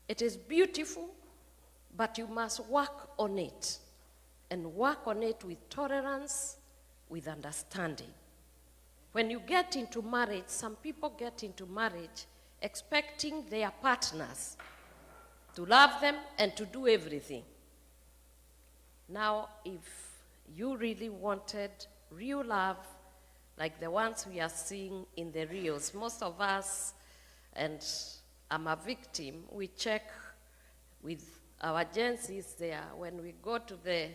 It is beautiful, but you must work on it, and work on it with tolerance, with understanding. When you get into marriage, some people get into marriage expecting their partners to love them and to do everything. Now, if you really wanted real love, like the ones we are seeing in the reels, most of us, and I'm a victim, we check with our agencies there. When we go to the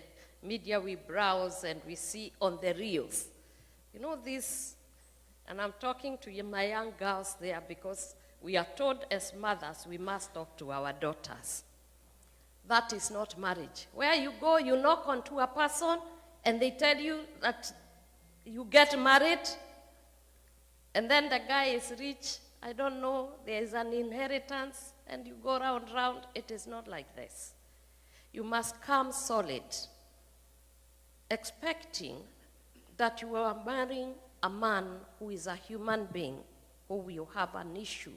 media, we browse and we see on the reels. You know this, and I'm talking to my young girls there because we are told as mothers we must talk to our daughters. That is not marriage. Where you go, you knock onto a person and they tell you that you get married, and then the guy is rich, I don't know, there is an inheritance, and you go round. It is not like this. You must come solid, expecting that you are marrying a man who is a human being, who will have an issue.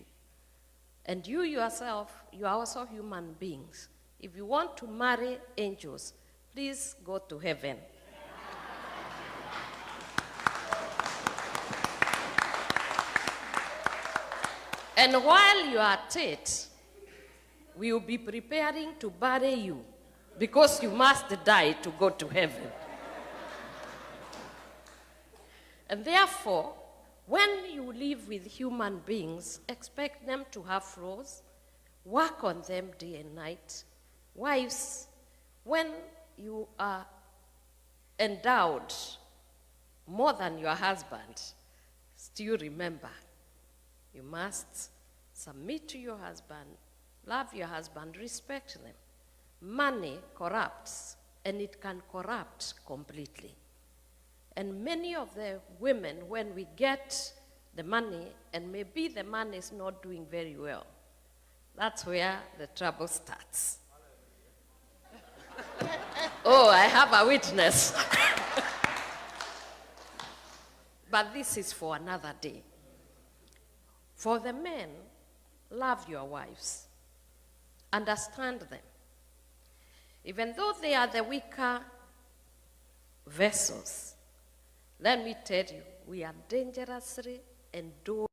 And you yourself, you are also human beings. If you want to marry angels, please go to heaven. And while you are at it, we will be preparing to bury you, because you must die to go to heaven. And therefore, when you live with human beings, expect them to have flaws, work on them day and night. Wives, when you are endowed more than your husband, still remember, you must submit to your husband, love your husband, respect them. Money corrupts, and it can corrupt completely. And many of the women, when we get the money, and maybe the man is not doing very well, that's where the trouble starts. Oh, I have a witness. But this is for another day. For the men, love your wives. Understand them. Even though they are the weaker vessels, let me tell you, we are dangerously endowed